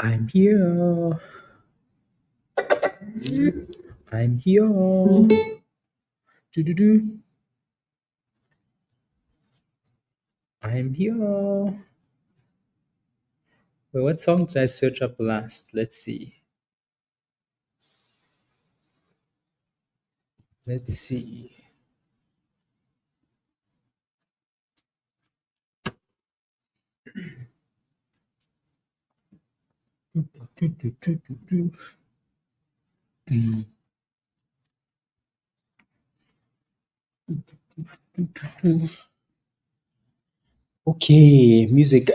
I'm here. I'm here. Do. I'm here. Wait, what song did I search up last? Let's see. Let's see. Okay, music.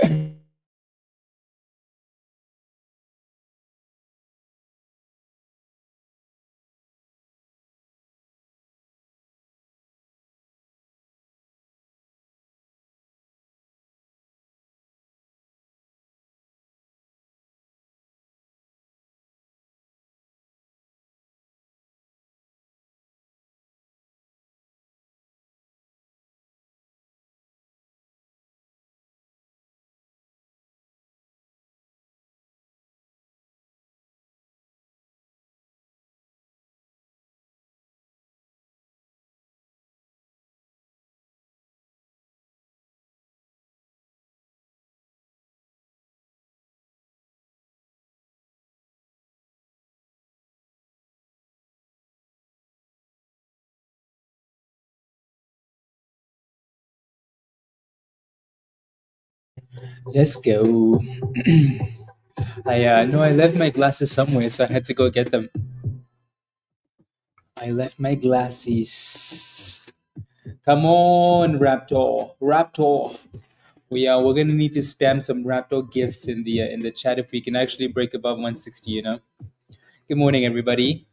Let's go. I know I left my glasses somewhere, so I had to go get them. I left my glasses. Come on, Raptor, Raptor. We're gonna need to spam some Raptor gifts in the chat if we can actually break above 160. You know. Good morning, everybody.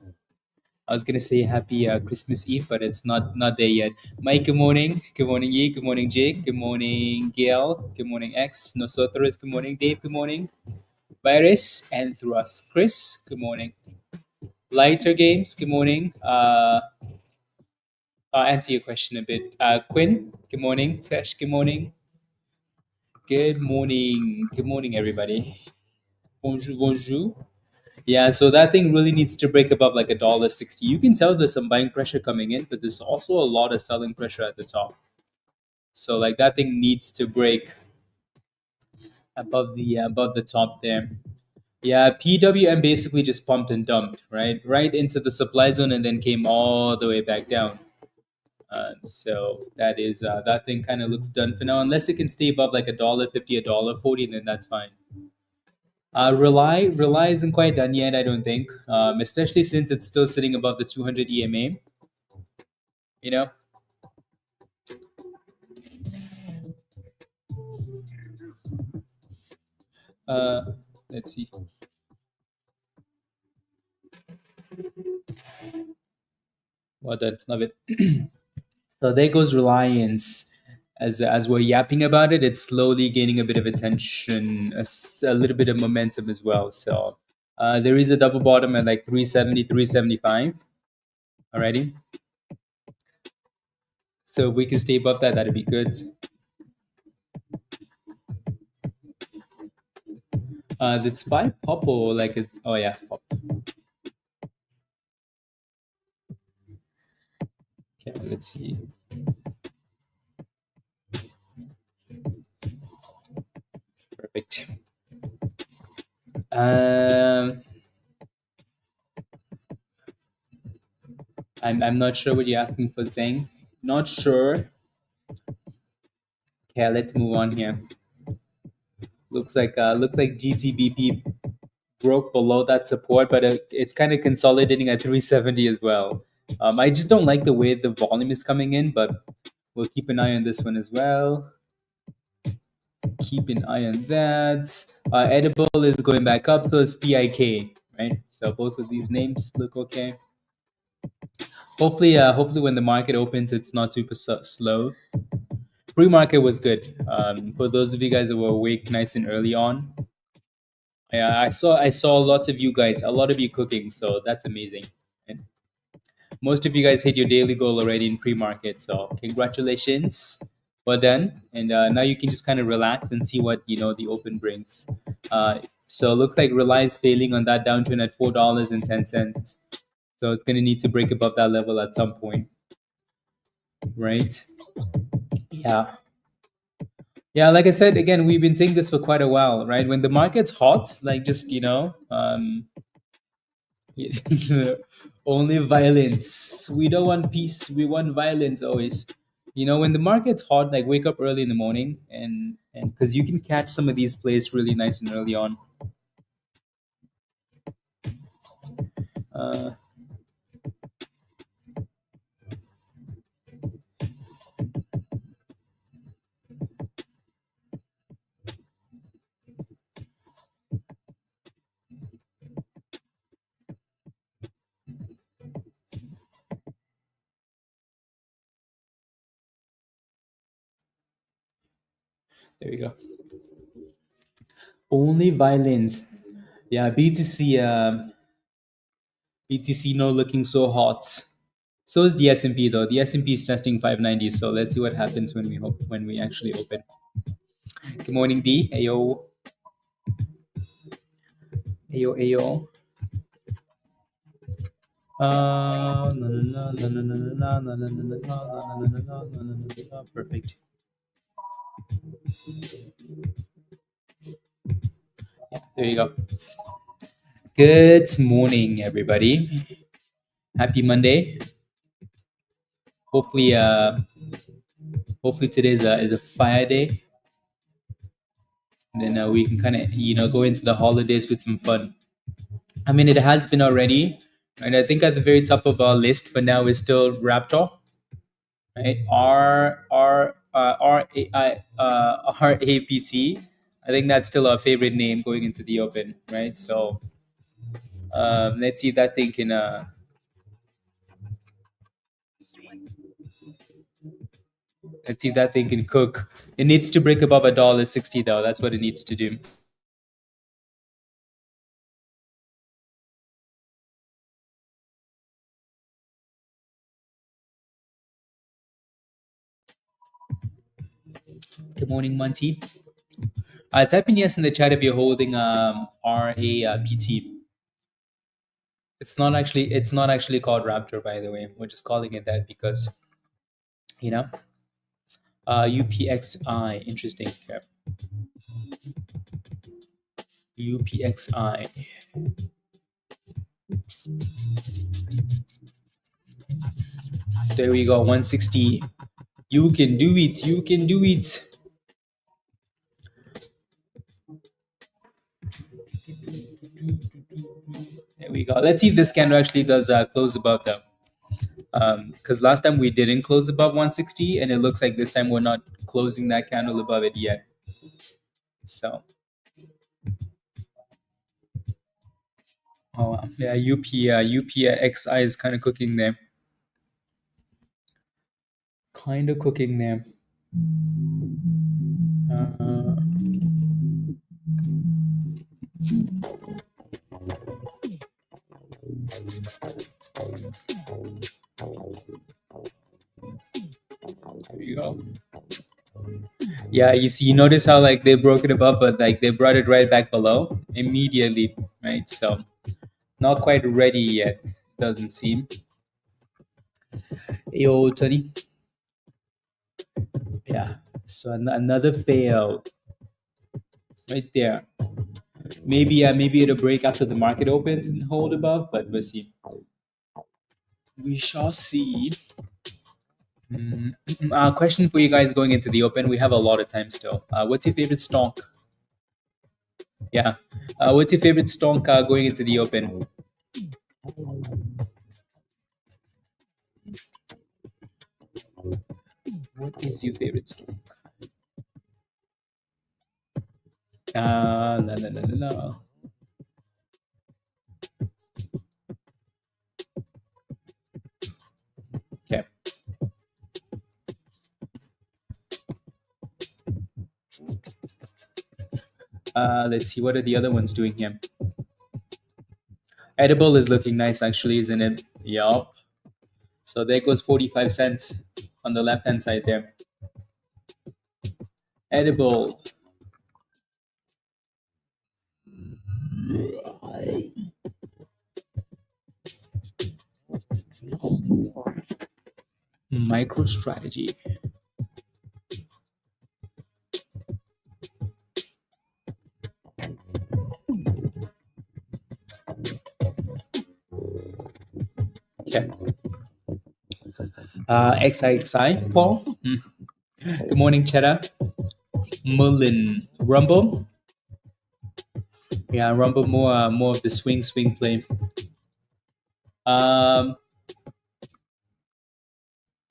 I was gonna say happy Christmas Eve, but it's not there yet. Mike, good morning. Good morning, Yi. Good morning, Jake. Good morning, Gail. Good morning, X. Nosotros. Good morning, Dave. Good morning, Virus. And through us, Chris. Good morning. Lighter Games. Good morning. I'll answer your question a bit. Quinn. Good morning. Tesh. Good morning. Good morning. Good morning, everybody. Bonjour, bonjour. Yeah, so that thing really needs to break above like $1.60. You can tell there's some buying pressure coming in, but there's also a lot of selling pressure at the top. So like that thing needs to break above the top there. Yeah, PWM basically just pumped and dumped, right into the supply zone, and then came all the way back down. So that thing kind of looks done for now, unless it can stay above like $1.50, $1.40, then that's fine. RELI isn't quite done yet, I don't think, especially since it's still sitting above the 200 EMA. You know, let's see. Well done, love it. So there goes Reliance. As we're yapping about it, it's slowly gaining a bit of attention, a little bit of momentum as well. So there is a double bottom at like 370, 375 already. So if we can stay above that, that'd be good. Did SPY pop or like? Oh yeah, pop. Okay, let's see. Perfect. I'm not sure what you're asking for, Zhang. Not sure. Okay, let's move on here. Looks like GTBP broke below that support, but it's kind of consolidating at 370 as well. I just don't like the way the volume is coming in, but we'll keep an eye on this one as well. Keep an eye on that. Edible is going back up, so is PIK, right? So both of these names look okay. Hopefully when the market opens, it's not super slow. Pre-market was good. For those of you guys that were awake nice and early on, yeah, I saw lots of you guys, a lot of you cooking, so that's amazing. And most of you guys hit your daily goal already in pre-market, so congratulations, well done. And now you can just kind of relax and see what the open brings. So it looks like RELI is failing on that downturn at $4.10. So it's going to need to break above that level at some point, right? Yeah. Yeah, like I said, again, we've been saying this for quite a while, right? When the market's hot, like just, only violence. We don't want peace. We want violence always. When the market's hot, like wake up early in the morning and because you can catch some of these plays really nice and early on. Uh, there we go. Only violence. Yeah, BTC. BTC no looking so hot. So is the S&P though. The S&P is testing 590. So let's see what happens when we actually open. Good morning, D. Ayo. Ayo, ayo. Perfect. Yeah, there you go. Good morning, everybody. Happy Monday. Hopefully, hopefully today is a fire day. And then we can kind of go into the holidays with some fun. I mean, it has been already, and I think at the very top of our list for now is still Raptor, right? RAPT. I think that's still our favorite name going into the open, right? So let's see if that thing can. Let's see if that thing can cook. It needs to break above $1.60 though. That's what it needs to do. Good morning, Monty. Type in yes in the chat if you're holding RAPT. It's not actually called Raptor, by the way. We're just calling it that because you know UPXI. Interesting. Okay. UPXI. There we go. 160. You can do it. You can do it. There we go. Let's see if this candle actually does close above them. Because last time we didn't close above 160, and it looks like this time we're not closing that candle above it yet. So, yeah, UPXI is kind of cooking there. Kind of cooking there. There you go. Yeah, you notice how like they broke it above, but like they brought it right back below immediately, right? So not quite ready yet, doesn't seem. Yo, Tony. Yeah. So another fail right there. Maybe it'll break after the market opens and hold above, but we'll see. We shall see. Question for you guys going into the open. We have a lot of time still. What's your favorite stock? Yeah. What's your favorite stock going into the open? What is your favorite stock? No. Okay. Let's see. What are the other ones doing here? Edible is looking nice, actually, isn't it? Yup. So there goes 45 cents on the left-hand side there. Edible. MicroStrategy. Okay. XXI, Paul. Good morning, Cheddar. Mullen. Rumble. Yeah, Rumble more of the swing play. A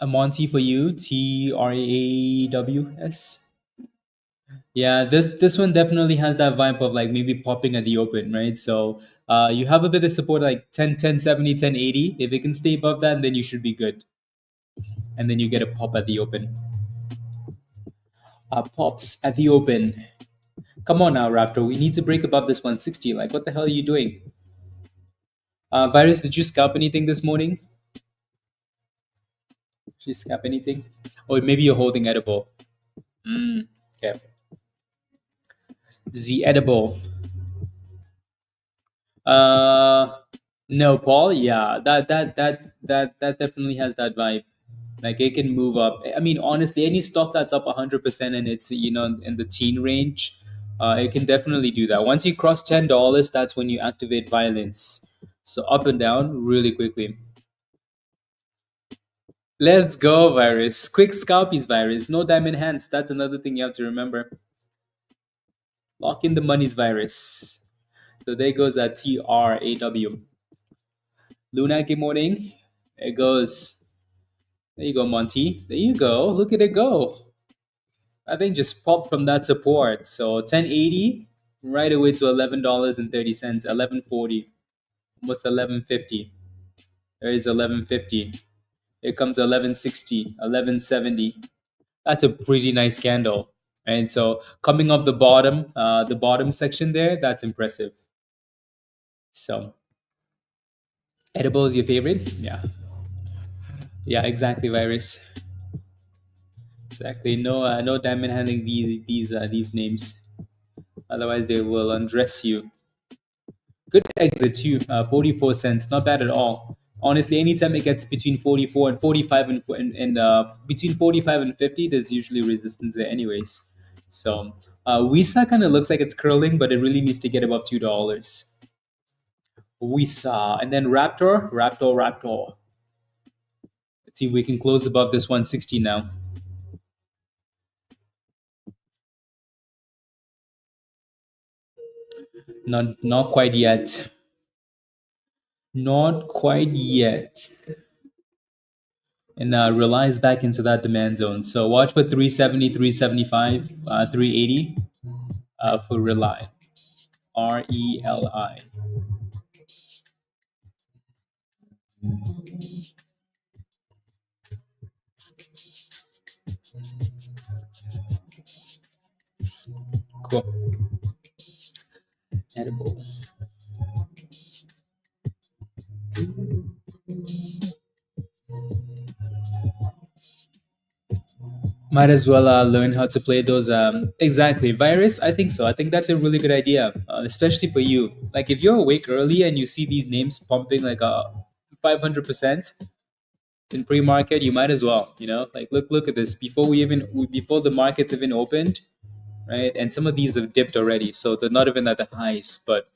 Monty for you, TRAWS. Yeah, this one definitely has that vibe of like maybe popping at the open, right? So you have a bit of support like 10, 10, 70, 10, 80. If it can stay above that, then you should be good. And then you get a pop at the open. Pops at the open. Come on now, Raptor. We need to break above this 160. Like, what the hell are you doing? Virus, did you scalp anything this morning? Did you scalp anything? Or maybe you're holding edible. Okay. The edible. No, Paul. Yeah, that definitely has that vibe. Like it can move up. I mean, honestly, any stock that's up 100% and it's in the teen range, it can definitely do that. Once you cross $10, that's when you activate violence. So up and down really quickly. Let's go, virus. Quick scalpies, virus. No diamond hands. That's another thing you have to remember. Lock in the money's virus. So there goes a TRAW. Luna, good morning. There it goes. There you go, Monty. There you go. Look at it go. I think just popped from that support. So 1080 right away to $11.30, 11.40, almost 11.50. There is 11.50. Here comes 11.60, 11.70. That's a pretty nice candle. And so coming off the bottom section there, that's impressive. So edible is your favorite? Yeah. Yeah, exactly, virus. Exactly. No diamond handling these names. Otherwise, they will undress you. Good exit too. 44 cents. Not bad at all. Honestly, anytime it gets between 44 and 45 and between 45 and 50, there's usually resistance there, anyways. So Visa kind of looks like it's curling, but it really needs to get above $2. Visa and then Raptor. Let's see if we can close above this 160 now. Not quite yet. Not quite yet. And relies back into that demand zone. So watch for 370, 375, 380 for rely. RELI. Cool. Edible. Might as well learn how to play those. Exactly. Virus, I think so. I think that's a really good idea, especially for you. Like if you're awake early and you see these names pumping like 500% in pre-market, you might as well, like look at this. Before the markets even opened, right? And some of these have dipped already. So they're not even at the highs, but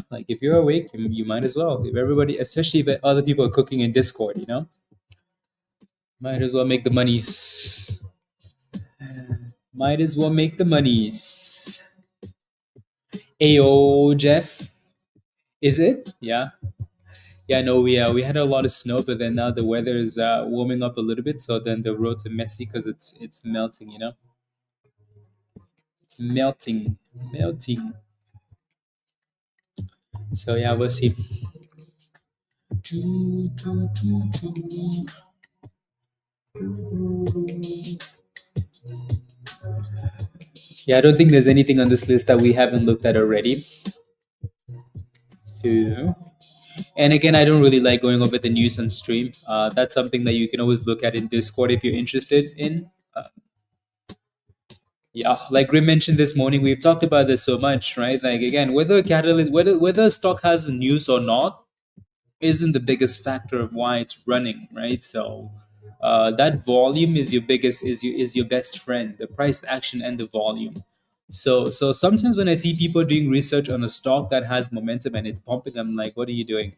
like if you're awake, you might as well. If everybody, especially if other people are cooking in Discord, might as well make the monies. Might as well make the monies. Ayo, Jeff. Is it? Yeah. Yeah, no, we had a lot of snow, but then now the weather is warming up a little bit, so then the roads are messy because it's melting, It's melting. So yeah, we'll see. Yeah, I don't think there's anything on this list that we haven't looked at already. And again, I don't really like going over the news on stream. That's something that you can always look at in Discord if you're interested in. Yeah, like Grim mentioned this morning, we've talked about this so much, right? Like again, whether a catalyst, whether a stock has news or not, isn't the biggest factor of why it's running, right? So that volume is your biggest is your best friend, the price action and the volume. So sometimes when I see people doing research on a stock that has momentum and it's pumping, I'm like, what are you doing?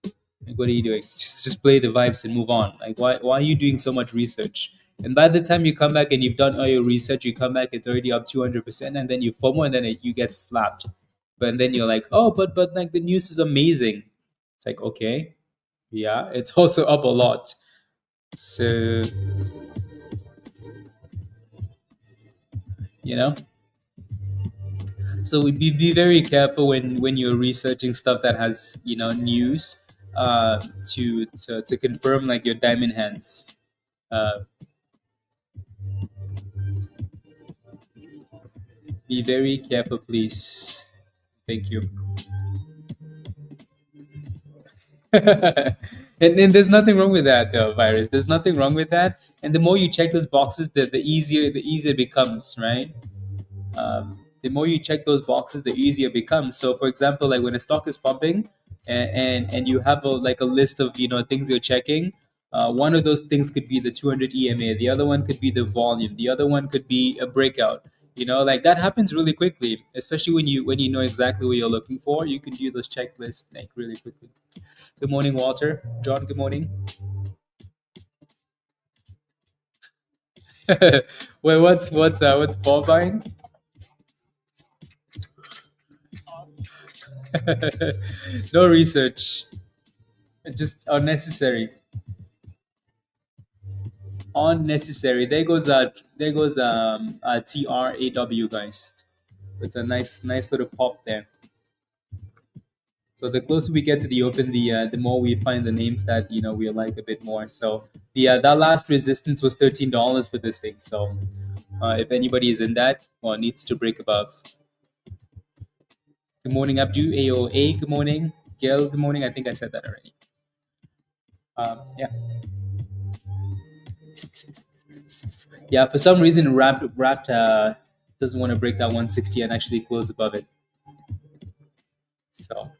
Like, what are you doing? Just play the vibes and move on. Like, why are you doing so much research? And by the time you come back and you've done all your research, you come back, it's already up 200%, and then you FOMO, and then you get slapped. But then you're like, oh, but like the news is amazing. It's like, okay, yeah, it's also up a lot. So, you know, so we be very careful when you're researching stuff that has, news, to confirm like your diamond hands. Uh, be very careful, please. Thank you. And there's nothing wrong with that, though, virus. There's nothing wrong with that. And the more you check those boxes, the easier it becomes, right? The more you check those boxes, the easier it becomes. So, for example, like when a stock is pumping, and you have like a list of things you're checking. One of those things could be the 200 EMA. The other one could be the volume. The other one could be a breakout. Like that happens really quickly, especially when you know exactly what you're looking for. You can do those checklists like really quickly. Good morning, Walter. John, good morning. Wait, what's Paul buying? No research, just unnecessary. Unnecessary. There goes TRAW, guys. With a nice little pop there. So the closer we get to the open, the more we find the names that we like a bit more. So the that last resistance was $13 for this thing. So if anybody is in that, well, needs to break above. Good morning, Abdu. AOA. Good morning, Gail. Good morning. I think I said that already. Yeah. Yeah, for some reason, RAPT doesn't want to break that 160 and actually close above it. So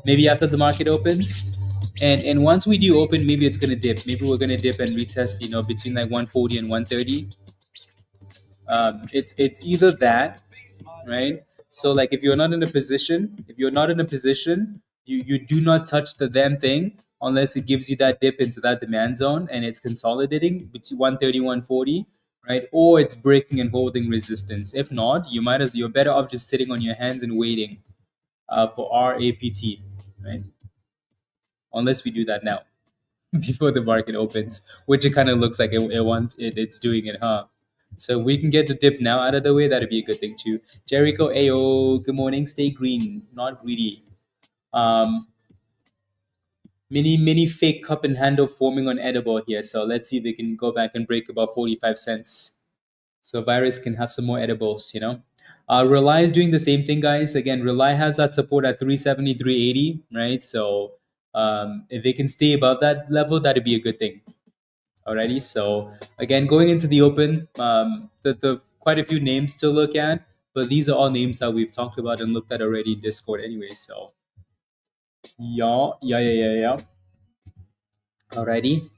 maybe after the market opens, and once we do open, maybe it's gonna dip. Maybe we're gonna dip and retest, between like 140 and 130. It's either that, right? So like if you're not in a position, you do not touch the damn thing unless it gives you that dip into that demand zone and it's consolidating between 130, 140, right? Or it's breaking and holding resistance. If not, you're better off just sitting on your hands and waiting for RAPT, right? Unless we do that now before the market opens, which it kind of looks like it's doing it, huh? So we can get the dip now out of the way. That'd be a good thing too. Jericho AO, good morning. Stay green, not greedy. Um, mini fake cup and handle forming on edible here. So let's see if they can go back and break about 45 cents. So virus can have some more edibles. RELI is doing the same thing, guys. Again, RELI has that support at 370, 380, right? So if they can stay above that level, that'd be a good thing. Alrighty. So again, going into the open, the quite a few names to look at, but these are all names that we've talked about and looked at already in Discord anyway. So yeah. Alrighty.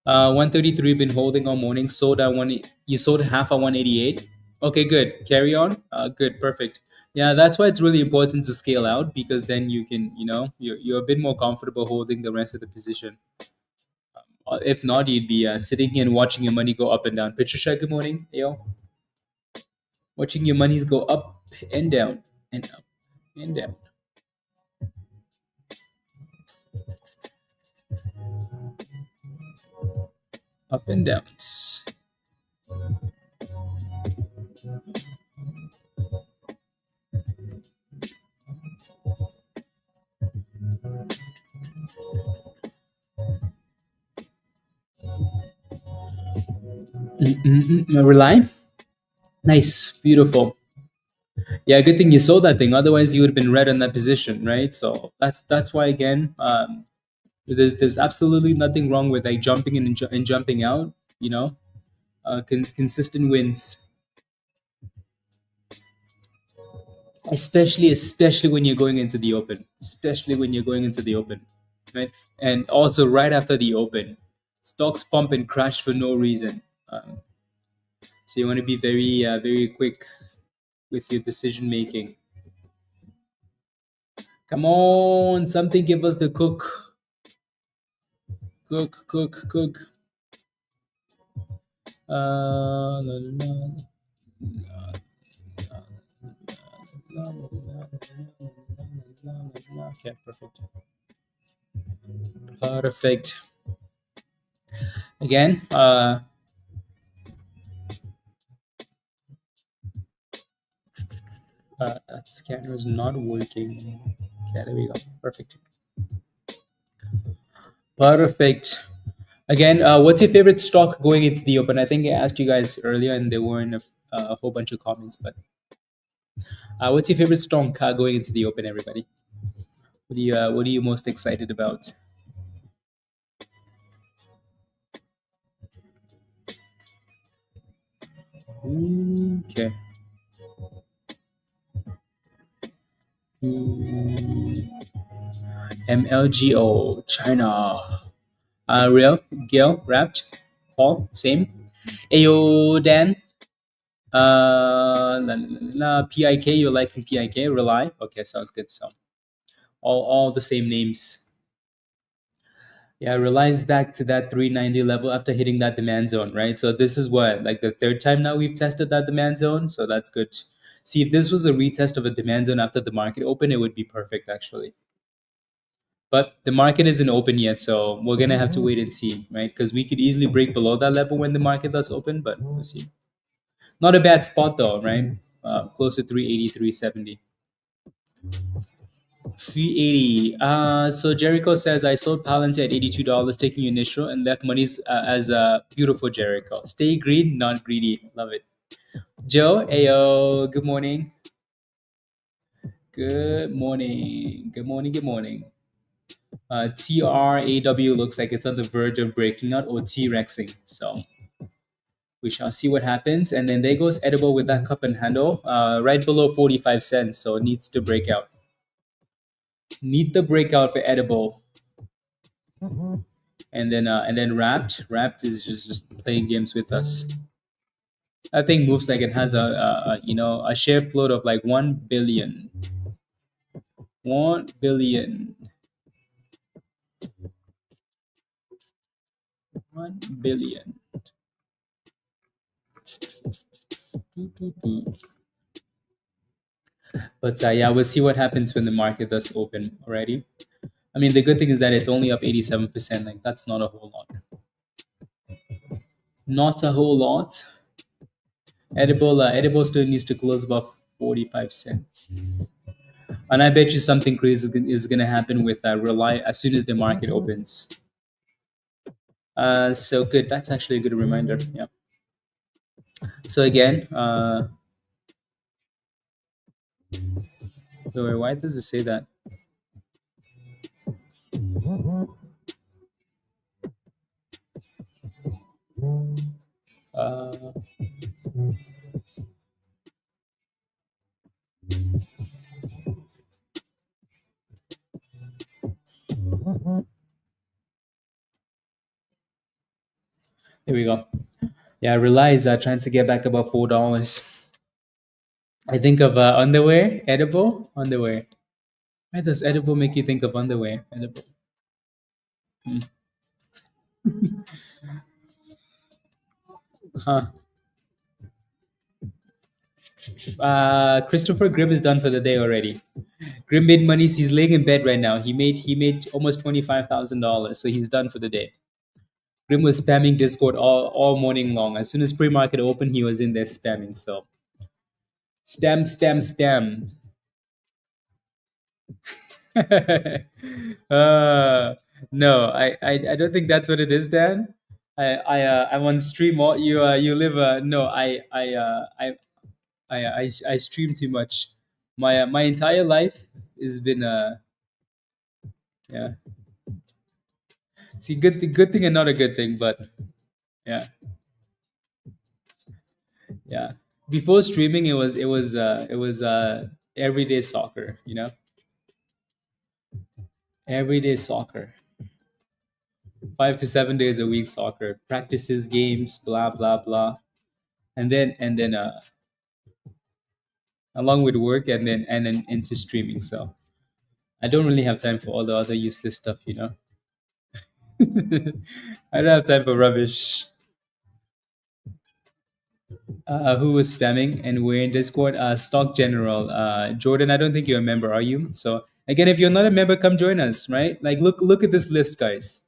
133 been holding all morning. Sold at one. You sold half at 188. Okay, good. Carry on. Good, perfect. Yeah, that's why it's really important to scale out because then you can, you're a bit more comfortable holding the rest of the position. If not, you'd be sitting here and watching your money go up and down. Patricia, good morning. Yo, watching your monies go up and down and up and down. Up and downs. RELI? Nice, beautiful. Yeah, good thing you sold that thing. Otherwise, you would have been red on that position, right? So that's why again, there's absolutely nothing wrong with like jumping in and jumping out. consistent wins, especially when you're going into the open, right? And also right after the open, stocks pump and crash for no reason. So you want to be very quick with your decision making. Come on, something give us the cook. La, la, la, Okay, perfect. Again, that scanner is not working. Okay, there we go. Perfect. Again, what's your favorite stock going into the open? I think I asked you guys earlier, and there weren't a whole bunch of comments. But what's your favorite stock going into the open, everybody? What are you most excited about? Okay. MLGO China. Real Gail RAPT Paul same. Ayo Dan. PIK, you like PIK? RELI. Okay, sounds good. So all the same names. Yeah, relies back to that 390 level after hitting that demand zone, right? So this is what, like the third time now we've tested that demand zone. So that's good. See, if this was a retest of a demand zone after the market open, it would be perfect actually. But the market isn't open yet, so we're gonna have to wait and see, right? Because we could easily break below that level when the market does open, but we'll see. Not a bad spot though, right? Close to 380, 370. 380. So Jericho says I sold Palantir at $82, taking initial and left monies as a beautiful Jericho. Stay green, not greedy. Love it. Joe, ayo, good morning. Good morning. TRAW looks like it's on the verge of breaking out or T-Rexing. So we shall see what happens. And then there goes Edible with that cup and handle right below 45 cents. So it needs to break out. Need the breakout for Edible. And then RAPT is just playing games with us. That thing moves like it has a share float of like 1 billion. 1 billion. 1 billion. But yeah, we'll see what happens when the market does open already. I mean, the good thing is that it's only up 87%. Like that's not a whole lot. Not a whole lot. Edible still needs to close above 45 cents. And I bet you something crazy is going to happen with RELI as soon as the market opens. So good. That's actually a good reminder. Yeah. So again, wait, why does it say that? Uh, Here we go. Yeah, RELI is trying to get back above $4. I think of underwear, edible underwear. Why does edible make you think of underwear? Edible. Hmm. Huh. Christopher Grimm is done for the day already. Grimm made money. He's laying in bed right now. He made almost $25,000, so he's done for the day. Grimm was spamming Discord all morning long. As soon as pre-market opened, he was in there spamming. So spam. No, I don't think that's what it is, Dan. I'm on stream. All you live. No, I stream too much. My entire life has been yeah. See, good thing and not a good thing, but yeah. Yeah. Before streaming, it was everyday soccer. Everyday soccer. 5 to 7 days a week soccer. Practices, games, blah blah blah. And then along with work and then into streaming. So I don't really have time for all the other useless stuff. I don't have time for rubbish. Who was spamming and we're in Discord? Stock General. Jordan, I don't think you're a member, are you? So again, if you're not a member, come join us, right? Like look at this list, guys.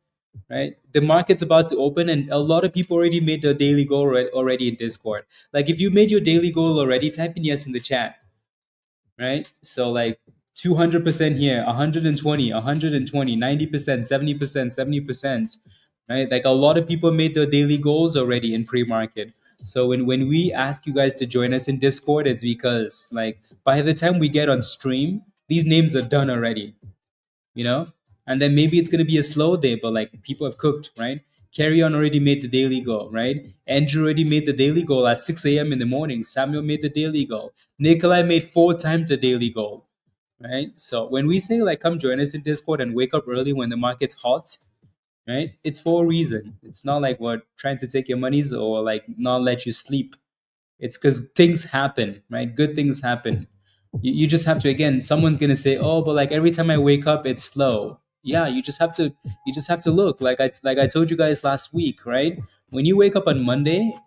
Right? The market's about to open and a lot of people already made their daily goal already in Discord. Like if you made your daily goal already, type in yes in the chat, right? So like 200% here, 120, 120, 90%, 70%, 70%, right? Like a lot of people made their daily goals already in pre-market. So when we ask you guys to join us in Discord, it's because like by the time we get on stream, these names are done already, you know? And then maybe it's going to be a slow day, but like people have cooked, right? Carry on already made the daily goal, right? Andrew already made the daily goal at 6 a.m. in the morning. Samuel made the daily goal. Nikolai made 4 times the daily goal, right? So when we say like come join us in Discord and wake up early when the market's hot, right? It's for a reason. It's not like we're trying to take your monies or like not let you sleep. It's because things happen, right? Good things happen. You just have to, again, someone's gonna say, oh, but like every time I wake up, it's slow. Yeah, you just have to look. Like I told you guys last week, right? When you wake up on Monday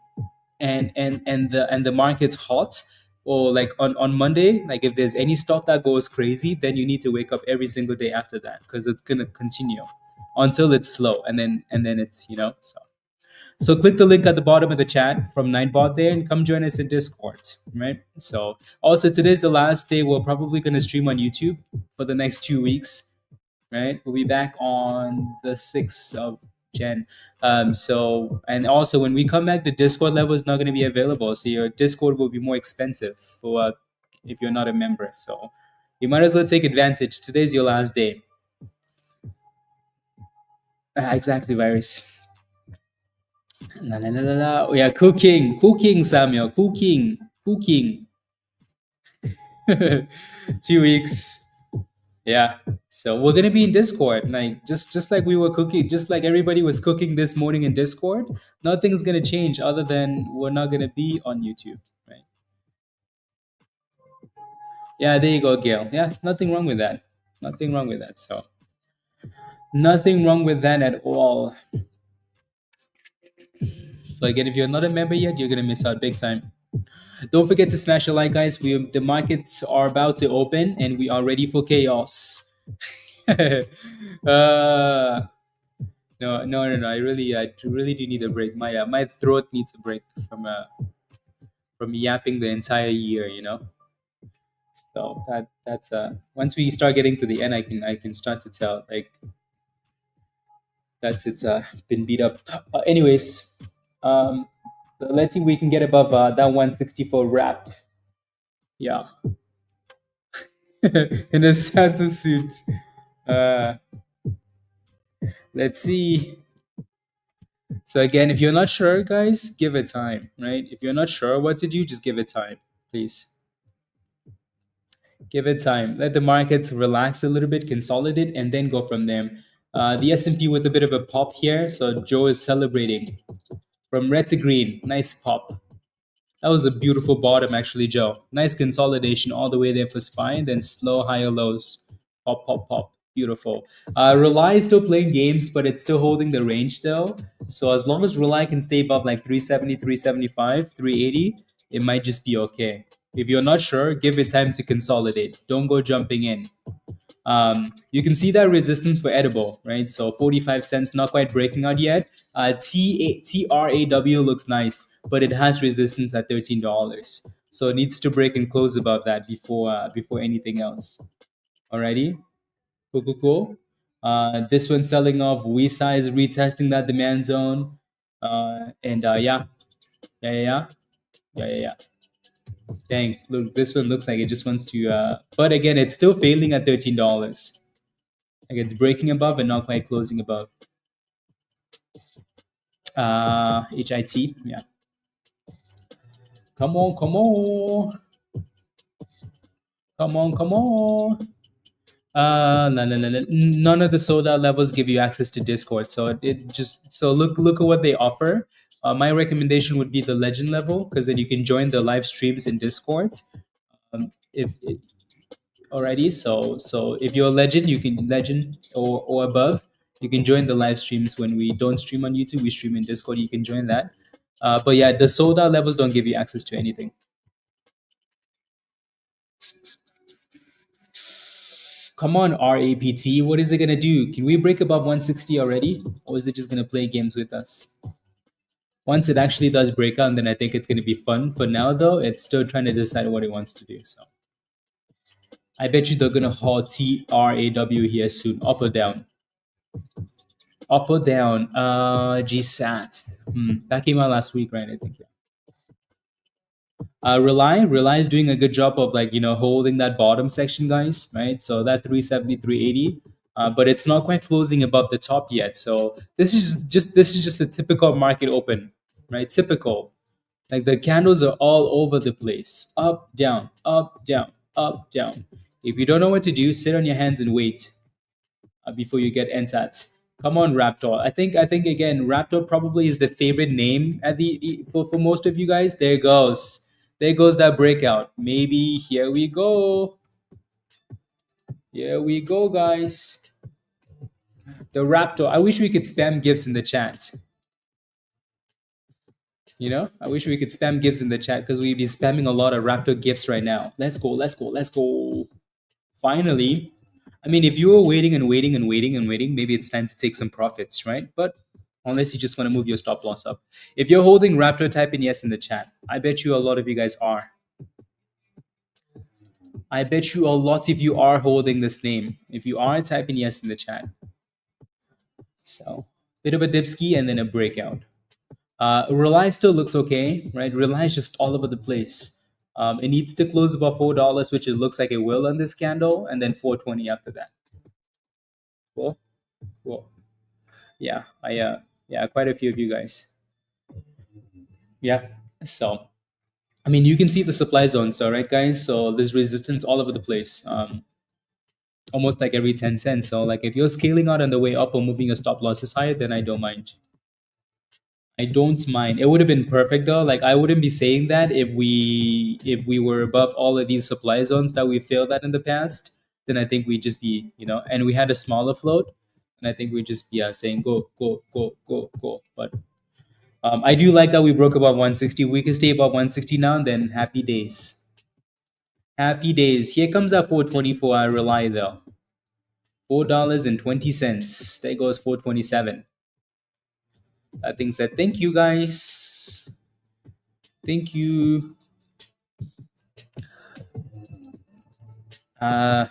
and the market's hot, or like on Monday, like if there's any stock that goes crazy, then you need to wake up every single day after that because it's gonna continue until it's slow and then it's so click the link at the bottom of the chat from Nightbot there and come join us in Discord, right? So also today's the last day. We're probably going to stream on YouTube for the next 2 weeks, right? We'll be back on the 6th of Jan. So and also when we come back, the Discord level is not going to be available. So your Discord will be more expensive for if you're not a member. So you might as well take advantage. Today's your last day. Exactly, virus. La la la la la. We are cooking, Samuel, cooking. 2 weeks. Yeah. So we're gonna be in Discord, like just like we were cooking, just like everybody was cooking this morning in Discord. Nothing's gonna change other than we're not gonna be on YouTube, right? Yeah, there you go, Gail. Yeah, nothing wrong with that. Nothing wrong with that. So nothing wrong with that at all. So again, if you're not a member yet, you're gonna miss out big time. Don't forget to smash a like, guys. The markets are about to open, and we are ready for chaos. uh, no, no, no, no. I really do need a break. My throat needs a break from yapping the entire year. So that's once we start getting to the end, I can start to tell like that's it's been beat up. Anyways, so let's see if we can get above that 164 wrapped. Yeah. In a Santa suit. Uh, let's see. So again, if you're not sure, guys, give it time, right? If you're not sure what to do, just give it time, please. Give it time. Let the markets relax a little bit, consolidate, and then go from there. The S&P with a bit of a pop here. So Joe is celebrating from red to green. Nice pop. That was a beautiful bottom, actually, Joe. Nice consolidation all the way there for spine, then slow higher lows. Pop, pop, pop. Beautiful. Rely is still playing games, but it's still holding the range though. So as long as Rely can stay above like 370, 375, 380, it might just be okay. If you're not sure, give it time to consolidate. Don't go jumping in. You can see that resistance for edible, right? So 45 cents, not quite breaking out yet. TRAW looks nice, but it has resistance at $13. So it needs to break and close above that before anything else. Alrighty, cool, cool, cool. This one's selling off. Visa is retesting that demand zone. And yeah. Dang, look, this one looks like it just wants to. But again, it's still failing at $13. Like it's breaking above and not quite closing above. HIT, yeah. Come on, come on. Come on, come on. No. None of the sold out levels give you access to Discord. So it just so look at what they offer. My recommendation would be the legend level because then you can join the live streams in Discord. If already, so if you're a legend, you can legend or above. You can join the live streams when we don't stream on YouTube. We stream in Discord. You can join that. But yeah, the sold out levels don't give you access to anything. Come on, RAPT. What is it gonna do? Can we break above 160 already, or is it just gonna play games with us? Once it actually does break out, then I think it's gonna be fun. For now, though, it's still trying to decide what it wants to do. So I bet you they're gonna hold TRAW here soon, up or down. Up or down? GSAT. That came out last week, right? I think. Yeah. RELI is doing a good job of holding that bottom section, guys. Right. So that 370, 380. But it's not quite closing above the top yet. So this is just a typical market open, right? Typical. Like the candles are all over the place. Up, down, up, down, up, down. If you don't know what to do, sit on your hands and wait before you get entered. Come on, Raptor. I think again, Raptor probably is the favorite name at the for most of you guys. There goes. There goes that breakout. Maybe here we go. Here we go, guys. The Raptor. I wish we could spam gifts in the chat. I wish we could spam gifts in the chat because we'd be spamming a lot of Raptor gifts right now. Let's go, let's go, let's go. Finally. I mean, if you were waiting and waiting and waiting and waiting, maybe it's time to take some profits, right? But unless you just want to move your stop loss up. If you're holding Raptor, type in yes in the chat. I bet you a lot of you guys are. I bet you a lot of you are holding this name. If you are, type in yes in the chat. So, bit of a dipski and then a breakout. RELI still looks okay, right? RELI is just all over the place. It needs to close above $4, which it looks like it will on this candle, and then 420 after that. Cool. Yeah, quite a few of you guys. Yeah, so I mean, you can see the supply zones, though, right, guys? So there's resistance all over the place, almost like every 10 cents. So like if you're scaling out on the way up or moving your stop losses higher, then I don't mind. I don't mind. It would have been perfect though. Like I wouldn't be saying that if we were above all of these supply zones that we failed at in the past. Then I think we'd just be, and we had a smaller float, and I think we'd just be saying go, go, go, go, go. But I do like that we broke above 160. We can stay above 160 now, and then happy days. Happy days. Here comes that 424. I rely though. $4.20. There goes 427. That thing said, thank you guys. Thank you. I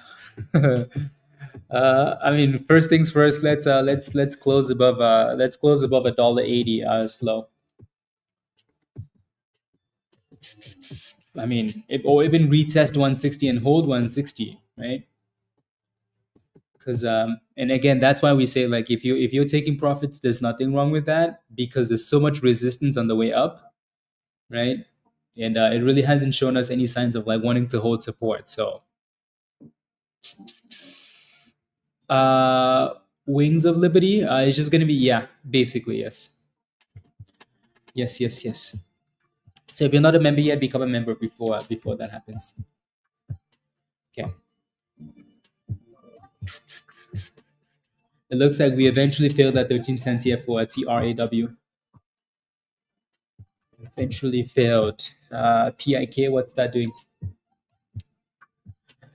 mean, first things first. Let's close above $1.80 slow. I mean, or even retest 160 and hold 160, right? Because and again, that's why we say like if you're taking profits, there's nothing wrong with that because there's so much resistance on the way up, right? And it really hasn't shown us any signs of like wanting to hold support. So Wings of Liberty, it's just gonna be basically yes. So if you're not a member yet, become a member before that happens. Okay. It looks like we eventually failed at 13 cents here for a TRAW. Eventually failed. PIK, what's that doing?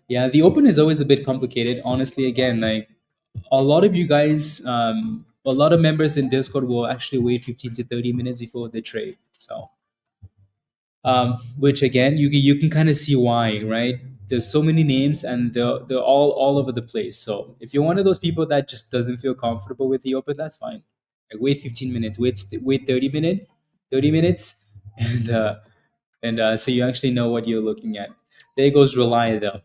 Yeah, the open is always a bit complicated. Honestly, again, like a lot of you guys, a lot of members in Discord will actually wait 15 to 30 minutes before they trade. So, which again, you can kind of see why, right? There's so many names and they're all over the place. So if you're one of those people that just doesn't feel comfortable with the open, that's fine. Like wait 15 minutes, wait 30 minutes, and so you actually know what you're looking at. There goes RELI though.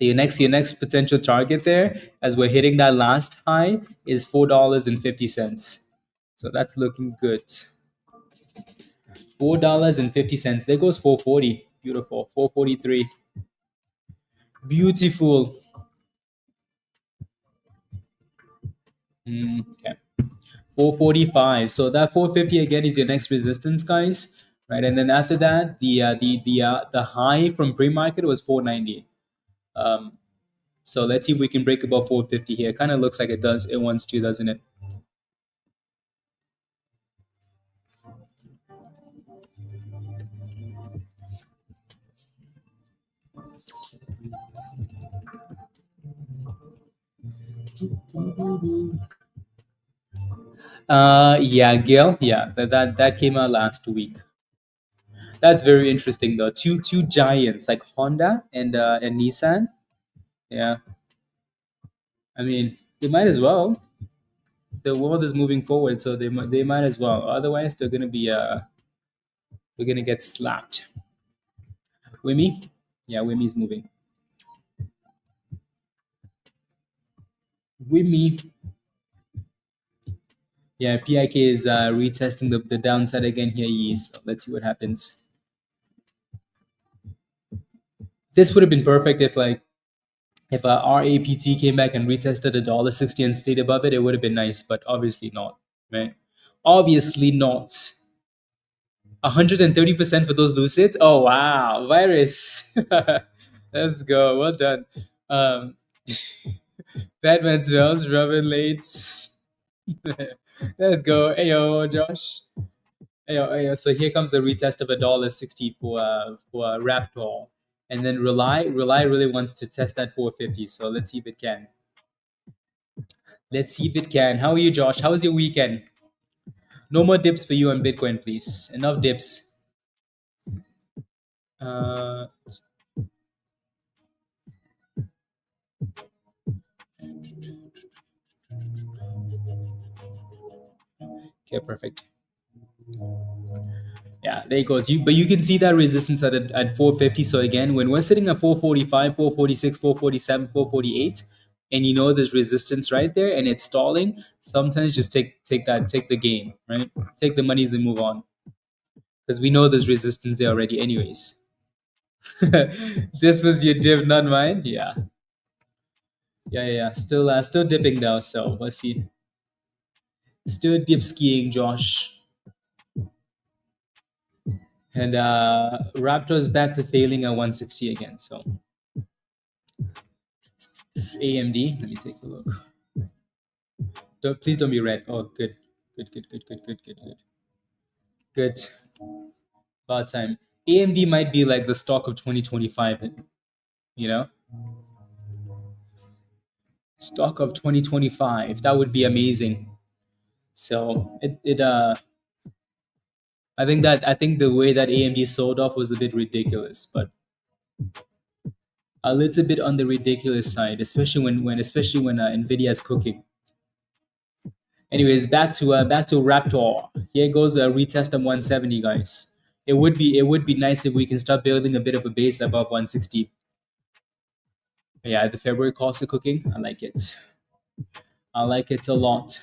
So your next potential target there, as we're hitting that last high, is $4.50. So that's looking good. $4.50. There goes 440. Beautiful. 443. Beautiful. Okay. 445. So that 450 again is your next resistance, guys. Right, and then after that, the high from pre-market was 490. Um, so let's see if we can break above 450 here. Kind of looks like it does. It wants to, doesn't it? Yeah, Gail. Yeah, that came out last week. That's very interesting though. Two giants like Honda and Nissan. Yeah, I mean they might as well. The world is moving forward, so they might as well. Otherwise, they're gonna get slapped. Wimmy, yeah, Wimmy's moving. Wimmy, yeah, PIK is retesting the downside again here. So let's see what happens. This would have been perfect if RAPT came back and retested $1.60 and stayed above it. It would have been nice, but obviously not, right? Obviously not. 130% for those lucids. Oh wow, virus. Let's go. Well done. Um, Batman smells, Robin Lates. Let's go. Ayo, Josh. Ayo, ayo. So here comes a retest of $1.60 for Raptor. And then Rely really wants to test that 450. So let's see if it can. Let's see if it can. How are you, Josh? How was your weekend? No more dips for you on Bitcoin, please. Enough dips. Uh, okay, perfect. Yeah, there it goes. But you can see that resistance at 450. So again, when we're sitting at 445, 446, 447, 448, and you know there's resistance right there and it's stalling, sometimes just take the gain, right? Take the monies and move on. Because we know there's resistance there already anyways. This was your dip, not mine. Yeah. Yeah. Still dipping though, so let's see. Still dip skiing, Josh. And Raptors back to failing at 160 again. So AMD, let me take a look. Please don't be red. Oh, good. Good. Good. About time. AMD might be like the stock of 2025, you know? Stock of 2025. That would be amazing. So I think the way that AMD sold off was a bit ridiculous, but a little bit on the ridiculous side, especially when Nvidia is cooking. Anyways, back to Raptor. Here goes a retest of 170, guys. It would be nice if we can start building a bit of a base above 160. Yeah, the February cost of cooking. I like it. I like it a lot.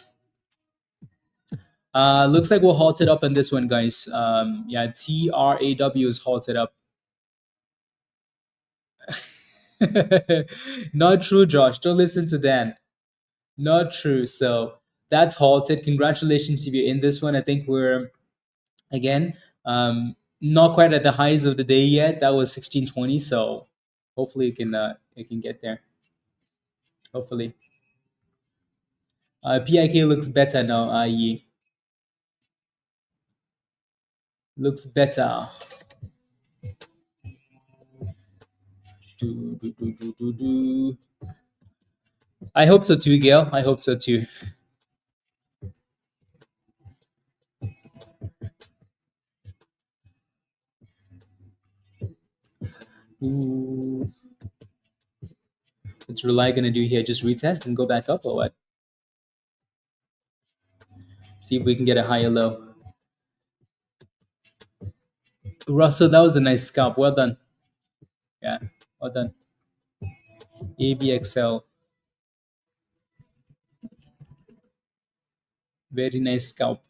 Looks like we're halted up on this one, guys. Yeah, TRAW is halted up. Not true, Josh. Don't listen to Dan. Not true. So that's halted. Congratulations if you're in this one. I think we're again not quite at the highs of the day yet. That was 1620. So hopefully it can get there. Hopefully. PIK looks better now. IE looks better. Do. I hope so too, Gail. I hope so too. Ooh. What's Rely gonna do here? Just retest and go back up or what? See if we can get a higher low. Russell, that was a nice scalp. Well done. Yeah, well done. ABXL, very nice scalp.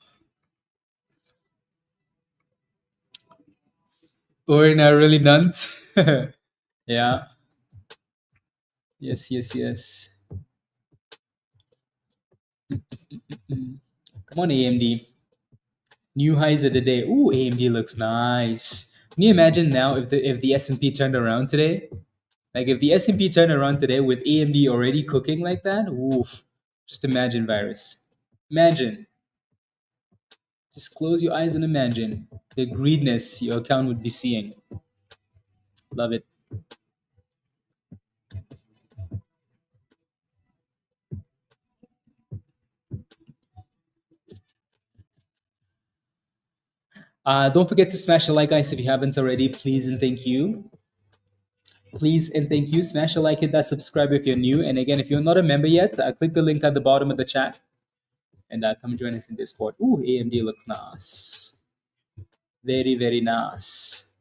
We're not really nuns. Yeah. Yes, yes, yes. Mm. Come on, AMD. New highs of the day. Ooh, AMD looks nice. Can you imagine now if the S&P turned around today? Like if the S&P turned around today with AMD already cooking like that? Oof. Just imagine, virus. Imagine. Just close your eyes and imagine the greediness your account would be seeing. Love it. Don't forget to smash the like, guys, if you haven't already. Please and thank you. Please and thank you. Smash the like, hit that subscribe if you're new. And again, if you're not a member yet, click the link at the bottom of the chat and come join us in Discord. Ooh, AMD looks nice. Very, very nice.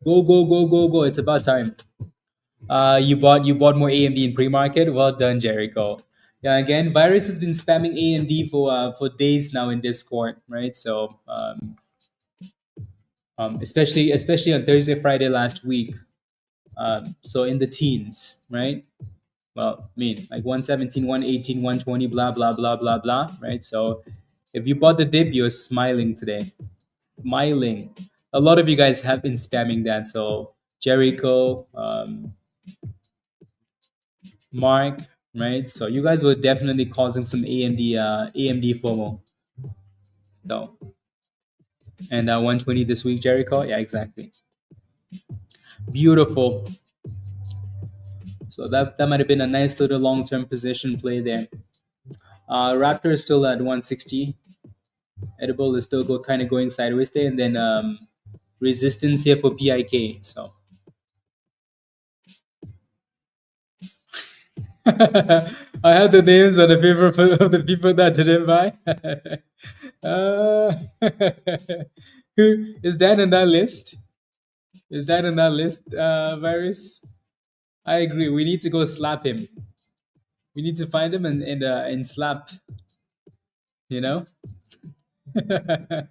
Go, go, go, go, go. It's about time. You bought more AMD in pre-market. Well done, Jericho. Yeah, again, virus has been spamming AMD for days now in Discord, right? So especially on Thursday, Friday last week. So in the teens, right? Well, I mean, like 117, 118, 120, blah, blah, blah, blah, blah, right? So if you bought the dip, you're smiling today. Smiling. A lot of you guys have been spamming that. So Jericho, Mark, right? So you guys were definitely causing some AMD FOMO. So and 120 this week, Jericho. Yeah, exactly. Beautiful. So that might have been a nice little long term position play there. Raptor is still at 160. Edible is still kind of going sideways there, and then resistance here for PIK. So I have the names of the people of the people that didn't buy. uh, who is that in that list? Is that in that list, Virus? I agree. We need to go slap him. We need to find him and slap. You know, we're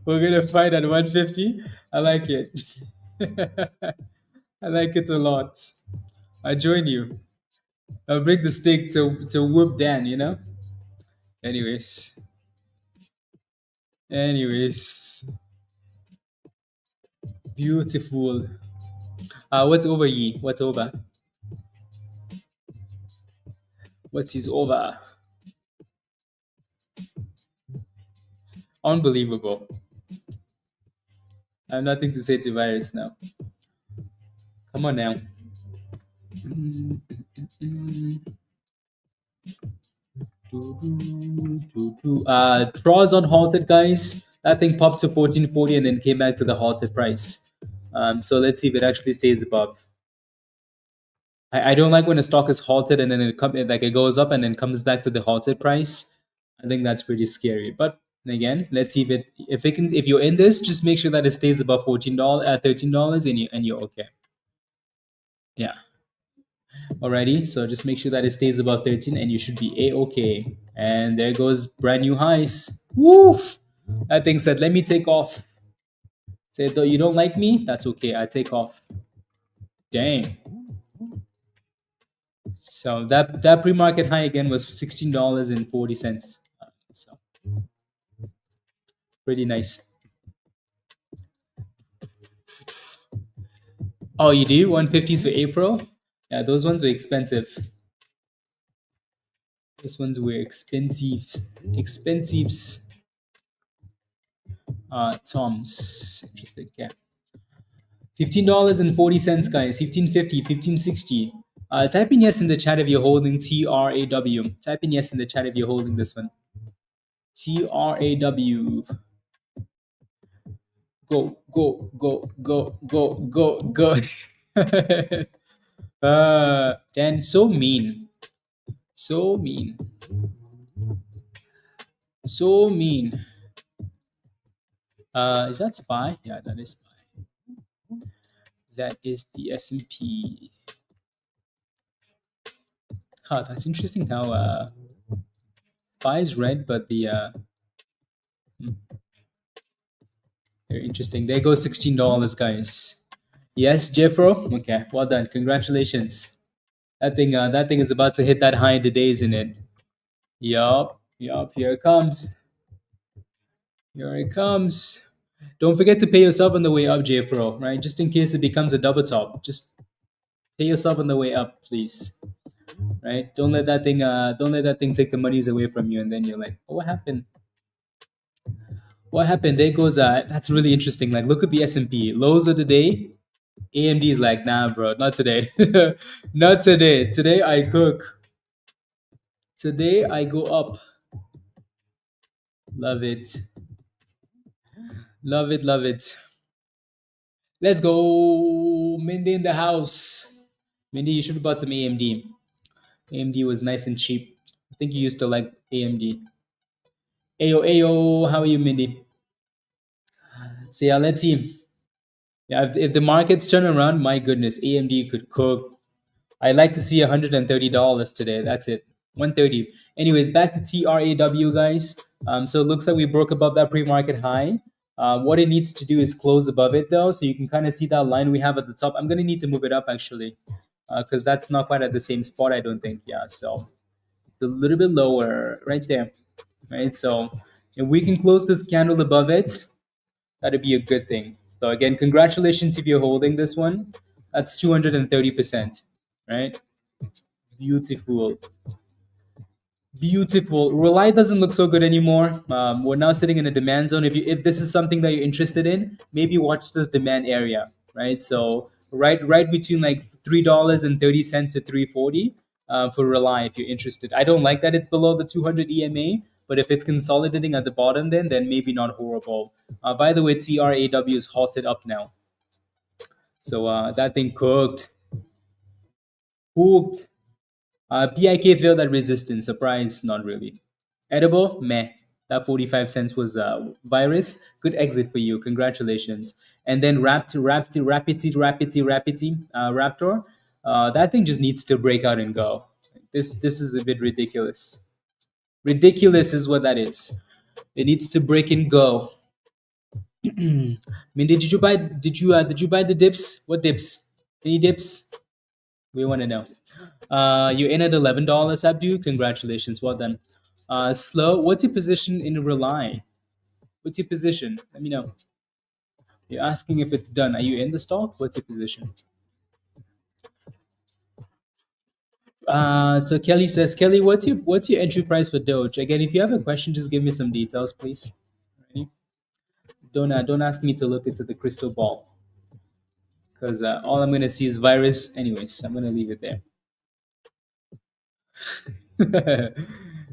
gonna fight at 150. I like it. I like it a lot. I join you. I'll bring the stick to whoop Dan. You know. Anyways, anyways, beautiful. What's over ye? What's over? What is over? Unbelievable. I have nothing to say to virus now. Come on now. Mm, mm, TRAW's on halted, guys. That thing popped to 1440 and then came back to the halted price. So let's see if it actually stays above. I don't like when a stock is halted and then it goes up and then comes back to the halted price. I think that's pretty scary. But again, let's see if you're in this, just make sure that it stays above $14 at $13 and you're okay. Yeah. Alrighty. So just make sure that it stays above 13 and you should be a-okay. And there goes brand new highs. Woof! That thing said, let me take off. Said, though you don't like me, that's okay. I take off. Dang. So that pre-market high again was $16.40. So pretty nice. Oh, you do 150s for April? Yeah, those ones were expensive. Those ones were expensive. Expensives. Toms. Interesting. Yeah. $15.40, guys. 15.50, 15.60. Type in yes in the chat if you're holding TRAW. Type in yes in the chat if you're holding this one. TRAW. Go, go, go, go, go, go, go. Dan, so mean. So mean. So mean. Is that SPY? Yeah, that is SPY. That is the S&P. Huh, that's interesting how SPY is red, but the Very interesting. There goes $16, guys. Yes, Jeffro. Okay, well done. Congratulations. That thing is about to hit that high today, isn't it? Yup, yup. Here it comes. Here it comes. Don't forget to pay yourself on the way up, Jeffro. Right, just in case it becomes a double top. Just pay yourself on the way up, please. Right? Don't let that thing take the monies away from you, and then you're like, oh, what happened? What happened? There goes. That's really interesting. Like, look at the S&P lows of the day. AMD is like, nah, bro, not today. Not today. Today I cook. Today I go up. Love it. Love it. Love it. Let's go. Mindy in the house. Mindy, you should have bought some AMD. AMD was nice and cheap. I think you used to like AMD. Ayo, ayo. How are you, Mindy? So yeah, let's see. Yeah, if the markets turn around, my goodness, AMD could cook. I'd like to see $130 today. That's it. 130. Anyways, back to TRAW, guys. So it looks like we broke above that pre-market high. What it needs to do is close above it, though. So you can kind of see that line we have at the top. I'm going to need to move it up, actually, because that's not quite at the same spot, I don't think. Yeah, so it's a little bit lower right there. Right, so if we can close this candle above it, that'd be a good thing. So again, congratulations if you're holding this one. That's 230%, right? Beautiful. Beautiful. RELI doesn't look so good anymore. We're now sitting in a demand zone. If this is something that you're interested in, maybe watch this demand area, right? So right between like $3.30 to 3.40 for RELI if you're interested. I don't like that it's below the 200 EMA, but if it's consolidating at the bottom, then maybe not horrible. By the way, CRAW is halted up now, so that thing cooked, cooked. PIK failed at resistance. Surprise, not really. Edible, meh. That 45 cents was virus. Good exit for you. Congratulations. And then Raptor. That thing just needs to break out and go. This is a bit ridiculous. Ridiculous is what that is. It needs to break and go. I mean, did you buy the dips? What dips? Any dips? We want to know. You're in at $11, Abdu. Congratulations, well done. Slow. What's your position in Rely? What's your position? Let me know. You're asking if it's done. Are you in the stock? What's your position? So Kelly says, Kelly, what's your entry price for Doge? Again, if you have a question, just give me some details, please. Ready? Don't ask me to look into the crystal ball because all I'm gonna see is virus. Anyways, I'm gonna leave it there.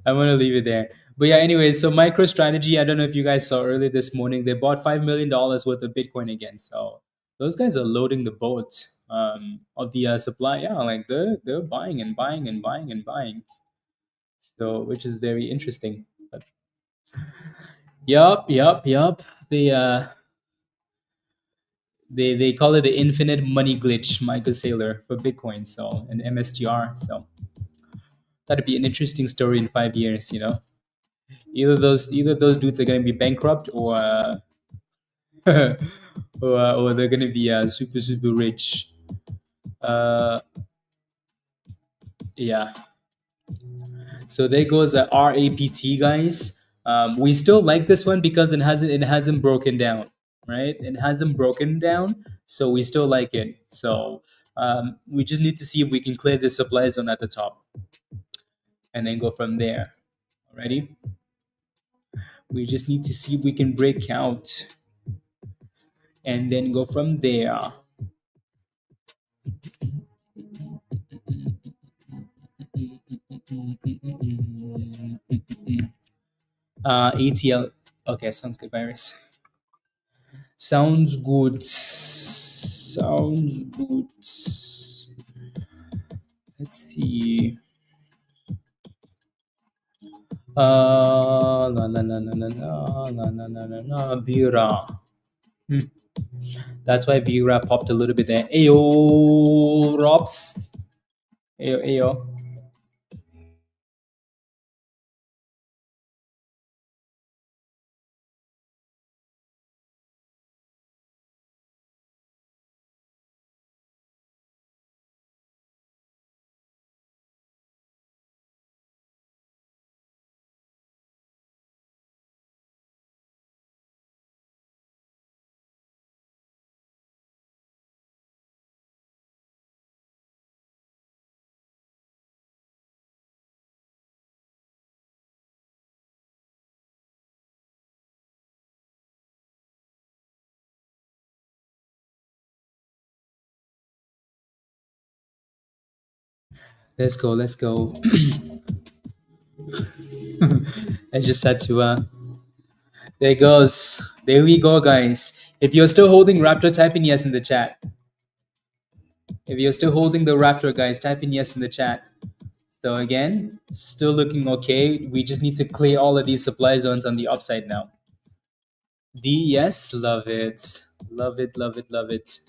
I'm gonna leave it there. But yeah, anyways, so MicroStrategy, I don't know if you guys saw earlier this morning, they bought $5 million worth of Bitcoin again. So those guys are loading the boat of the supply. Yeah, like they're buying and buying and buying and buying. So which is very interesting. But yup. They call it the infinite money glitch, Michael Saylor, for Bitcoin. So and MSTR. So that'd be an interesting story in 5 years. Either those dudes are going to be bankrupt or they're going to be super rich. Uh, yeah. So there goes RAPT, guys. We still like this one because it hasn't broken down, right? It hasn't broken down, so we still like it. So we just need to see if we can clear the supply zone at the top, and then go from there. Alrighty. We just need to see if we can break out, and then go from there. ATL. Okay, sounds good, virus. Sounds good. Sounds good. Let's see. Vira. That's why Vira popped a little bit there. Ayo, Robs. Ayo. Let's go. Let's go. I just had to. There it goes. There we go, guys. If you're still holding Raptor, type in yes in the chat. If you're still holding the Raptor, guys, type in yes in the chat. So again, still looking okay. We just need to clear all of these supply zones on the upside now. D, yes, love it. Love it, love it, love it.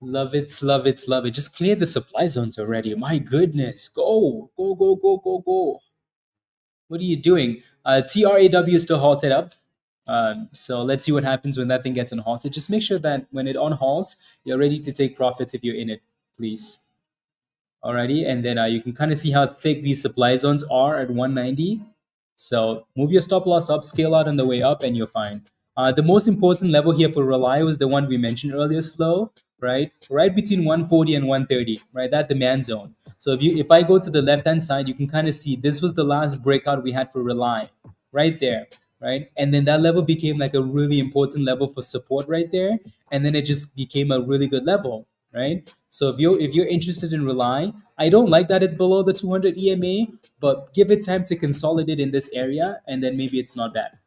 Love it, love it, love it. Just clear the supply zones already. My goodness. Go, go, go, go, go, go. What are you doing? TRAW is still halted up. So let's see what happens when that thing gets unhalted. Just make sure that when it unhalts, you're ready to take profits if you're in it, please. Alrighty, and then you can kind of see how thick these supply zones are at 190. So move your stop loss up, scale out on the way up, and you're fine. The most important level here for RELI was the one we mentioned earlier, slow, right? Right between 140 and 130, right? That demand zone. So if I go to the left-hand side, you can kind of see this was the last breakout we had for RELI, right there, right? And then that level became like a really important level for support right there. And then it just became a really good level, right? So if you're interested in RELI, I don't like that it's below the 200 EMA, but give it time to consolidate in this area, and then maybe it's not bad.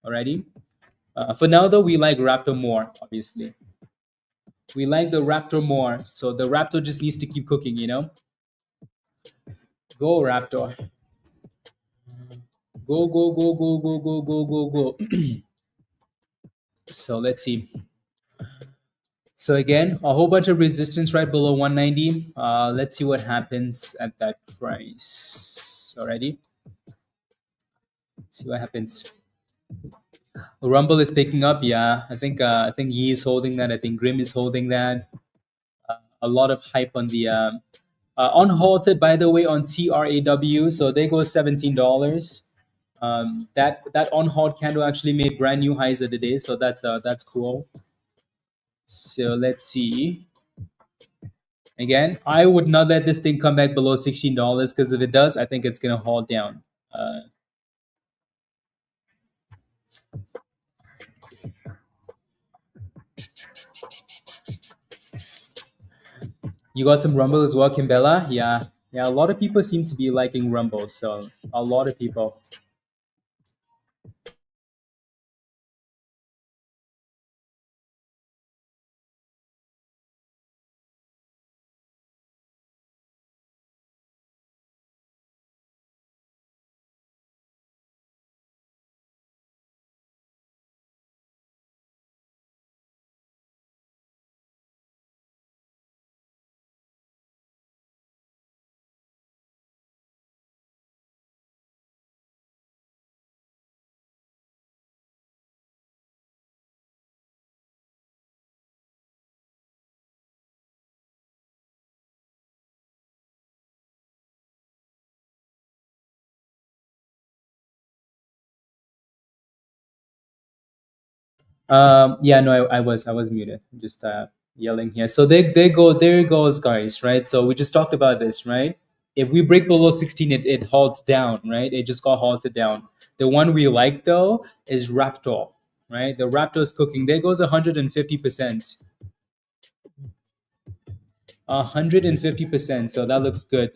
Alrighty. For now, though, we like Raptor more. Obviously, we like the Raptor more. So the Raptor just needs to keep cooking. Go Raptor. Go go go go go go go go go. So let's see. So again, a whole bunch of resistance right below 190. Let's see what happens at that price. Alrighty. See what happens. Rumble is picking up. Yeah, I think Yi is holding that. I think Grim is holding that. A lot of hype on the unhalted, by the way, on TRAW. So they go $17. That on halt candle actually made brand new highs of the day. So that's cool. So let's see. Again, I would not let this thing come back below $16 because if it does, I think it's gonna halt down. You got some Rumble as well, Kimbella? Yeah. Yeah, a lot of people seem to be liking Rumble, so a lot of people. Yeah, no, I was muted. Just yelling here. So there it goes, guys. Right. So we just talked about this, right? If we break below 16, it halts down, right? It just got halted down. The one we like though is Raptor, right? The Raptor is cooking. There goes 150%. 150%. So that looks good.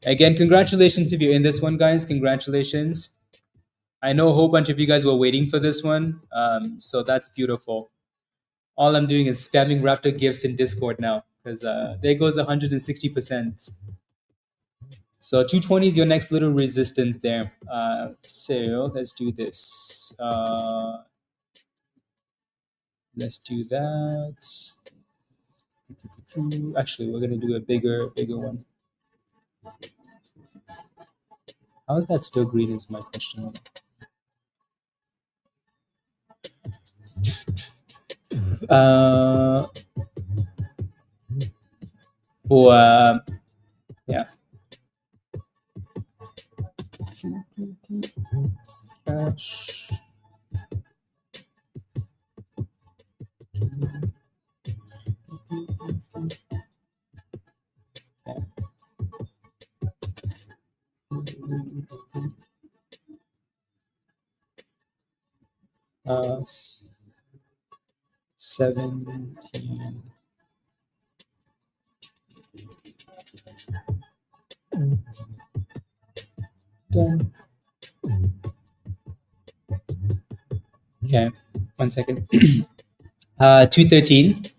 Again, congratulations if you're in this one, guys. Congratulations. I know a whole bunch of you guys were waiting for this one. So that's beautiful. All I'm doing is spamming Raptor gifts in Discord now because there goes 160%. So 220 is your next little resistance there. So let's do this. Let's do that. Actually, we're gonna do a bigger one. How is that still green? Is my question. Uh, for yeah. Cash. Uh, 17. Done. Okay, 1 second. 213.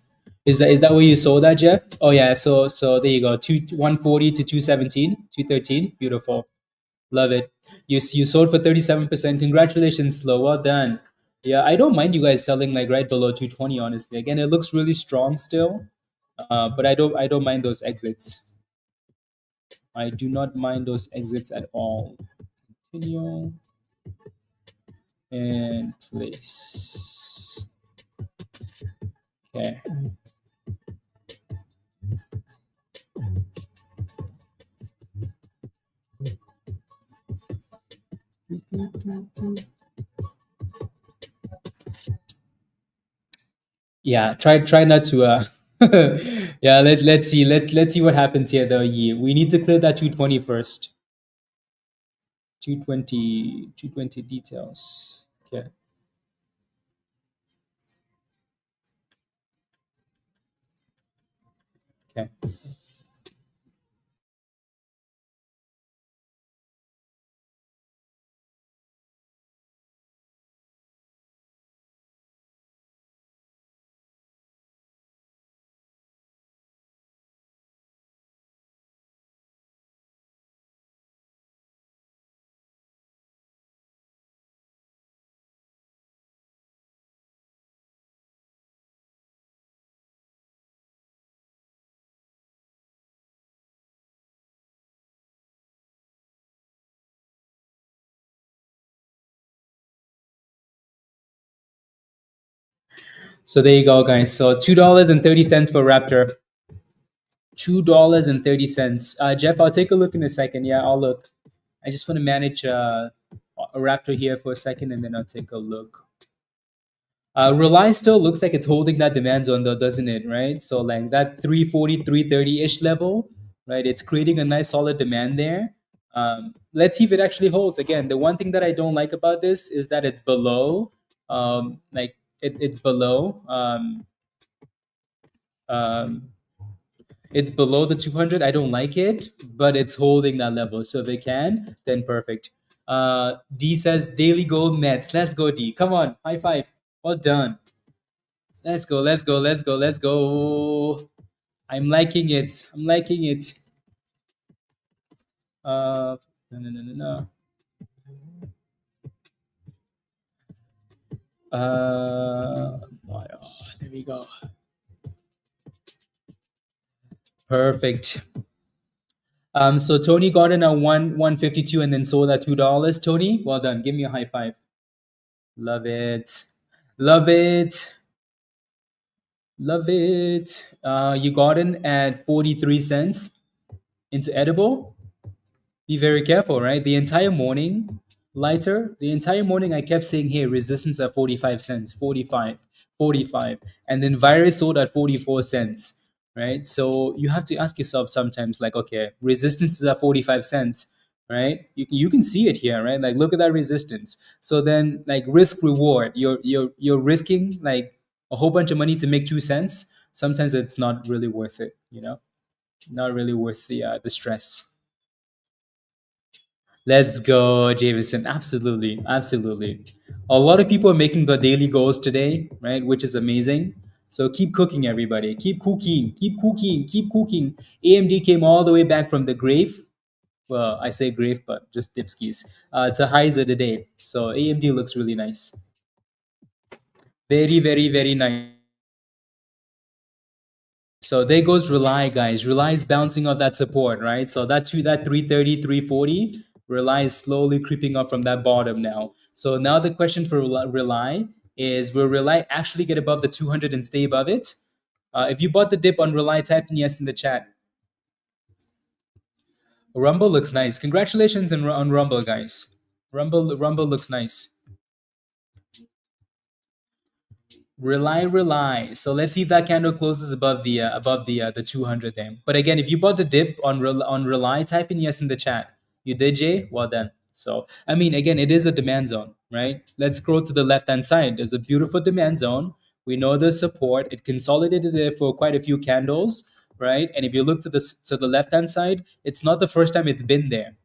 Is that where you sold that, Jeff? Oh yeah. So there you go. 140 to 217. 213. Beautiful. Love it. You sold for 37%. Congratulations, Slow. Well done. Yeah, I don't mind you guys selling like right below 220. Honestly, again, it looks really strong still. But I don't mind those exits. I do not mind those exits at all. Continue and place. Okay. Yeah, try not to yeah, let's see. Let's see what happens here though. Yeah, we need to clear that 220 first. 220 details. Okay. Okay. So there you go, guys. So $2.30 for Raptor. $2.30. Jeff, I'll take a look in a second. Yeah, I'll look. I just want to manage a Raptor here for a second, and then I'll take a look. RELI still looks like it's holding that demand zone though, doesn't it? Right. So like that 340, 330-ish level, right? It's creating a nice solid demand there. Let's see if it actually holds. Again, the one thing that I don't like about this is that it's below, it's below. Um, it's below the 200. I don't like it, but it's holding that level. So if it can, then perfect. D says daily gold Mets. Let's go, D. Come on, high five. Well done. Let's go. Let's go. Let's go. Let's go. I'm liking it. I'm liking it. No, no, no, no, no. There we go. Perfect. So Tony got in at 152 and then sold at $2. Tony, well done. Give me a high five. Love it. Love it. Love it. You got in at 43 cents into edible. Be very careful, right? The entire morning, the entire morning I kept saying, hey, resistance at 45 cents, 45, 45. And then virus sold at 44 cents, right? So you have to ask yourself sometimes, like, okay, resistance is at 45 cents, right? You can see it here, right? Like, look at that resistance. So then, like, risk reward, you're risking like a whole bunch of money to make 2 cents. Sometimes it's not really worth it, not really worth the stress. Let's go, Jameson. Absolutely. Absolutely. A lot of people are making the daily goals today, right? Which is amazing. So keep cooking, everybody. Keep cooking. Keep cooking. Keep cooking. AMD came all the way back from the grave. Well, I say grave, but just dipskis. To highs of the day. So AMD looks really nice. Very, very, very nice. So there goes RELI, guys. RELI is bouncing off that support, right? So that 330, 340, RELI is slowly creeping up from that bottom now. So now the question for RELI is, will RELI actually get above the 200 and stay above it? If you bought the dip on RELI, type in yes in the chat. Rumble looks nice. Congratulations on Rumble, guys. Rumble looks nice. RELI. So let's see if that candle closes above the 200 then. But again, if you bought the dip on RELI, type in yes in the chat. You did, Jay? Well done. So I mean, again, it is a demand zone, right? Let's scroll to the left hand side. There's a beautiful demand zone. We know the support. It consolidated there for quite a few candles. right? And if you look to the left hand side, it's not the first time it's been there,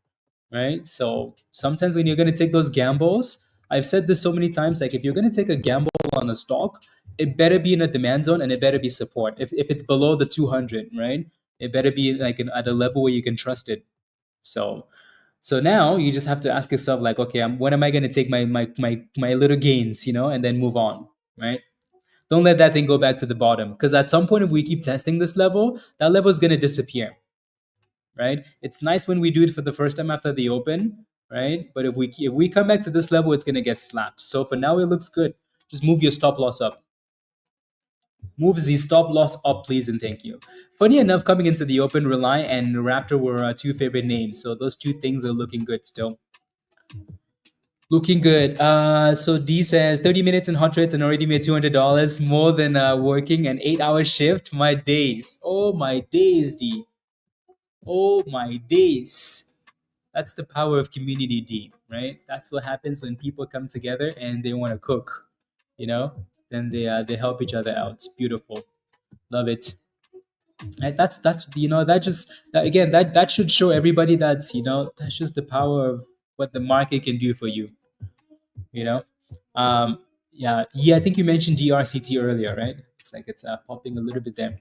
right? So sometimes when you're going to take those gambles, I've said this so many times, like if you're going to take a gamble on a stock, it better be in a demand zone and it better be support. If it's below the 200, right? It better be like at a level where you can trust it. So now you just have to ask yourself like, okay, when am I going to take my little gains, and then move on, right? Don't let that thing go back to the bottom, because at some point, if we keep testing this level, that level is going to disappear, right? It's nice when we do it for the first time after the open, right? But if we come back to this level, it's going to get slapped. So for now, it looks good. Just move your stop loss up. Move the stop loss up, please, and thank you. Funny enough, coming into the open, RELI and Raptor were our two favorite names. So those two things are looking good still. Looking good. So D says 30 minutes in hot trades and already made $200 more than working an 8-hour shift. My days. Oh my days, D. Oh my days. That's the power of community, D, right? That's what happens when people come together and they want to cook, then they help each other out. Beautiful. Love it. Right? That's that should show everybody that's just the power of what the market can do for you. you know yeah, I think you mentioned DRCT earlier, right? It's like it's popping a little bit there.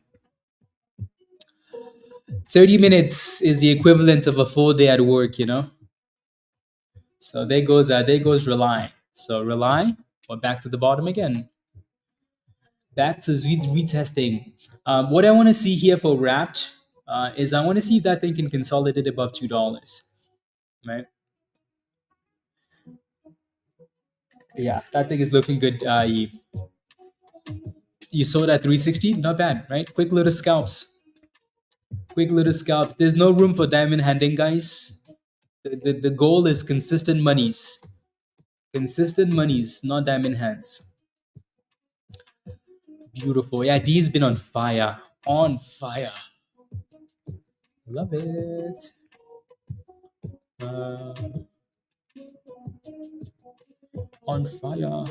30 minutes is the equivalent of a full day at work. So there goes RELI. So RELI, we're back to the bottom again. Back to retesting. What I want to see here for RAPT is I want to see if that thing can consolidate above $2, right? Yeah, that thing is looking good. You saw that 360, not bad, right? Quick little scalps. There's no room for diamond handing, guys. The goal is consistent monies. Consistent monies, not diamond hands. Beautiful. Yeah, D's been on fire. On fire. Love it. On fire.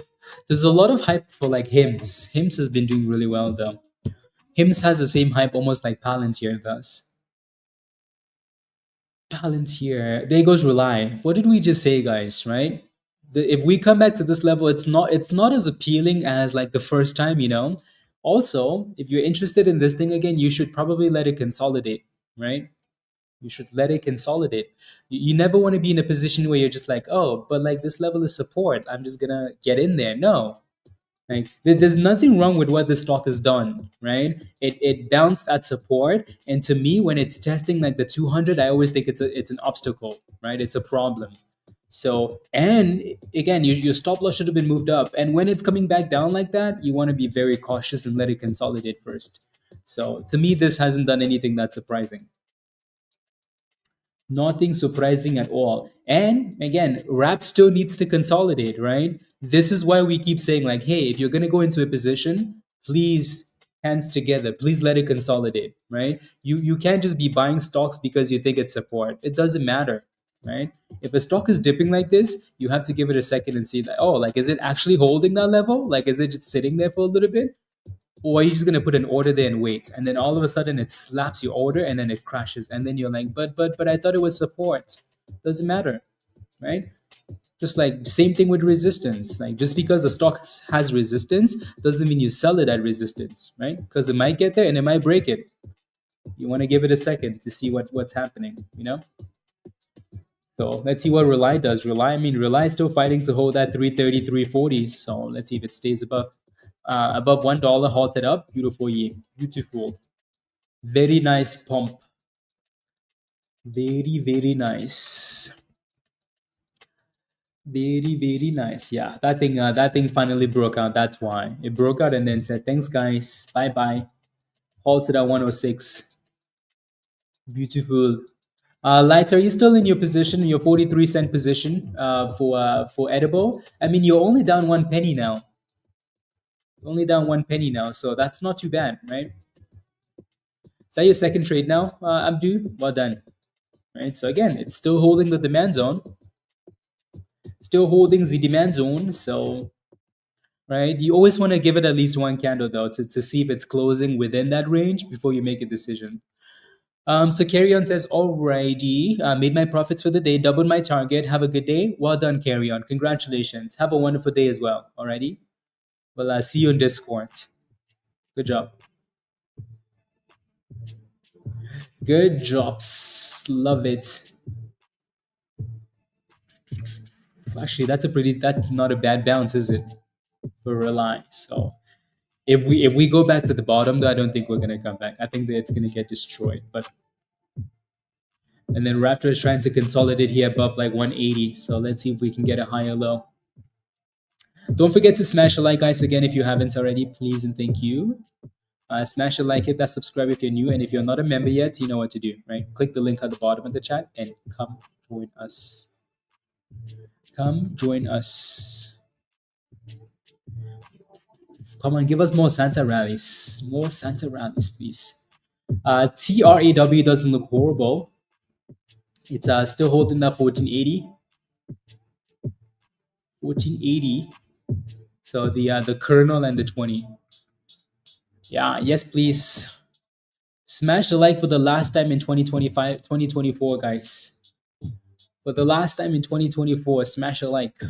There's a lot of hype for like HIMS. HIMS has been doing really well though. HIMS has the same hype almost like Palantir does. Palantir. There goes RELI. What did we just say, guys? Right? If we come back to this level, it's not as appealing as like the first time. Also, if you're interested in this thing again, you should probably let it consolidate, right? You should let it consolidate. You never want to be in a position where you're just like, oh, but like this level is support, I'm just gonna get in there. No, like there's nothing wrong with what the stock has done, right? It bounced at support, and to me, when it's testing like the 200, I always think it's an obstacle, right? It's a problem. So, and again, your stop loss should have been moved up. And when it's coming back down like that, you want to be very cautious and let it consolidate first. So, to me, this hasn't done anything that's surprising. Nothing surprising at all. And again, RAPT still needs to consolidate, right? This is why we keep saying, like, hey, if you're going to go into a position, please hands together. Please let it consolidate, right? You can't just be buying stocks because you think it's support. It doesn't matter, right? If a stock is dipping like this, you have to give it a second and see that, oh, like, is it actually holding that level? Like, is it just sitting there for a little bit? Or are you just gonna put an order there and wait, and then all of a sudden it slaps your order and then it crashes, and then you're like, but I thought it was support. Doesn't matter, right? Just like the same thing with resistance. Like just because the stock has resistance doesn't mean you sell it at resistance, right? Because it might get there and it might break it. You want to give it a second to see what's happening. So let's see what RELI does. RELI is still fighting to hold that 330, 340. So let's see if it stays above $1, halted up. Beautiful. Very nice pump. Very, very nice. Very, very nice. Yeah, that thing finally broke out. That's why it broke out and then said, "Thanks, guys. Bye, bye." Halted at 106. Beautiful. Lights, are you still in your position, your 43-cent position for edible? I mean, you're only down 1 penny now. Only down 1 penny now, so that's not too bad, right? Is that your second trade now, Abdu? Well done. Right. So again, it's still holding the demand zone. Still holding the demand zone. So right? You always want to give it at least one candle though to see if it's closing within that range before you make a decision. So Carry On says, alrighty, made my profits for the day, doubled my target. Have a good day. Well done, Carry On. Congratulations. Have a wonderful day as well. Alrighty. Well, see you in Discord. Good job. Good jobs. Love it. Actually, that's not a bad bounce, is it? For RELI. So if we go back to the bottom, though, I don't think we're gonna come back. I think that it's gonna get destroyed. But and then Raptor is trying to consolidate here above like 180. So let's see if we can get a higher low. Don't forget to smash a like, guys, again, if you haven't already, please and thank you. Smash a like, hit that subscribe if you're new, and if you're not a member yet, you know what to do, right? Click the link at the bottom of the chat and come join us. Come join us. Come on, give us more Santa rallies. More Santa rallies, please. TRAW doesn't look horrible. It's still holding that 1480. 1480. So the kernel and the 20. Yeah, yes, please. Smash the like for the last time in 2025, 2024, guys. For the last time in 2024, smash a like.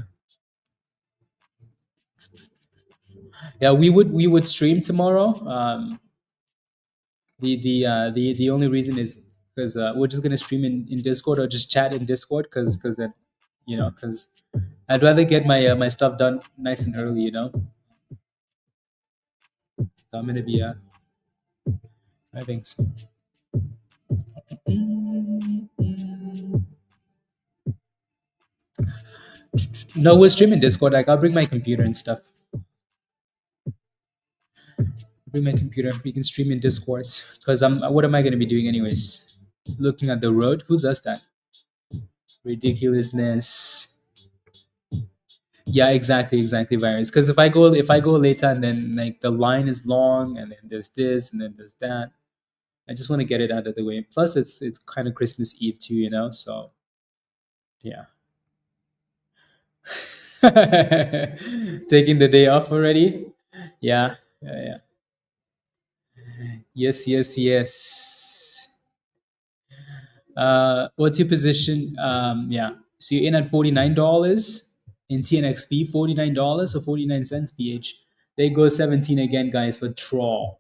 Yeah, we would stream tomorrow. The only reason is because we're just gonna stream in Discord or just chat in Discord because then because I'd rather get my stuff done nice and early, So I'm gonna be driving. No, we're streaming Discord. Like I'll bring my computer and stuff. Bring my computer. We can stream in Discord because what am I gonna be doing anyways? Looking at the road. Who does that? Ridiculousness. Yeah, exactly, virus. Because if I go later and then like the line is long and then there's this and then there's that, I just want to get it out of the way. Plus, it's kind of Christmas Eve too, So, yeah. Taking the day off already. Yeah. Yes. What's your position? Yeah. So you're in at $49 in TNXP, $49 or 49 cents PH. There goes 17 again, guys, for TRAW.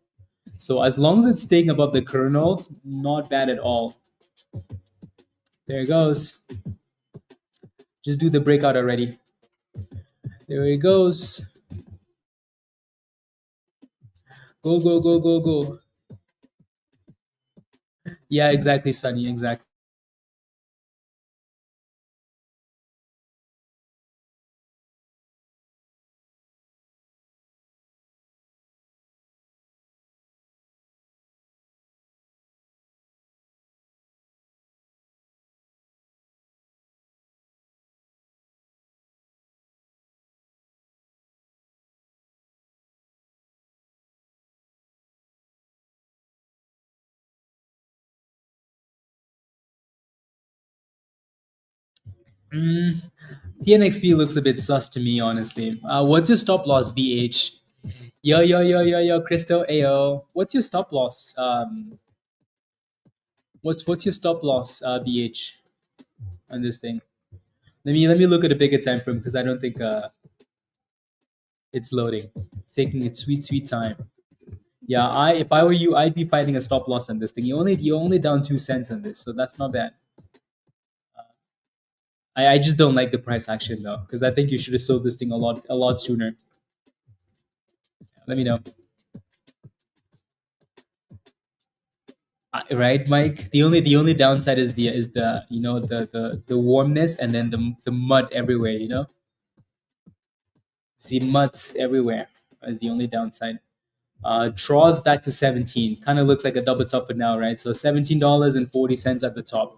So as long as it's staying above the kernel, not bad at all. There it goes. Just do the breakout already. There it goes. Go. Yeah, exactly, Sunny. Exactly. TNXP looks a bit sus to me, honestly. What's your stop loss, BH? Yo, Crystal, ayo. What's your stop loss? What's your stop loss, BH, on this thing? Let me look at a bigger time frame because I don't think it's loading. It's taking its sweet time. Yeah, if I were you, I'd be fighting a stop loss on this thing. You're only down 2 cents on this, so that's not bad. I just don't like the price action though, because I think you should have sold this thing a lot sooner. Let me know. Right, Mike? The only downside is the the warmness and then the mud everywhere. See muds everywhere is the only downside. Draws back to 17. Kind of looks like a double top for now, right? So $17.40 at the top.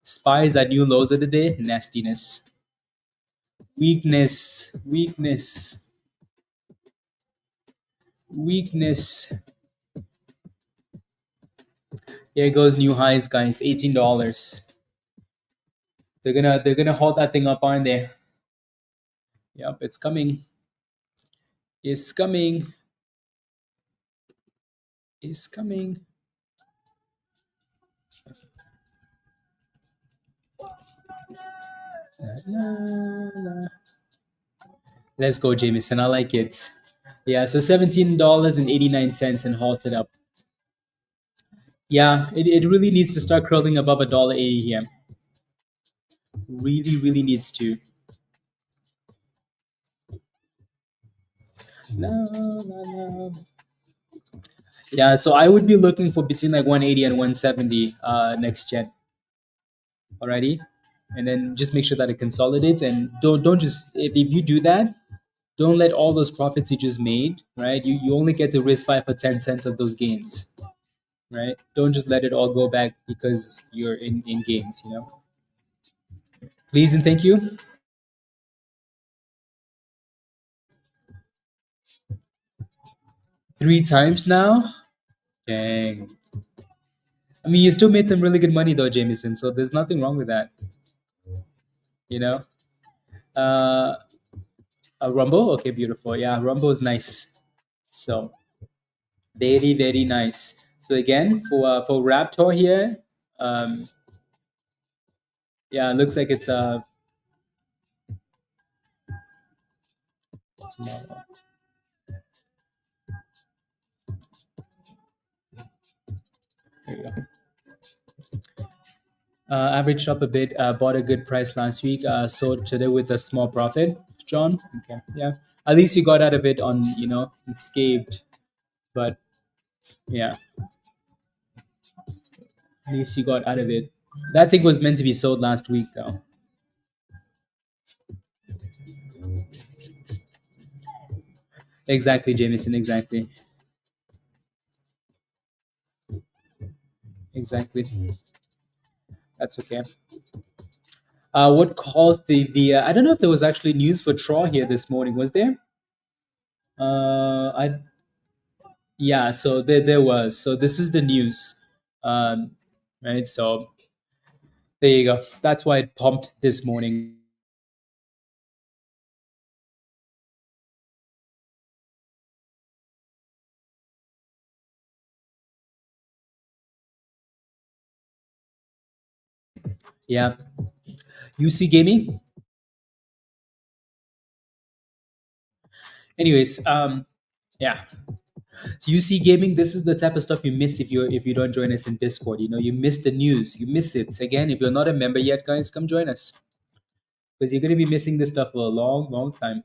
Spies at new lows of the day. Nastiness. Weakness. Here goes new highs, guys. $18. They're gonna hold that thing up, aren't they? Yep, it's coming. is coming. Is coming. La, la, la. Let's go, Jameson. I like it. Yeah, so $17.89 and halted up. Yeah, it really needs to start curling above $1.80 here. Really, really needs to. La, la, la. Yeah, so I would be looking for between like 180 and 170 next gen. Alrighty. And then just make sure that it consolidates and don't just if you do that, don't let all those profits you just made, right? You only get to risk 5 or 10 cents of those gains. Right? Don't just let it all go back because you're in gains, you know. Please and thank you. 3 times now. Dang. I mean, you still made some really good money though, Jameson. So there's nothing wrong with that. You know. Uh, Rumble. Okay, beautiful. Yeah, Rumble is nice. So very very nice. So again for Raptor here, um, yeah, it looks like it's tomorrow. There you go. Averaged up a bit, bought a good price last week, sold today with a small profit. John, okay, yeah. At least you got out of it on, unscathed. But yeah, at least you got out of it. That thing was meant to be sold last week, though. Exactly, Jameson. Exactly, exactly. That's okay. What caused the? I don't know if there was actually news for TRAW here this morning. Was there? I Yeah, so there was. So this is the news, um, right? So there you go. That's why it pumped this morning. Yeah, UC Gaming. Anyways, yeah. So UC Gaming. This is the type of stuff you miss if you don't join us in Discord. You miss the news. You miss it. Again, if you're not a member yet, guys, come join us because you're gonna be missing this stuff for a long, long time.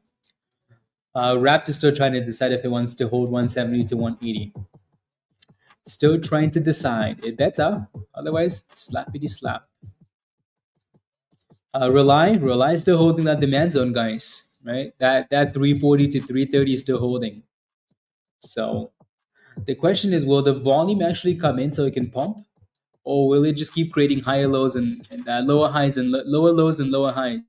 RAPT is still trying to decide if it wants to hold 170 to 180. Still trying to decide. It better. Otherwise, slappity slap. RELI is still holding that demand zone, guys. Right? That 340 to 330 is still holding. So the question is, will the volume actually come in so it can pump, or will it just keep creating higher lows and lower highs and lower lows and lower highs?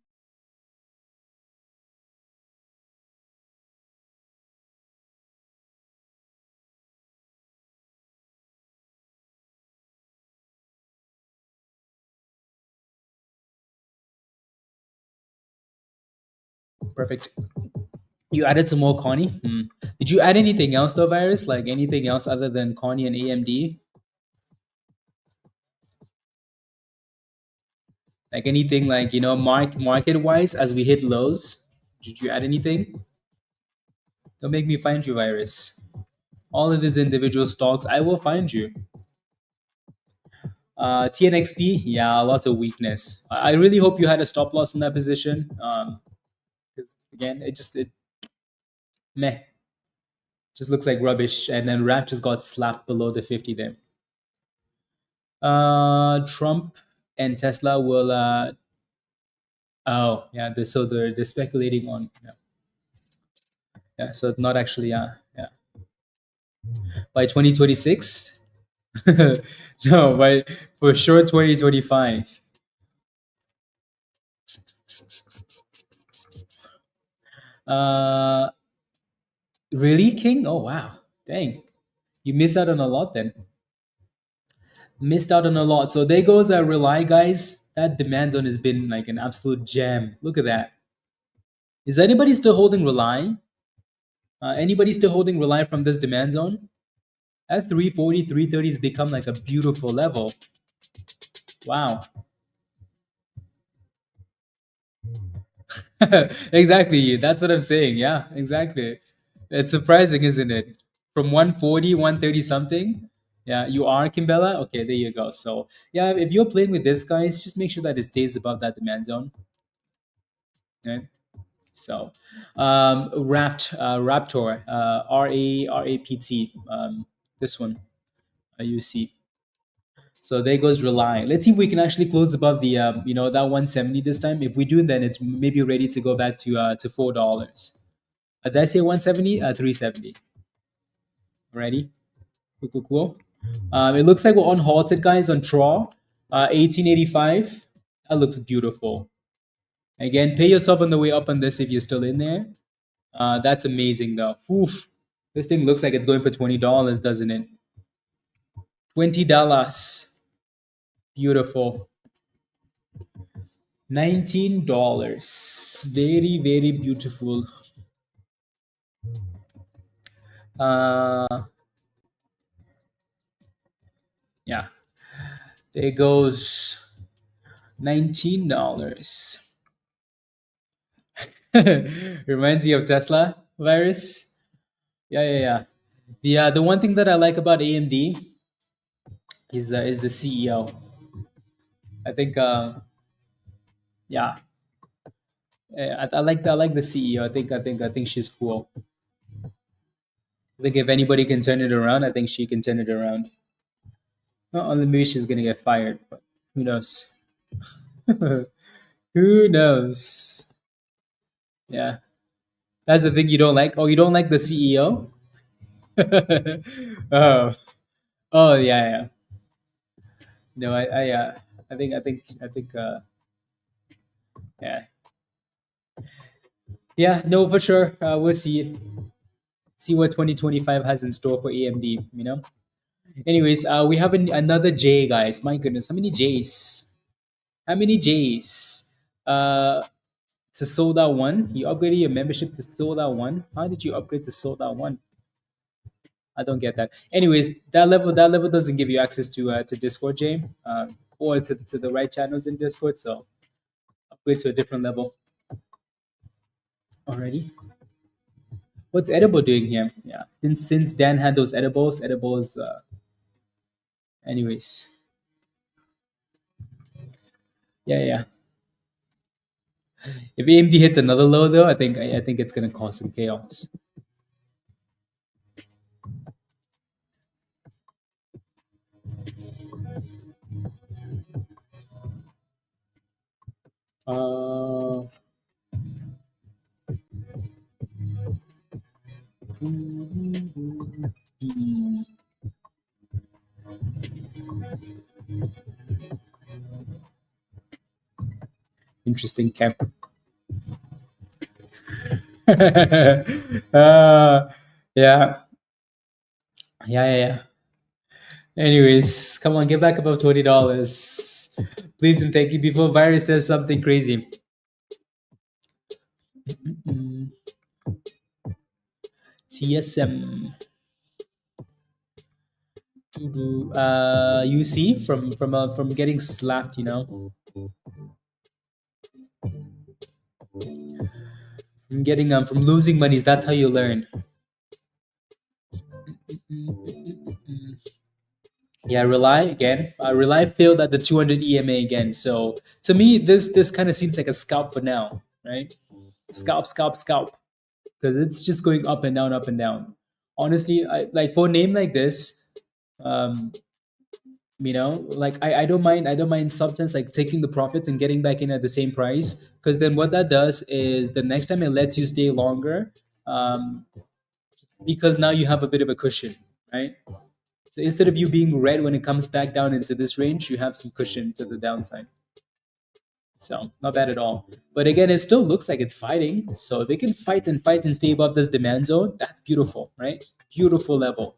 Perfect. You added some more Connie. Did you add anything else though, Virus? Like anything else other than Connie and AMD? Like anything like market wise as we hit lows? Did you add anything? Don't make me find you, Virus. All of these individual stocks, I will find you. TNXP, yeah, a lot of weakness. I really hope you had a stop loss in that position. Because again, it meh, just looks like rubbish. And then RAPT just got slapped below the 50 there. Trump and Tesla will. Oh yeah, so they're speculating on. Yeah, so not actually. Yeah, by 2026. No, by for sure 2025. Uh, Really, King? Oh wow, dang! You missed out on a lot then. Missed out on a lot. So there goes our Rely, guys. That demand zone has been like an absolute gem. Look at that. Is anybody still holding Rely? Anybody still holding RELI from this demand zone? At 340, 330 has become like a beautiful level. Wow. Exactly. That's what I'm saying. Yeah, exactly. It's surprising, isn't it? From 140, 130 something. Yeah, you are Kimbella. Okay, there you go. So yeah, if you're playing with this, guys, just make sure that it stays above that demand zone. Right? So, Raptor, RAPT, this one, you see. So there goes Rely. Let's see if we can actually close above the that 170 this time. If we do, then it's maybe ready to go back to $4. Did I say 170? 370. Ready? Cool, cool, cool. It looks like we're on halted, guys, on TRAW. 1885. That looks beautiful. Again, pay yourself on the way up on this if you're still in there. That's amazing, though. Oof. This thing looks like it's going for $20, doesn't it? $20. Beautiful. $19. Very, very beautiful. Uh, yeah. There goes $19. Reminds you of Tesla virus. Yeah, yeah, yeah. The one thing that I like about AMD is the CEO. I think yeah, I like the CEO. I think she's cool. I think if anybody can turn it around, I think she can turn it around. Not only maybe she's gonna get fired, but who knows? Who knows? Yeah, that's the thing you don't like. Oh, you don't like the CEO? Oh, oh yeah, yeah. No, I think yeah, yeah. No, for sure. We'll see what 2025 has in store for AMD. Anyways, we have another J, guys. My goodness, how many J's? How many J's? To sold out one. You upgraded your membership to sold out one. How did you upgrade to sold out one? I don't get that. Anyways, that level doesn't give you access to Discord, J, or to the right channels in Discord. So upgrade to a different level already. What's Edible doing here? Yeah, since Dan had those edibles. Anyways, yeah, yeah. If AMD hits another low, though, I think it's gonna cause some chaos. Uh, hmm, interesting camp. Yeah, yeah, yeah, yeah. Anyways, come on, get back above $20, please and thank you. Before Virus says something crazy. Mm, TSM. You see from getting slapped, from losing monies. That's how you learn. Yeah, Rely again. Rely failed at the 200 EMA again. So to me, this kind of seems like a scalp for now, right? Scalp, scalp, scalp, because it's just going up and down, up and down. Honestly, like for a name like this, um, like I don't mind sometimes like taking the profits and getting back in at the same price, because then what that does is the next time it lets you stay longer, um, because now you have a bit of a cushion, right? So instead of you being red when it comes back down into this range, you have some cushion to the downside. So not bad at all. But again, it still looks like it's fighting. So if they can fight and fight and stay above this demand zone, that's beautiful, right? Beautiful level.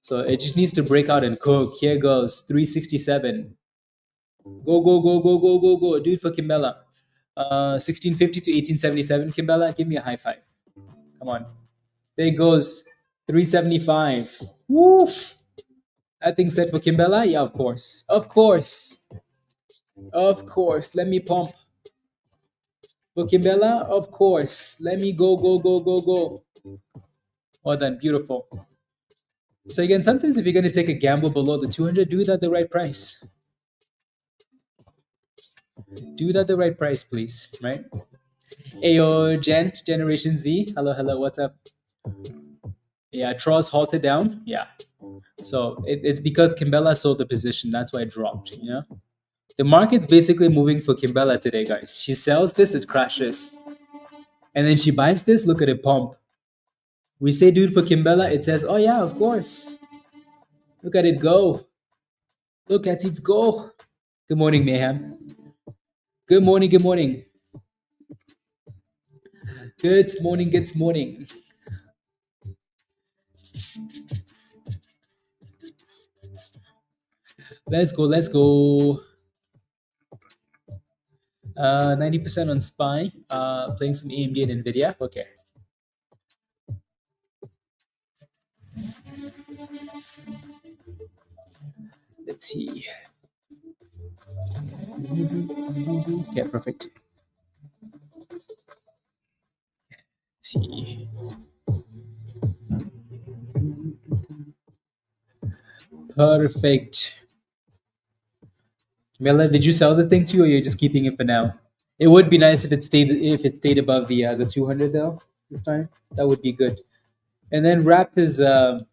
So it just needs to break out and cook. Here goes 367. Go, go, go, go, go, go, go. Do it for Kimbella. 1650 to 1877. Kimbella, give me a high five. Come on. There goes 375. Woof. That thing set for Kimbella? Yeah, of course. Of course. Of course. Let me pump. For Kimbella? Of course. Let me go, go, go, go, go. Well done. Beautiful. So again, sometimes if you're going to take a gamble below the 200, do it at the right price. Do it at the right price, please. Right? Ayo, Generation Z. Hello, hello. What's up? Yeah, TRAW's halted down. Yeah. So it's because Kimbella sold the position. That's why it dropped. You know? The market's basically moving for Kimbella today, guys. She sells this, it crashes. And then she buys this, look at it pump. We say do it for Kimbella, it says, oh yeah, of course. Look at it go. Look at it go. Good morning, Mayhem. Good morning, good morning. Good morning, good morning. Let's go, let's go. 90% on SPY. Playing some AMD and NVIDIA. Okay. Let's see. Okay, perfect. Let's see. Perfect. Mela, did you sell the thing too, or you're just keeping it for now? It would be nice if it stayed above the 200 though this time. That would be good. And then RAPT is I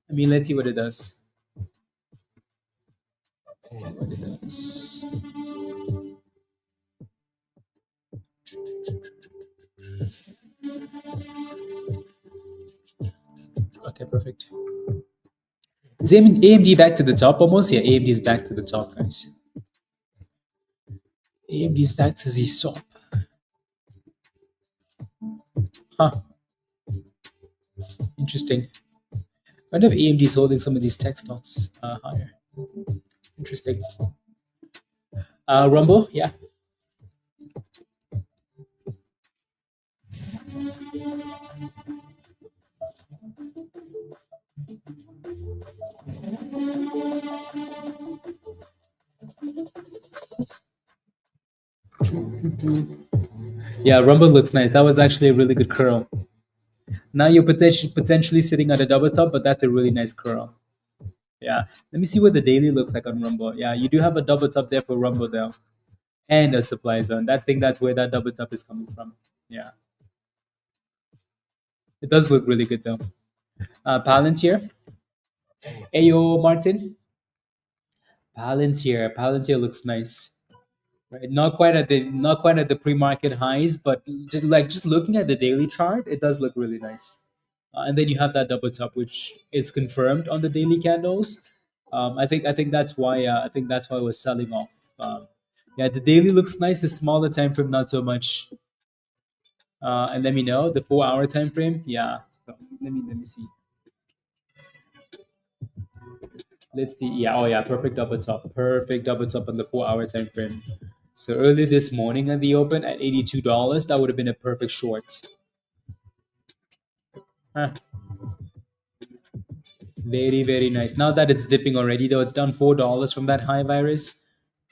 mean, let's see what it does. What it does. Okay, perfect. Is AMD back to the top almost? Yeah, AMD is back to the top, guys. AMD is back to the top. Huh. Interesting. I wonder if AMD is holding some of these tech stocks higher. Interesting. Rumble, yeah. Yeah, Rumble looks nice. That was actually a really good curl. Now you're potentially sitting at a double top, but that's a really nice curl. Yeah. Let me see what the daily looks like on Rumble. Yeah, you do have a double top there for Rumble though. And a supply zone. That's where that double top is coming from. Yeah. It does look really good though. Palantir. Ayo, Martin. Palantir looks nice. Right? Not quite at the pre-market highs, but just looking at the daily chart, it does look really nice. And then you have that double top, which is confirmed on the daily candles. I think that's why it was selling off. Yeah, the daily looks nice. The smaller time frame, not so much. And let me know the 4-hour time frame. Yeah, so let me see. Let's see. Yeah, oh yeah, perfect double top on the 4-hour time frame. So early this morning at the open at $82, that would have been a perfect short. Huh. Very, very nice. Now that it's dipping already, though, it's down $4 from that high virus.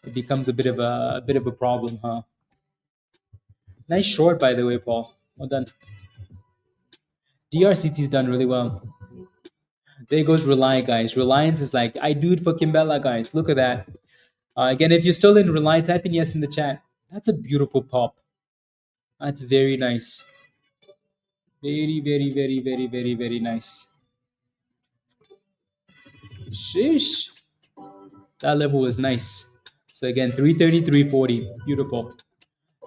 It becomes a bit of a problem, huh? Nice short, by the way, Paul. Well done. DRCT's done really well. There goes Rely, guys. Reliance is like, I do it for Kimbella, guys. Look at that. Again, if you're still in Rely, type in yes in the chat. That's a beautiful pop. That's very nice. Very, very, very, very, very, very nice. Sheesh. That level was nice. So again, 330, 340. Beautiful.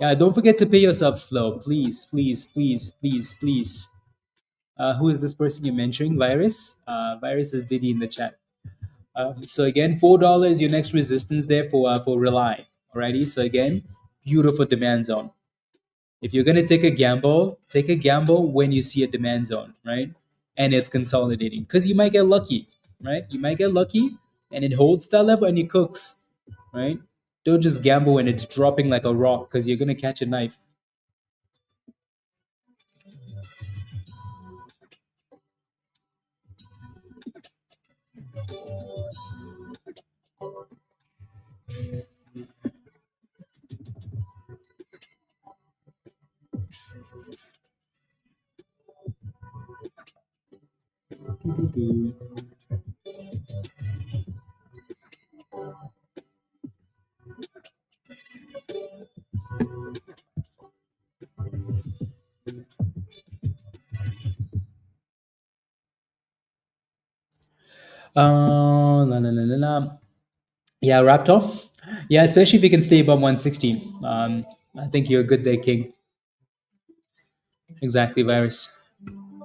Yeah, don't forget to pay yourself slow. Please, please, please, please, please. Who is this person you're mentioning? Virus? Virus is Diddy in the chat. So again, $4 your next resistance there for Rely. Alrighty. So again, beautiful demand zone. If you're gonna take a gamble when you see a demand zone, right? And it's consolidating, because you might get lucky, right? You might get lucky, and it holds that level and it cooks, right? Don't just gamble when it's dropping like a rock, because you're gonna catch a knife. La, la, la, la, la. Yeah, Raptor. Yeah, especially if you can stay above 116. I think you're good there, King. Exactly, Virus.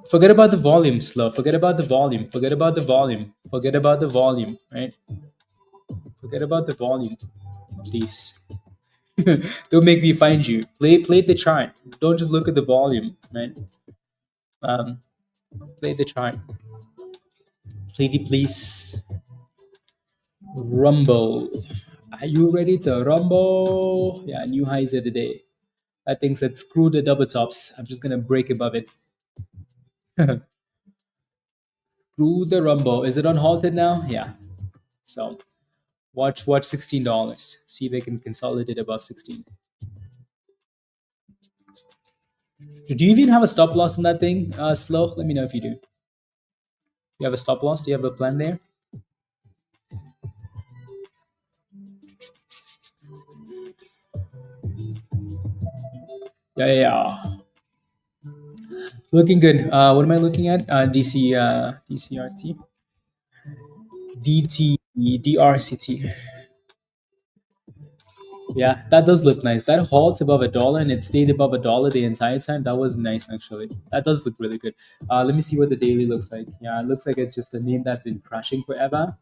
Forget about the volume, Slow. Forget about the volume. Forget about the volume. Forget about the volume, right? Forget about the volume, please. Don't make me find you. Play the chart. Don't just look at the volume, right? Um, play the chart. Lady, please. Rumble. Are you ready to rumble? Yeah, new highs of the day. I think said screw the double tops. I'm just gonna break above it. Screw the rumble. Is it unhalted now? Yeah. So watch $16. See if they can consolidate above 16. Do you even have a stop loss in that thing, Slow? Let me know if you do. You have a stop loss? Do you have a plan there? Yeah. Looking good. What am I looking at? DCRT, DRCT. Yeah, that does look nice. That halts above $1 and it stayed above $1 the entire time. That was nice, actually. That does look really good. Let me see what the daily looks like. Yeah, it looks like it's just a name that's been crashing forever.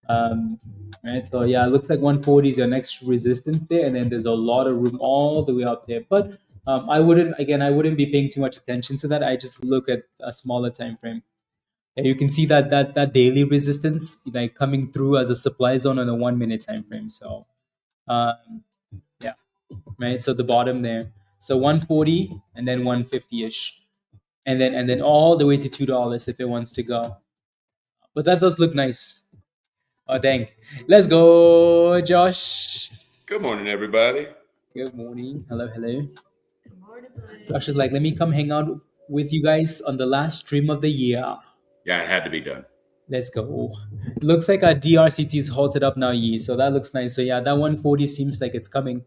Right. So yeah, it looks like 140 is your next resistance there, and then there's a lot of room all the way up there. But I wouldn't be paying too much attention to that. I just look at a smaller time frame. Yeah, you can see that daily resistance like coming through as a supply zone on a 1 minute time frame. So yeah, right. So the bottom there. So 140 and then 150 ish, and then all the way to $2 if it wants to go. But that does look nice. Oh dang! Let's go, Josh. Good morning, everybody. Good morning. Hello. Josh is like, let me come hang out with you guys on the last stream of the year. Yeah, it had to be done. Let's go. Looks like our DRCT is halted up now, Yi. So that looks nice. So yeah, that 140 seems like it's coming.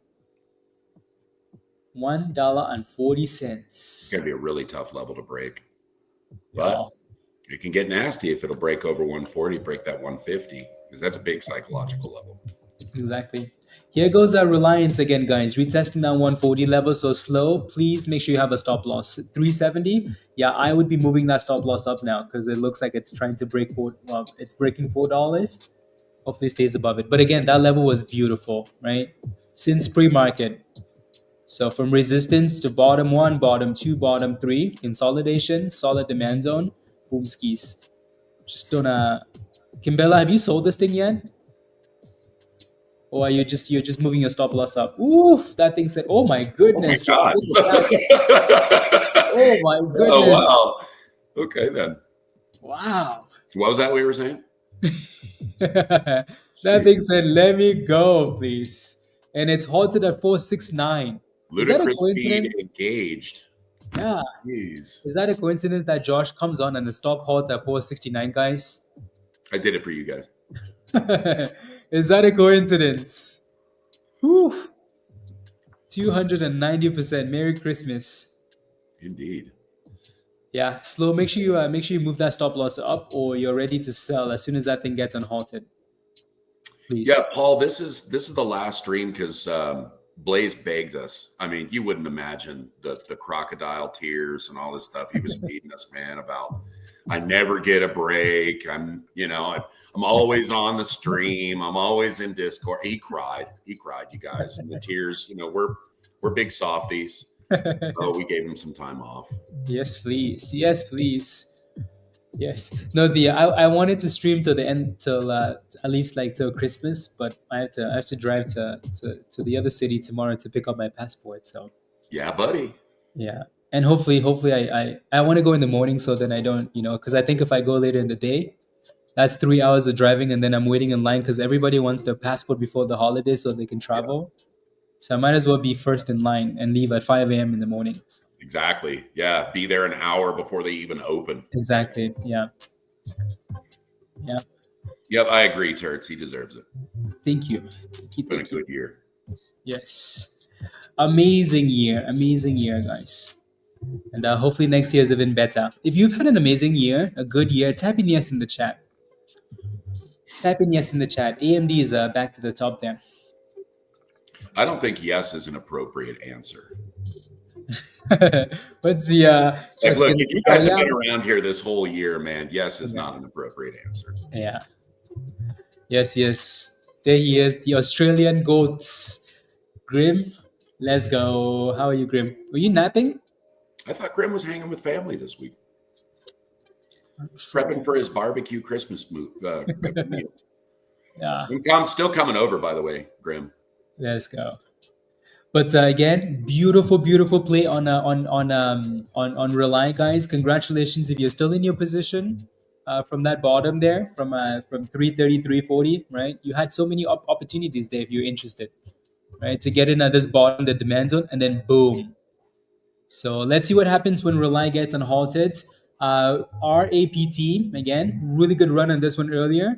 $1.40. It's going to be a really tough level to break. Yeah. But it can get nasty if it'll break over 140, break that 150, because that's a big psychological level. Exactly. Here goes our reliance again, guys. Retesting that 140 level, so slow. Please make sure you have a stop loss. 370. Yeah, I would be moving that stop loss up now because it looks like it's trying to break it's breaking $4. Hopefully it stays above it. But again, that level was beautiful, right? Since pre-market. So from resistance to bottom 1, bottom 2, bottom 3, consolidation, solid demand zone, boom skis. Just don't Kimbella, have you sold this thing yet? Or are you're just moving your stop loss up? Oof, that thing said, oh my goodness. Oh my God. Oh my goodness. Oh wow. Okay then. Wow. What was that we were saying? That thing said, let me go, please. And it's halted at 469. Is that a Ludicrous speed coincidence? engaged. Yeah. Jeez. Is that a coincidence that Josh comes on and the stock halts at 469, guys? I did it for you guys. Is that a coincidence? Whew. 290%. Merry Christmas. Indeed. Yeah, slow. Make sure you move that stop loss up, or you're ready to sell as soon as that thing gets unhalted. Please. Yeah, Paul. This is the last stream because Blaze begged us. I mean, you wouldn't imagine the crocodile tears and all this stuff he was feeding us, man. About I never get a break. I'm always on the stream. I'm always in Discord. He cried, you guys, and the tears. We're big softies. So we gave him some time off. Yes, please. Yes, please. Yes. No, I wanted to stream till the end, till at least like till Christmas, but I have to drive to the other city tomorrow to pick up my passport. So. Yeah, buddy. Yeah, and hopefully I want to go in the morning so then I don't because I think if I go later in the day, That's 3 hours of driving, and then I'm waiting in line because everybody wants their passport before the holiday so they can Yeah, travel. So I might as well be first in line and leave at 5 a.m. in the morning. exactly. Yeah, be there an hour before they even open. Exactly. Yeah. Yeah. Yep, I agree, Turks. He deserves it. Thank you. It's been a good year. Yes. Amazing year. Amazing year, guys. And hopefully next year is even better. If you've had an amazing year, a good year, type in yes in the chat. Type in yes in the chat. AMD is back to the top there. I don't think yes is an appropriate answer. What's the Like, just look, gonna if say, you oh guys have yeah. been around here this whole year, man, yes is Yeah. not an appropriate answer. Yeah. Yes, yes. There he is, the Australian goats. Grim, let's go. How are you, Grim? Were you napping? I thought Grim was hanging with family this week, prepping for his barbecue Christmas meal. Yeah, I'm still coming over, by the way, Grim. let's go. But again, beautiful, beautiful play on Rely, guys. Congratulations if you're still in your position from that bottom there, from 330, 340, right? You had so many opportunities there if you're interested, right? To get in at this bottom, the demand zone, and then boom. So let's see what happens when Rely gets unhalted. RAPT, again, really good run on this one earlier.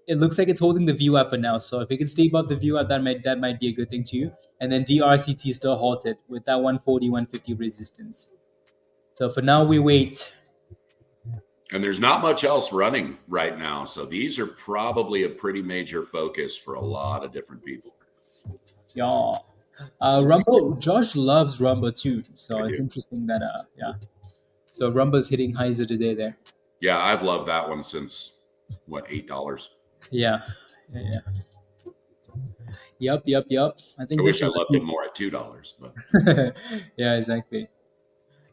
It looks like it's holding the view up for now. So if it can stay above the view up, that might be a good thing too. And then DRCT still halted with that 140, 150 resistance. So for now, we wait. And there's not much else running right now. So these are probably a pretty major focus for a lot of different people. Yeah. Rumble, Josh loves Rumble too. So I it's do. interesting that, yeah. So Rumble's hitting highs of the day there. Yeah, I've loved that one since, what, $8? Yeah. Yeah. Yep. I think I this wish I was a loved it few. more at $2, but Yeah, exactly.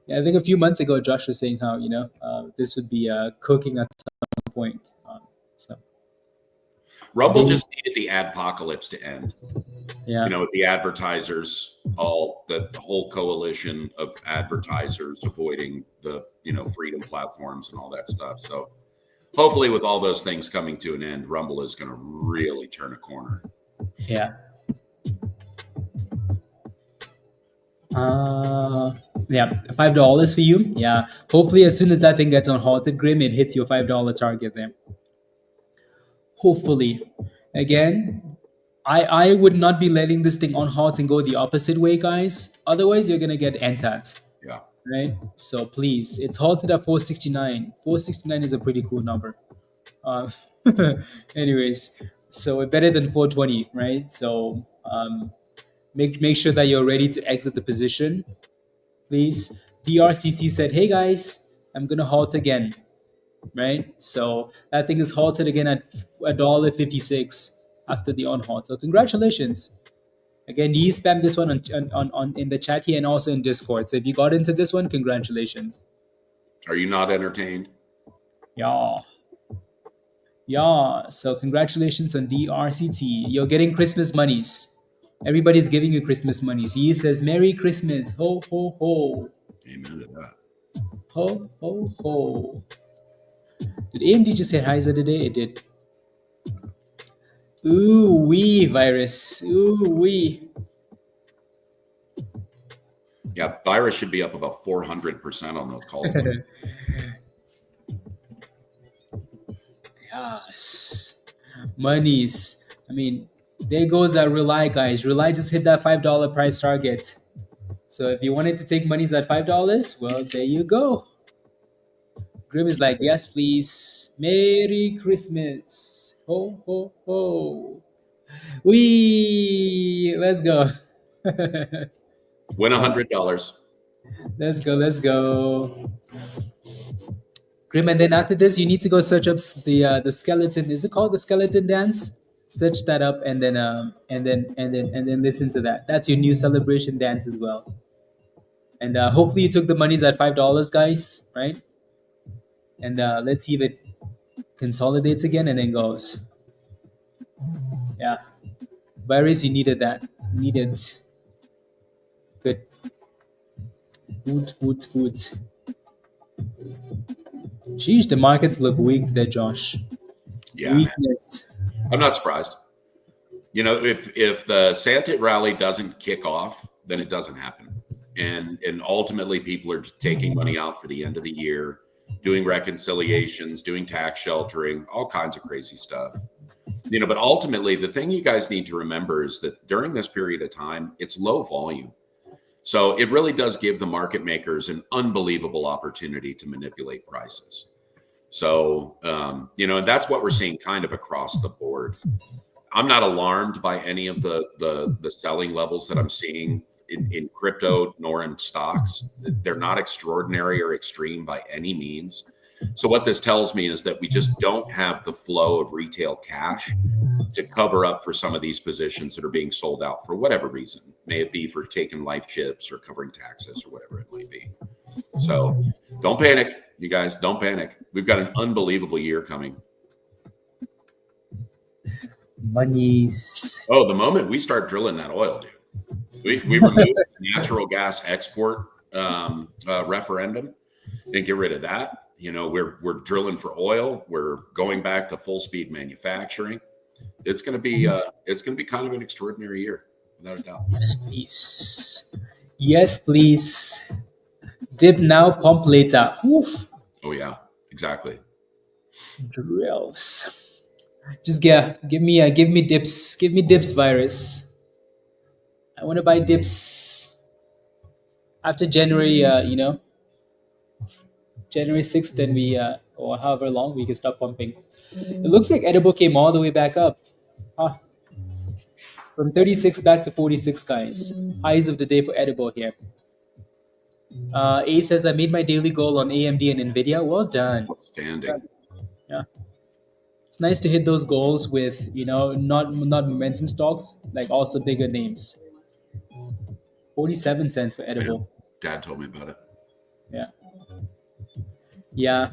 Yeah, I think a few months ago, Josh was saying how this would be cooking at some point. So Rumble they, just needed the adpocalypse to end. yeah, With the advertisers, all the whole coalition of advertisers avoiding the freedom platforms and all that stuff. So hopefully, with all those things coming to an end, Rumble is going to really turn a corner. yeah. Yeah, $5 for you. Yeah, hopefully as soon as that thing gets on halted, Grim, it hits your $5 target there. Hopefully, again, I would not be letting this thing on halt and go the opposite way, guys. Otherwise, you're gonna get entered. Yeah. Right? So please, it's halted at 469. 469 is a pretty cool number. Uh, anyways, so better than 420, right? So make sure that you're ready to exit the position, please. DRCT said, "Hey guys, I'm gonna halt again." Right? So that thing is halted again at $1.56 after the on halt. So congratulations. Again, you spam this one on in the chat here and also in Discord. So if you got into this one, congratulations. Are you not entertained? Yeah. Yeah. So congratulations on DRCT. You're getting Christmas monies. Everybody's giving you Christmas monies. He says, Merry Christmas. Ho, ho, ho. Amen to that. Ho, ho, ho. Did AMD just hit highs of the day? It did. Ooh, wee, virus. Ooh, wee. Yeah, virus should be up about 400% on those calls. Yes. Monies. I mean, there goes that Rely, guys. Rely just hit that $5 price target. So if you wanted to take monies at $5, well, there you go. Grim is like, yes, please. Merry Christmas. Ho, ho, ho. Wee. Let's go. Win $100. Let's go. Grim, and then after this, you need to go search up the skeleton. Is it called the skeleton dance? Search that up and then listen to that. That's your new celebration dance as well. And hopefully you took the monies at $5, guys, right? And let's see if it consolidates again and then goes. Yeah, virus, you needed that. Needed. Good. Good. Geez, the markets look weak today, Josh. Yeah, man. Weakness. I'm not surprised. If the Santa rally doesn't kick off, then it doesn't happen. And ultimately people are just taking money out for the end of the year, doing reconciliations, doing tax sheltering, all kinds of crazy stuff. But ultimately the thing you guys need to remember is that during this period of time, it's low volume. So it really does give the market makers an unbelievable opportunity to manipulate prices. So, and that's what we're seeing kind of across the board. I'm not alarmed by any of the selling levels that I'm seeing in crypto nor in stocks. They're not extraordinary or extreme by any means. So what this tells me is that we just don't have the flow of retail cash to cover up for some of these positions that are being sold out for whatever reason. May it be for taking life chips or covering taxes or whatever it might be. So don't panic, you guys. Don't panic. We've got an unbelievable year coming. Monies. Oh, the moment we start drilling that oil, dude, we remove the natural gas export referendum and get rid of that. We're drilling for oil. We're going back to full speed manufacturing. It's going to be kind of an extraordinary year, without a doubt. Yes, please. Yes, please. Dip now, pump later. Oof. Oh yeah, exactly. Drills. Just give me dips. Give me dips, virus. I want to buy dips after January. January 6th, then or however long we can stop pumping. It looks like edible came all the way back up. Huh. From 36 back to 46, guys. Highs of the day for edible here. A says, I made my daily goal on AMD and NVIDIA. Well done. Outstanding. Yeah. It's nice to hit those goals with, not momentum stocks, like also bigger names. 47 cents for edible. Dad told me about it. Yeah. Yeah.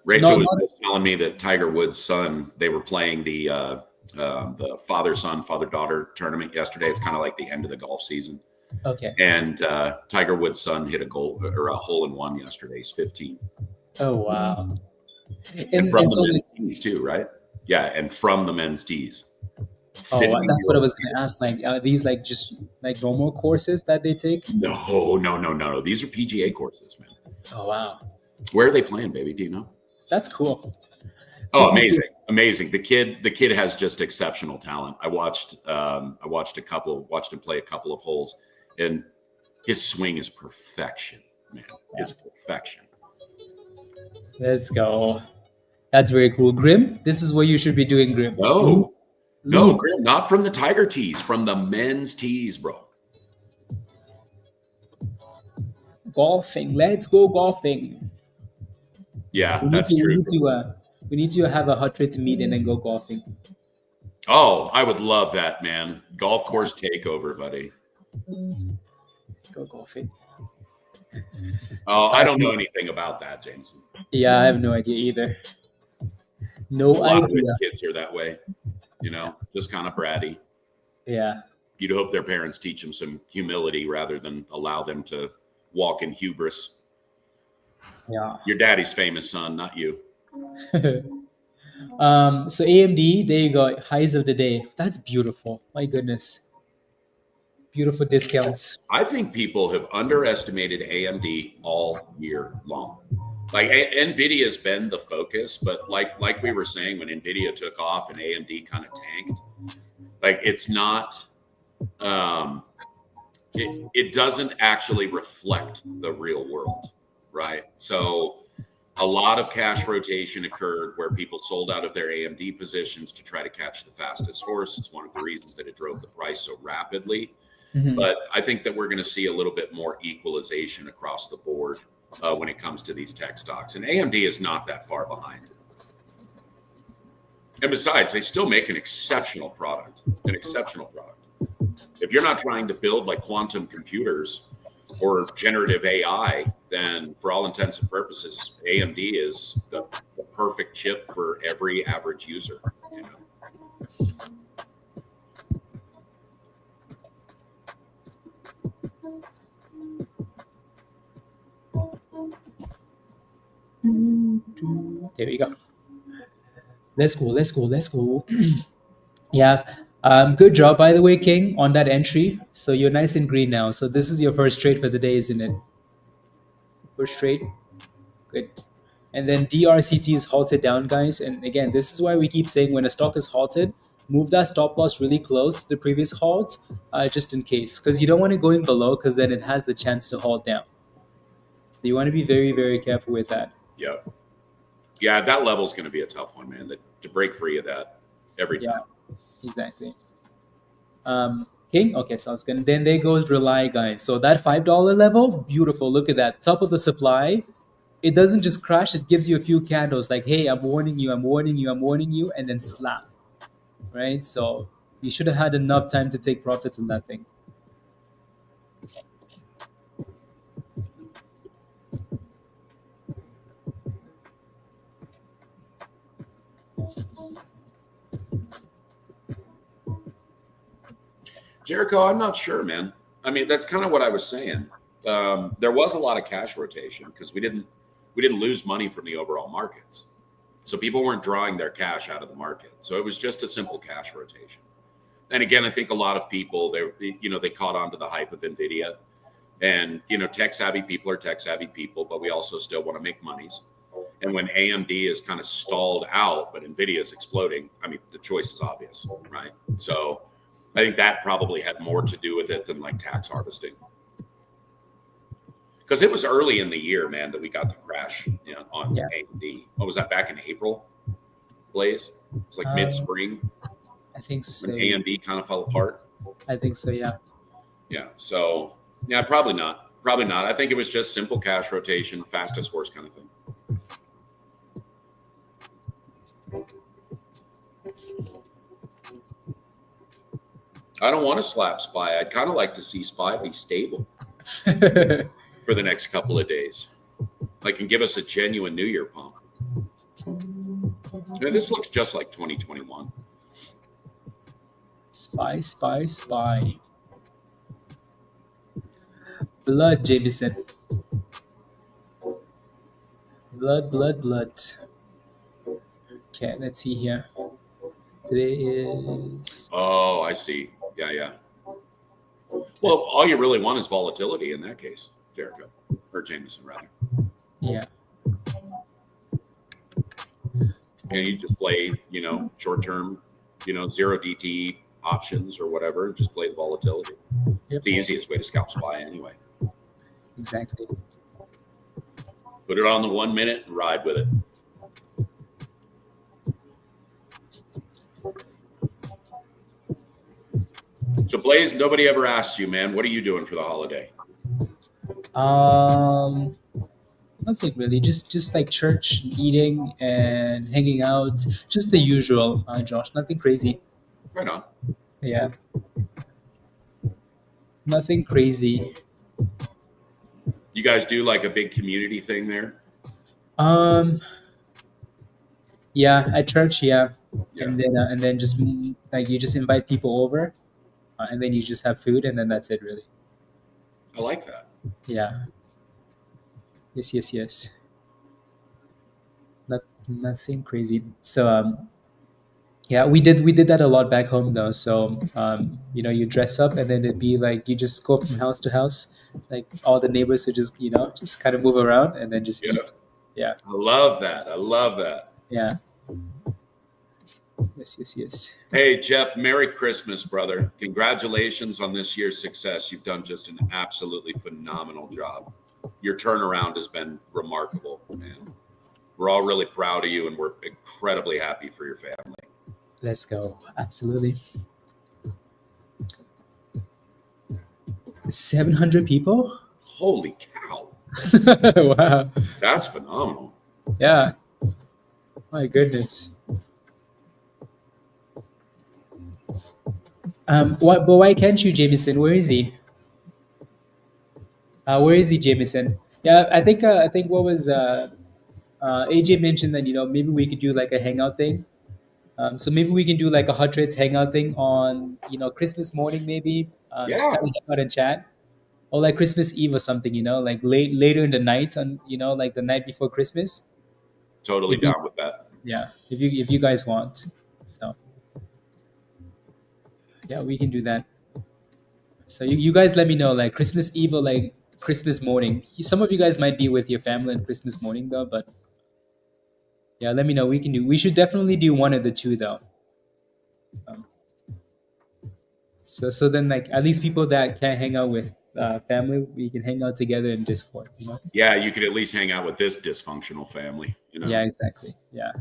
Rachel was just telling me that Tiger Woods' son, they were playing the father-son, father-daughter tournament yesterday. It's kind of like the end of the golf season. Okay. And Tiger Woods' son hit a hole-in-one yesterday. He's 15. Oh, wow. And from the men's tees too, right? Yeah, and from the men's tees. Oh, that's what I was going to ask. Like, are these like just like normal courses that they take? No. These are PGA courses, man. Oh, wow. Where are they playing, baby? Do you know? That's cool. Oh, amazing. The kid has just exceptional talent. I watched him play a couple of holes, and his swing is perfection, man. Yeah. It's perfection. Let's go. That's very cool. Grim, this is what you should be doing, Grim. No, Grim, not from the Tiger tees, from the men's tees, bro. Golfing. Let's go golfing. Yeah, that's true. We need to have a hot trade to meet and then go golfing. Oh, I would love that, man. Golf course takeover, buddy. Go golfing. Oh, I don't know anything about that, Jameson. Yeah, I have no idea either. No idea. A lot of rich kids are that way, just kind of bratty. Yeah. You'd hope their parents teach them some humility rather than allow them to walk in hubris. Yeah. Your daddy's famous son, not you. So AMD, there you go. Highs of the day. That's beautiful. My goodness. Beautiful discounts. I think people have underestimated AMD all year long. Like NVIDIA has been the focus, but like we were saying, when NVIDIA took off and AMD kind of tanked, like it's not, it doesn't actually reflect the real world, right? So a lot of cash rotation occurred where people sold out of their AMD positions to try to catch the fastest horse. It's one of the reasons that it drove the price so rapidly. Mm-hmm. But I think that we're going to see a little bit more equalization across the board when it comes to these tech stocks. And AMD is not that far behind. And besides, they still make an exceptional product. If you're not trying to build like quantum computers or generative AI, then for all intents and purposes, AMD is the perfect chip for every average user. There we go. Let's go. Let's go. Let's go. Yeah. Good job, by the way, King, on that entry. So you're nice and green now. So this is your first trade for the day, isn't it? First trade. Good. And then DRCT is halted down, guys. And again, this is why we keep saying when a stock is halted, move that stop loss really close to the previous halt, just in case. Because you don't want it going below, because then it has the chance to halt down. So you want to be very, very careful with that. Yep. Yeah, that level is going to be a tough one, man. To break free of that every time. Exactly. Okay, okay, sounds good. Then there goes RELI, guys. So that $5 level, beautiful. Look at that. Top of the supply. It doesn't just crash, it gives you a few candles like, hey, I'm warning you, I'm warning you, I'm warning you, and then slap. Right? So you should have had enough time to take profits on that thing. Jericho, I'm not sure, man. I mean, that's kind of what I was saying. There was a lot of cash rotation because we didn't lose money from the overall markets. So people weren't drawing their cash out of the market. So it was just a simple cash rotation. And again, I think a lot of people, they caught on to the hype of NVIDIA. And, tech savvy people are tech savvy people, but we also still want to make monies. And when AMD is kind of stalled out, but NVIDIA is exploding, I mean, the choice is obvious, right? So I think that probably had more to do with it than like tax harvesting. Because it was early in the year, man, that we got the crash on AMD. What was that, back in April, Blaze? It was like mid-spring. I think so. When AMD kind of fell apart. I think so, yeah. Yeah, so, yeah, probably not. Probably not. I think it was just simple cash rotation, fastest horse kind of thing. I don't want to slap SPY. I'd kind of like to see SPY be stable for the next couple of days. Like, and give us a genuine New Year pump. This looks just like 2021. SPY, SPY, SPY. Blood, Jameson. Blood, blood, blood. Okay, let's see here. Today is... Oh, I see. Yeah. Well, all you really want is volatility in that case, Jericho. Or Jameson, rather. Yeah. And you just play, short-term, 0 DT options or whatever. Just play the volatility. Yep. It's the easiest way to scalp SPY anyway. Exactly. Put it on the 1 minute and ride with it. So Blaze, nobody ever asks you, man, what are you doing for the holiday? Nothing really. Just like church, eating, and hanging out. Just the usual, Josh. Nothing crazy. Right on. Yeah. Nothing crazy. You guys do like a big community thing there? Yeah, at church, yeah. And then just like you just invite people over, and then you just have food, and then that's it, really. I like that. Yeah. Yes. Nothing crazy. So yeah, we did that a lot back home though. So you dress up, and then it'd be like you just go from house to house, like all the neighbors would just just kind of move around and then just eat. Yeah. I love that. Yeah. Yes. Hey, Jeff, Merry Christmas, brother. Congratulations on this year's success. You've done just an absolutely phenomenal job. Your turnaround has been remarkable, man. We're all really proud of you, and we're incredibly happy for your family. Let's go. Absolutely. 700 people? Holy cow. Wow. That's phenomenal. Yeah. My goodness. But why can't you, Jameson? Where is he? Jameson? Yeah, I think what was AJ mentioned that maybe we could do like a hangout thing. So maybe we can do like a hot trades hangout thing on Christmas morning, maybe. Just kind of hang out and chat, or like Christmas Eve or something. Like later in the night, on like the night before Christmas. Totally If you, down with that. yeah, if you guys want, so yeah, we can do that. So you guys let me know, like Christmas Eve or like Christmas morning. Some of you guys might be with your family on Christmas morning though, but yeah, let me know. We can do. We should definitely do one of the two though. Um, so then like at least people that can't hang out with family, we can hang out together in Discord. You know? Yeah, you could at least hang out with this dysfunctional family. You know. Yeah, exactly. Yeah.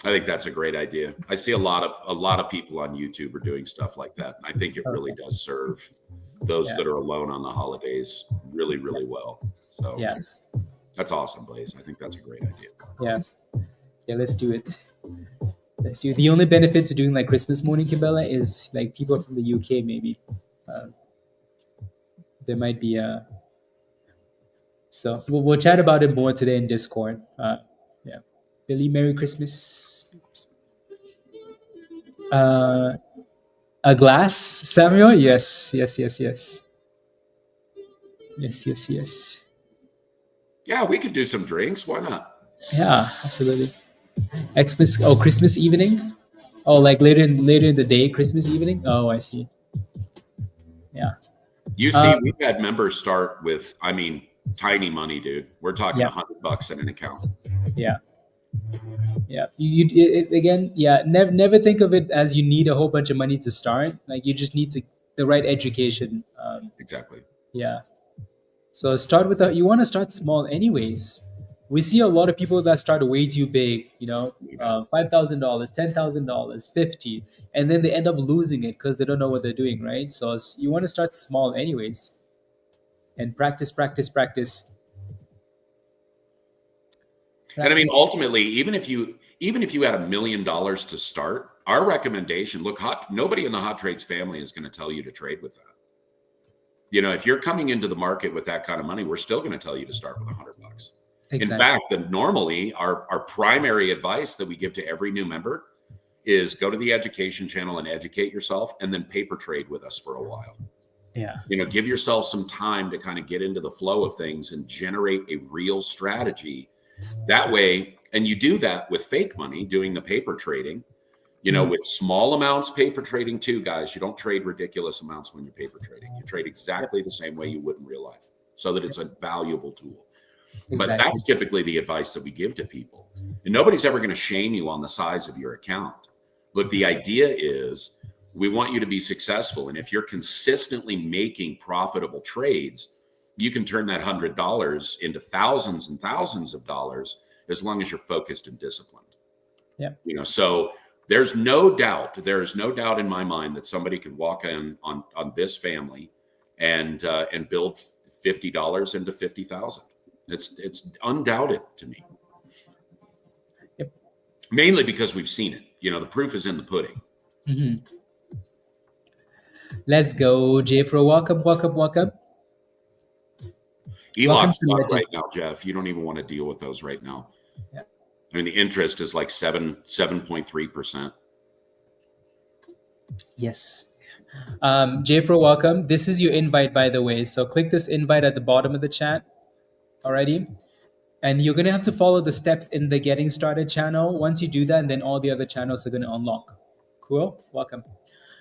I think that's a great idea. I see a lot of people on YouTube are doing stuff like that, and I think it really Okay. does serve those Yeah. that are alone on the holidays really, really well. So Yeah. that's awesome, Blaze. I think that's a great idea. Yeah. Yeah. Let's do it. Let's do it. The only benefit to doing like Christmas morning Kimbella is like people from the UK maybe. Uh, there might be a. So we'll chat about it more today in Discord. Yeah. Billy, Merry Christmas. Uh, a glass, Samuel? Yes, yes, yes, yes. Yes, yes, yes. Yeah, we could do some drinks. Why not? Yeah, absolutely. Xmas, oh, Christmas evening? Oh, like later in the day, Christmas evening? Oh, I see. Yeah. You see, we've had members start with, I mean, tiny money, dude. We're talking Yeah. $100 in an account. Yeah. Yeah. Again, yeah, never think of it as you need a whole bunch of money to start. Like you just need the right education. Exactly. Yeah. So start with you want to start small anyways. We see a lot of people that start way too big, you know, $5,000, $10,000, 50, and then they end up losing it because they don't know what they're doing, right? So you want to start small anyways, and practice, practice, practice. And I mean, ultimately, even if you had $1 million to start, our recommendation, look, nobody in the Hot Trades family is going to tell you to trade with that. You know, if you're coming into the market with that kind of money, we're still going to tell you to start with $100. Exactly. In fact, normally our primary advice that we give to every new member is go to the education channel and educate yourself, and then paper trade with us for a while. Yeah. You know, give yourself some time to kind of get into the flow of things and generate a real strategy. That way, and you do that with fake money, doing the paper trading, you know, with small amounts paper trading too, guys. You don't trade ridiculous amounts when you're paper trading. You trade exactly the same way you would in real life, so that it's a valuable tool. Exactly. But that's typically the advice that we give to people. And nobody's ever going to shame you on the size of your account. Look, the idea is we want you to be successful. And if you're consistently making profitable trades, you can turn that $100 into thousands and thousands of dollars as long as you're focused and disciplined. Yeah. You know, so there's no doubt in my mind that somebody could walk in on this family and build $50 into 50,000. It's undoubted to me. Yep. Mainly because we've seen it. You know, the proof is in the pudding. Mm-hmm. Let's go, Jeffro. Welcome. ELOC stock right now, Jeff. You don't even want to deal with those right now. Yeah. I mean, the interest is like 7.3%. Yes. Jeffro, welcome. This is your invite, by the way. So click this invite at the bottom of the chat. Alrighty. And you're going to have to follow the steps in the Getting Started channel. Once you do that, and then all the other channels are going to unlock. Cool. Welcome.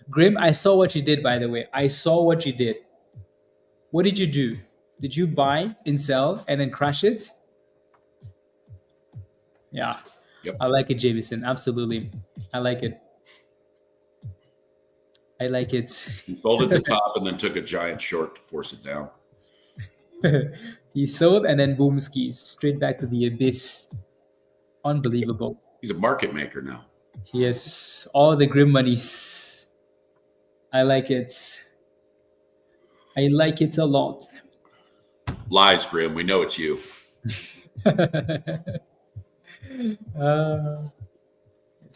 Grim, I saw what you did, by the way. I saw what you did. What did you do? Did you buy and sell and then crash it? Yeah. Yep. I like it, Jameson. Absolutely. I like it. He sold at the top and then took a giant short to force it down. He sold and then boom skis straight back to the abyss. Unbelievable. He's a market maker now. Yes, all the grim monies. I like it. I like it a lot. Lies, Grim. We know it's you.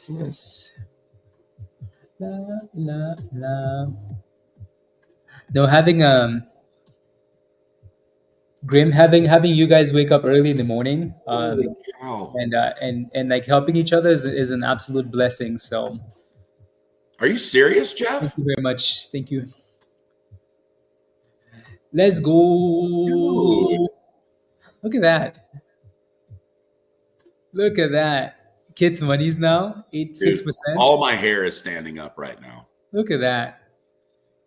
Yes. La la la. No, having Grim, having you guys wake up early in the morning, and like helping each other is an absolute blessing. So, are you serious, Jeff? Thank you very much. Thank you. Let's go. Dude. Look at that. Look at that. Kids' money's now Dude, 6%. all my hair is standing up right now. Look at that.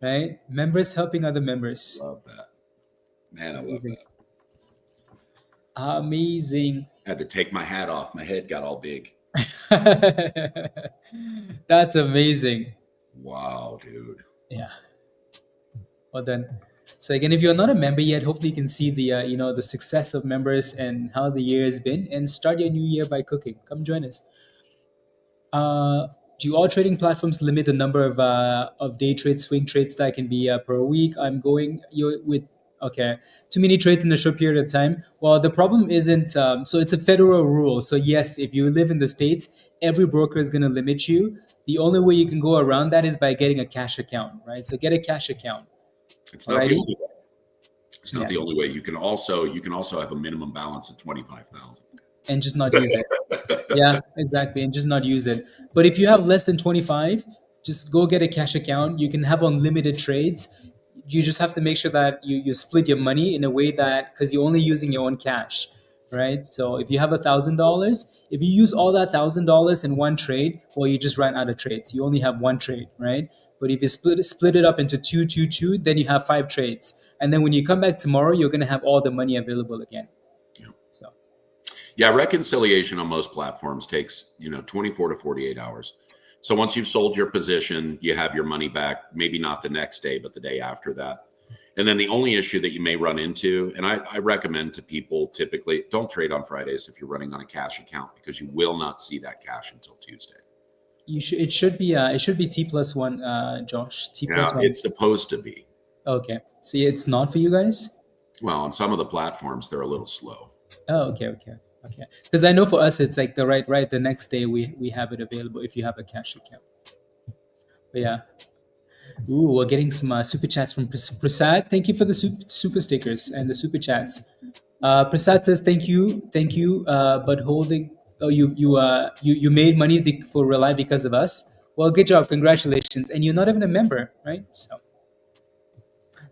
Right? Members helping other members. Love that. Man, I love Amazing. that. Amazing. Had to take my hat off. My head got all big. That's amazing. Wow, dude. Yeah. Well then. So again, if you're not a member yet, hopefully you can see the the success of members and how the year has been, and start your new year by cooking. Come join us. Do all trading platforms limit the number of day trades, swing trades that can be per week? I'm going you with okay, too many trades in a short period of time. Well, the problem isn't so it's a federal rule. So yes, if you live in the states, every broker is going to limit you. The only way you can go around that is by getting a cash account, right? So get a cash account. It's not the Alrighty? only way. It's not the only way. You can also have a minimum balance of 25,000. And just not use it. Yeah, exactly, and just not use it. But if you have less than 25, just go get a cash account. You can have unlimited trades. You just have to make sure that you split your money in a way that, because you're only using your own cash, right? So if you have $1,000, if you use all that $1,000 in one trade, well, you just ran out of trades. You only have one trade, right? But if you split it up into two, then you have 5 trades. And then when you come back tomorrow, you're going to have all the money available again. So yeah, reconciliation on most platforms takes 24 to 48 hours. So once you've sold your position, you have your money back, maybe not the next day, but the day after that. And then the only issue that you may run into, and I recommend to people typically, don't trade on Fridays if you're running on a cash account, because you will not see that cash until Tuesday. it should be T+1, Josh. T+1. It's supposed to be. Okay, so it's not for you guys. Well, on some of the platforms, they're a little slow. Oh, okay. Because I know for us, it's like the next day we have it available if you have a cash account. But yeah. Ooh, we're getting some super chats from Prasad. Thank you for the super stickers and the super chats. Prasad says thank you, but holding. Oh, you made money for RELI because of us. Well, good job, congratulations. And you're not even a member, right? So,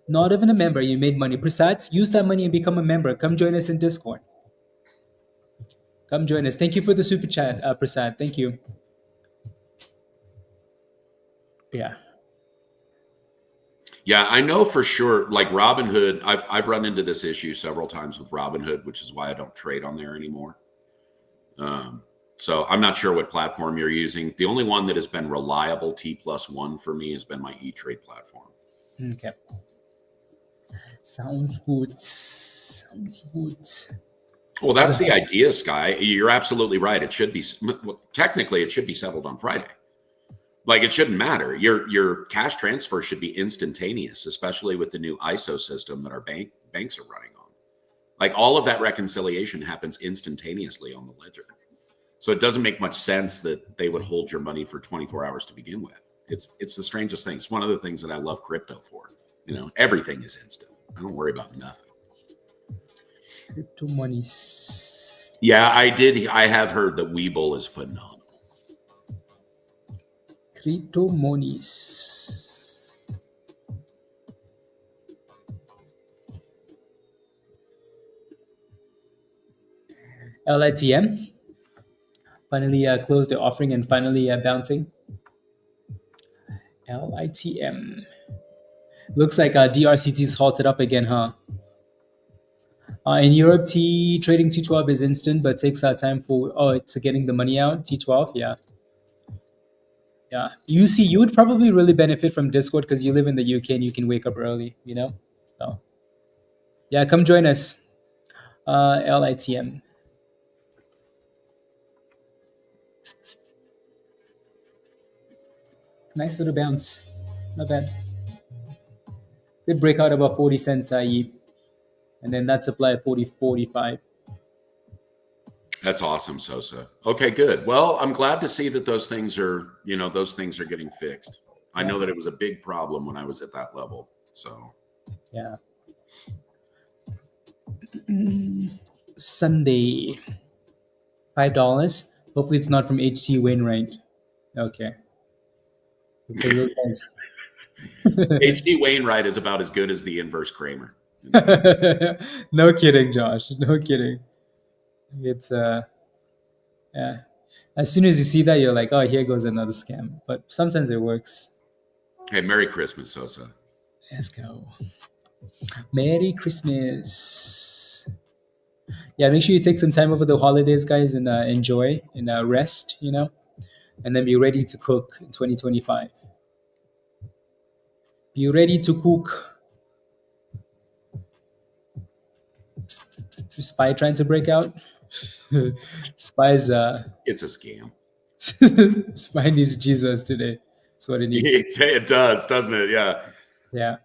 not even a member, you made money. Prasad, use that money and become a member. Come join us in Discord. Come join us. Thank you for the super chat, Prasad. Thank you. Yeah. Yeah, I know for sure. Like Robinhood, I've run into this issue several times with Robinhood, which is why I don't trade on there anymore. So I'm not sure what platform you're using. The only one that has been reliable T+1 for me has been my E-Trade platform. Okay. Sounds good. Well, that's the idea, Sky. You're absolutely right. It should be, technically, it should be settled on Friday. Like, it shouldn't matter. Your cash transfer should be instantaneous, especially with the new ISO system that our banks are running on. Like, all of that reconciliation happens instantaneously on the ledger. So it doesn't make much sense that they would hold your money for 24 hours to begin with. It's the strangest thing. It's one of the things that I love crypto for. Everything is instant. I don't worry about nothing. Crypto monies. Yeah, I have heard that Webull is phenomenal. Crypto monies. LITM finally closed the offering and finally bouncing. LITM. Looks like DRCT's halted up again, huh? In Europe, trading T12 is instant, but takes time to getting the money out. T12, yeah. Yeah. You would probably really benefit from Discord because you live in the UK and you can wake up early, So, yeah, come join us. LITM. Nice little bounce. Not bad. Good breakout about 40 cents, and then that supply 40, 45. That's awesome, Sosa. Okay, good. Well, I'm glad to see that those things are getting fixed. I know that it was a big problem when I was at that level. So, yeah. Sunday, $5. Hopefully, it's not from HC Wainwright. Okay. HC Wainwright is about as good as the inverse Kramer. No kidding, Josh. No kidding. It's Yeah. As soon as you see that, you're like, oh, here goes another scam. But sometimes it works. Hey, Merry Christmas, Sosa. Let's go. Merry Christmas. Yeah, make sure you take some time over the holidays, guys, and enjoy and rest, and then be ready to cook in 2025. Be ready to cook. Spy trying to break out. Spies. It's a scam. Spy needs Jesus today. That's what it needs. It does, doesn't it? Yeah. Yeah.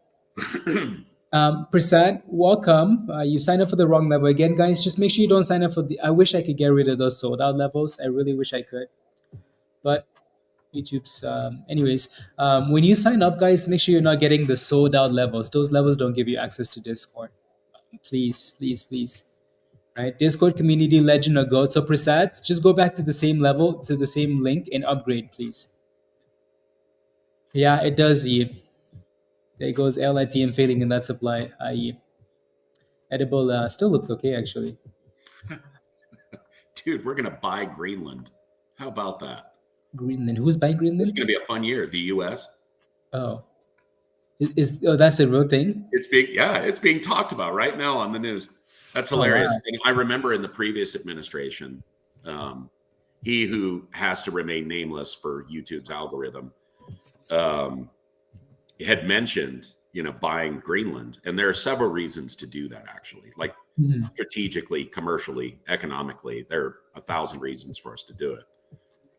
Prasad, welcome. You signed up for the wrong level again, guys. Just make sure you don't sign up for the. I wish I could get rid of those sold out levels. I really wish I could, but YouTube's. Anyways, when you sign up, guys, make sure you're not getting the sold out levels. Those levels don't give you access to Discord. Please, please, please. Right? Discord community legend or go. So Prasad, just go back to the same level, to the same link, and upgrade, please. Yeah, it does. There goes LITM failing in that supply, i.e. Edible still looks okay, actually. Dude, we're going to buy Greenland. How about that? Greenland. Who's buying Greenland? It's going to be a fun year. The U.S. Oh. That's a real thing? It's being talked about right now on the news. That's hilarious. Oh, wow. And I remember in the previous administration, he who has to remain nameless for YouTube's algorithm had mentioned, buying Greenland. And there are several reasons to do that, actually. Like strategically, commercially, economically, there are 1,000 reasons for us to do it.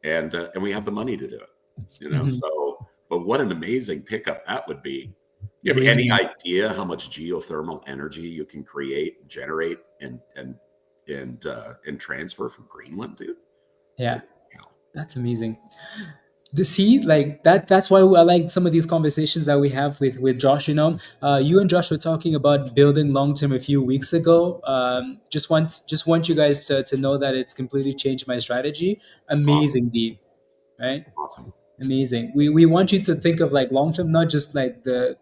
And we have the money to do it, So, but what an amazing pickup that would be. You have any idea how much geothermal energy you can create, generate, and transfer from Greenland, dude? Yeah, that's amazing. That's why I like some of these conversations that we have with Josh. You and Josh were talking about building long term a few weeks ago. Just want you guys to know that it's completely changed my strategy. Amazing, awesome. Deep, right? Awesome. Amazing. We want you to think of like long term, not just like the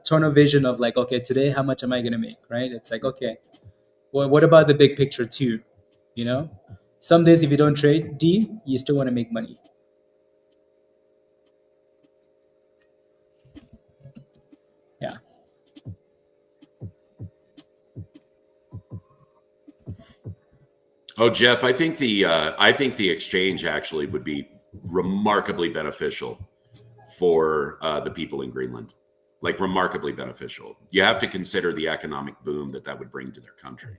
tunnel vision of like, okay, today how much am I going to make, right? It's like, okay, well, what about the big picture too? Some days if you don't trade, you still want to make money. Yeah. Oh, Jeff, I think the exchange actually would be remarkably beneficial for the people in Greenland. Like remarkably beneficial. You have to consider the economic boom that would bring to their country.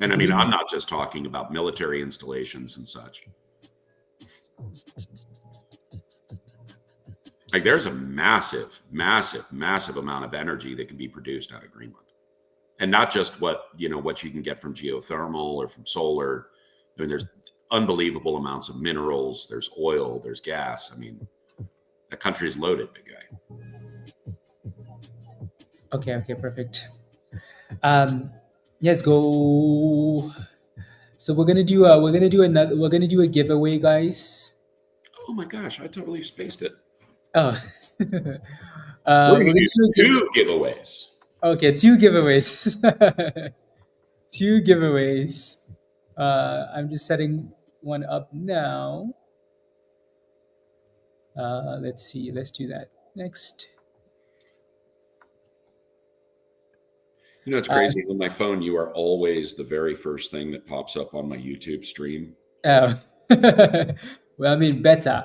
And I mean, I'm not just talking about military installations and such. Like there's a massive, massive, massive amount of energy that can be produced out of Greenland. And not just what you can get from geothermal or from solar. I mean, there's unbelievable amounts of minerals. There's oil. There's gas. I mean, the country is loaded, big guy. Okay, perfect. Let's go. So we're gonna do a giveaway, guys. Oh my gosh, I totally spaced it. Oh. We're gonna do 2 giveaways. Okay, 2 giveaways. 2 giveaways. I'm just setting one up now. Let's see. Let's do that next. It's crazy. On my phone, you are always the very first thing that pops up on my YouTube stream. Oh. Well, I mean, better.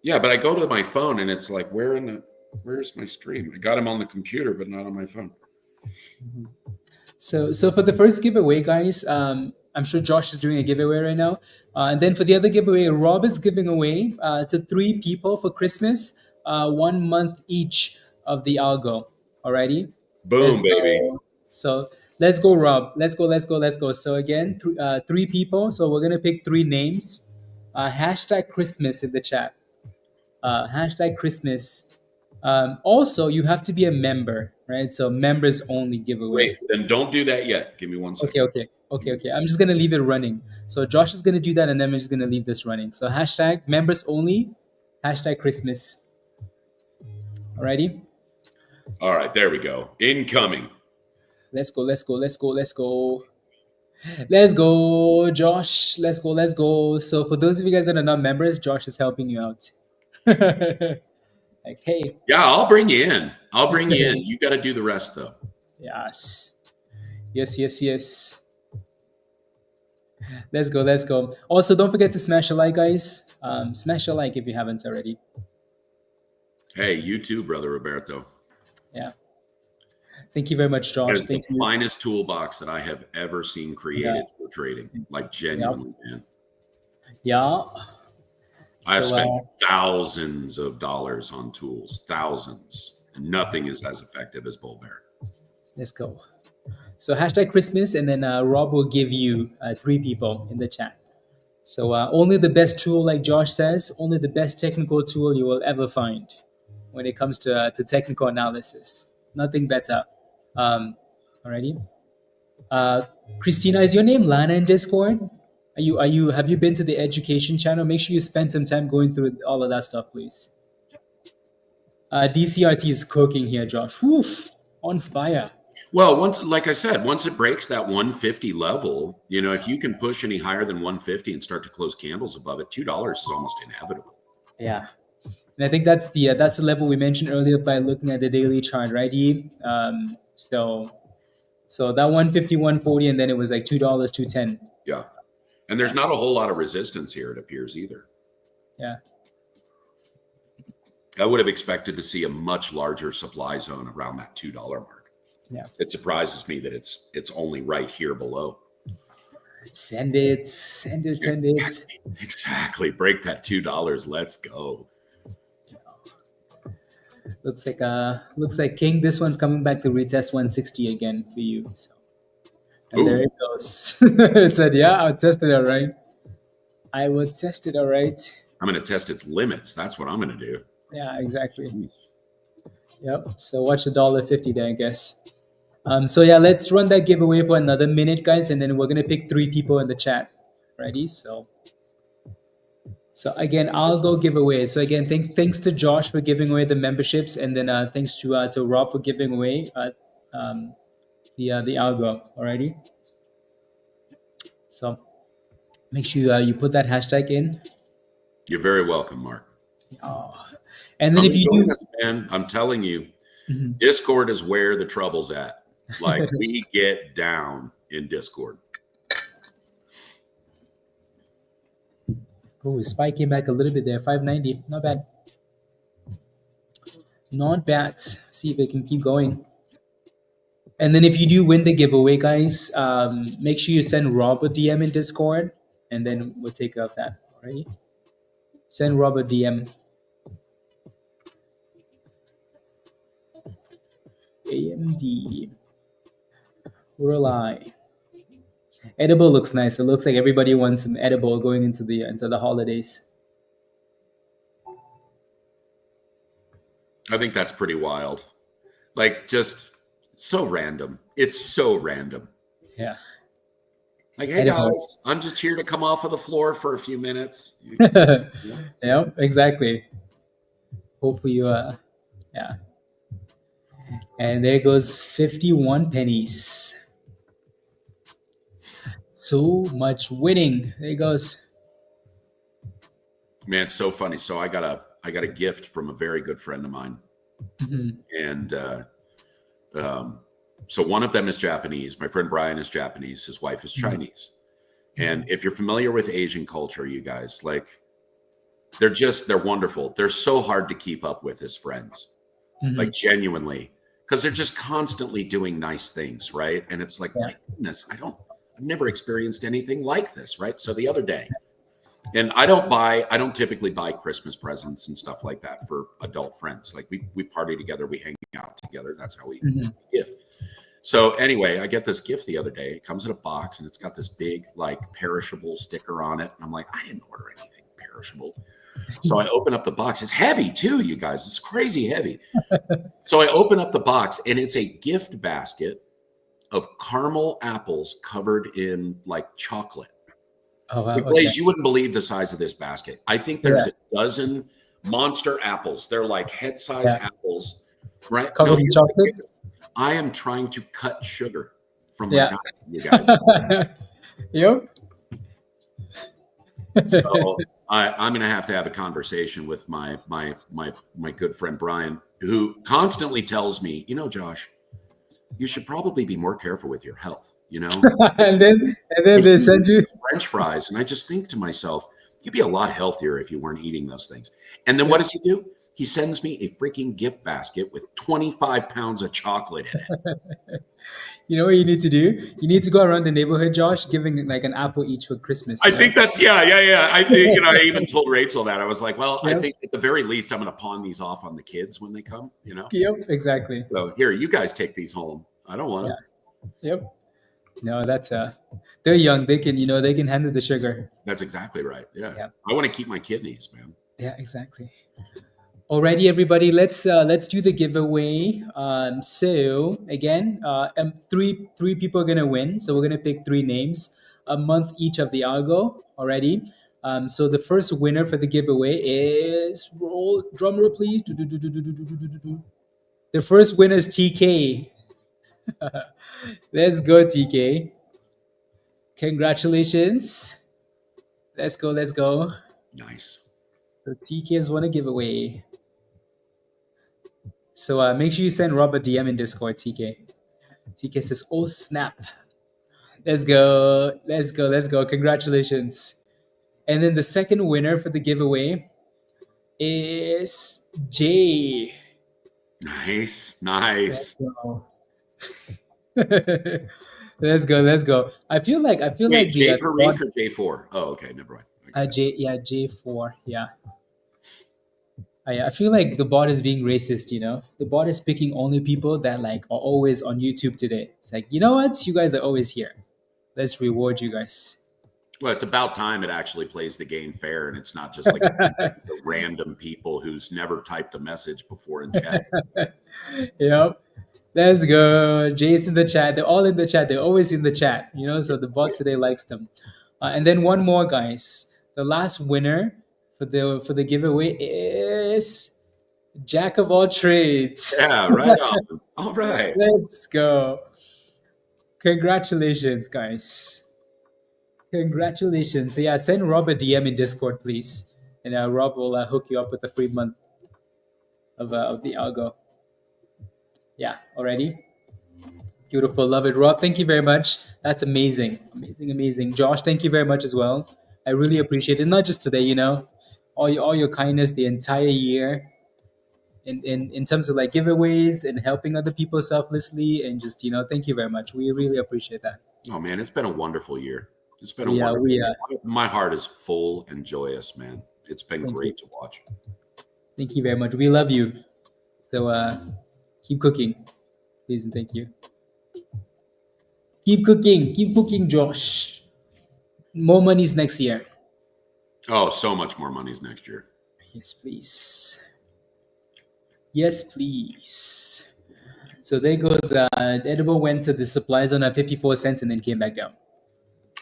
Yeah, but I go to my phone and it's like, where's my stream? I got him on the computer, but not on my phone. So for the first giveaway, guys, I'm sure Josh is doing a giveaway right now. And then for the other giveaway, Rob is giving away to 3 people for Christmas, 1 month each of the algo. Alrighty? Boom, baby. So let's go, Rob. Let's go. So again, 3 people. So we're going to pick 3 names. Hashtag Christmas in the chat. Hashtag Christmas. Also, you have to be a member, right? So members only giveaway. Wait, then don't do that yet. Give me 1 second. Okay. I'm just going to leave it running. So Josh is going to do that, and then I'm just going to leave this running. So hashtag members only, hashtag Christmas. Alrighty? All right, there we go. Incoming. Let's go. Let's go, Josh. Let's go. Let's go. So for those of you guys that are not members, Josh is helping you out. Like, hey, Yeah, I'll bring you in. I'll bring you in. You got to do the rest though. yes, yes, yes, yes. Let's go. Let's go. Also, don't forget to smash a like, guys. Smash a like if you haven't already. Hey, you too, brother Roberto. Yeah. Thank you very much, Josh. It's Thank the you. finest toolbox that I have ever seen created for trading. Like genuinely, man. Yeah. I've So, spent thousands of dollars on tools, thousands, and nothing is as effective as Bull Bear. let's go. So hashtag Christmas, and then Rob will give you 3 people in the chat. So only the best tool, like Josh says, only the best technical tool you will ever find when it comes to technical analysis. Nothing better. Alrighty. Christina, is your name Lana in Discord? Have you been to the education channel? Make sure you spend some time going through all of that stuff, please. DCRT is cooking here, Josh. Woof, on fire. Well, like I said, once it breaks that 150 level, if you can push any higher than 150 and start to close candles above it, $2 is almost inevitable. Yeah, and I think that's the level we mentioned earlier by looking at the daily chart, right? So that 150, 140, and then it was like $2, 210. Yeah, and there's not a whole lot of resistance here, it appears, either. Yeah. I would have expected to see a much larger supply zone around that $2 mark. Yeah. It surprises me that it's only right here below. Send it. Exactly. Break that $2. Let's go. Looks like King. This one's coming back to retest 160 again for you. So, and there it goes. It said, "Yeah, I'll test it. All right. I will test it. All right. I'm going to test its limits. That's what I'm going to do." Yeah, exactly. Jeez. Yep. So watch the $1.50 there, I guess. So yeah, let's run that giveaway for another minute, guys, and then we're gonna pick 3 people in the chat. Ready? So again, I'll go giveaway. So again, thanks to Josh for giving away the memberships, and then thanks to Rob for giving away the algo. Alrighty. So make sure you put that hashtag in. You're very welcome, Mark. Oh. And then if you do, man, I'm telling you, Discord is where the trouble's at. Like we get down in Discord. Oh, SPY came back a little bit there, 590. Not bad. Not bad. See if it can keep going. And then if you do win the giveaway, guys, make sure you send Rob a DM in Discord, and then we'll take care of that. All right? Send Rob a DM. AMD. RELI. Edible looks nice. It looks like everybody wants some edible going into the holidays. I think that's pretty wild. Like just so random. It's so random. Yeah. Like, hey guys, I'm just here to come off of the floor for a few minutes. Yeah, exactly. Hopefully you yeah. And there goes 51 pennies. So much winning. There it goes. Man, it's so funny. So I got a gift from a very good friend of mine. And so one of them is Japanese. My friend Brian is Japanese. His wife is Chinese. And if you're familiar with Asian culture, you guys, like they're wonderful. They're so hard to keep up with as friends. Like genuinely, because they're just constantly doing nice things, right? And it's like, my goodness, I've never experienced anything like this, right? So the other day, and I don't typically buy Christmas presents and stuff like that for adult friends. Like we party together, we hang out together. That's how we gift. So anyway, I get this gift the other day. It comes in a box and it's got this big like perishable sticker on it. And I'm like, I didn't order anything perishable. So I open up the box. It's heavy too, you guys. It's crazy heavy. So I open up the box and it's a gift basket of caramel apples covered in like chocolate. Oh, wow. Blaze, you wouldn't believe the size of this basket. I think there's a dozen monster apples. They're like head-size apples, right? Covered in chocolate. I am trying to cut sugar from my diet, you guys. Yep. So I'm going to have a conversation with my good friend Brian, who constantly tells me, Josh, you should probably be more careful with your health. and then I they see send you. French fries, and I just think to myself, you'd be a lot healthier if you weren't eating those things. And then what Yep. does he do? He sends me a freaking gift basket with 25 pounds of chocolate in it. You know what you need to do? You need to go around the neighborhood, Josh, giving like an apple each for Christmas. I think that's yeah. I even told Rachel that. I was like, well, I Yep. think at the very least, I'm going to pawn these off on the kids when they come. Yep. Exactly. So here, you guys take these home. I don't want Yeah. them. Yep. No, that's they're young. They can handle the sugar. That's exactly right. Yeah, Yeah. I want to keep my kidneys, man. Yeah. Exactly. Alrighty, everybody. Let's do the giveaway. So again, three people are gonna win. So we're gonna pick three names, a month each of the algo. Already. So the first winner for the giveaway is roll drum roll, please. Do. The first winner is TK. Let's go, TK. Congratulations. Let's go. Let's go. Nice. So TK has won a giveaway. So make sure you send Rob a DM in Discord, TK. TK says, "Oh snap! Let's go! Let's go! Let's go! Congratulations!" And then the second winner for the giveaway is Jay. Nice. Let's go. Let's go! Let's go! I feel like J the Parikh or J4? Oh, okay. Never mind. J4, yeah. I feel like the bot is being racist. The bot is picking only people that like are always on YouTube today. It's like, you know what? You guys are always here. Let's reward you guys. Well, it's about time it actually plays the game fair, and it's not just like the random people who's never typed a message before in chat. Yep. Let's go. Jay's in the chat. They're all in the chat. They're always in the chat. So the bot today likes them. And then one more, guys. The last winner for the giveaway is Jack of all trades. Yeah, right on. All right. Let's go. Congratulations, guys. Congratulations. So yeah, send Rob a DM in Discord, please. And Rob will hook you up with a free month of the algo. Yeah, already? Beautiful. Love it. Rob, thank you very much. That's amazing. Amazing, amazing. Josh, thank you very much as well. I really appreciate it. Not just today, all your kindness the entire year. In terms of like giveaways and helping other people selflessly, and just thank you very much. We really appreciate that. Oh man, it's been a wonderful year. It's been a Yeah, wonderful we year. My heart is full and joyous, man. It's been Thank great to watch. Thank you very much. We love you. So keep cooking, please, and thank you. Keep cooking, Josh. More monies next year. Oh, so much more monies next year. Yes, please. Yes, please. So there goes. Edible went to the supply zone at 54 cents and then came back down.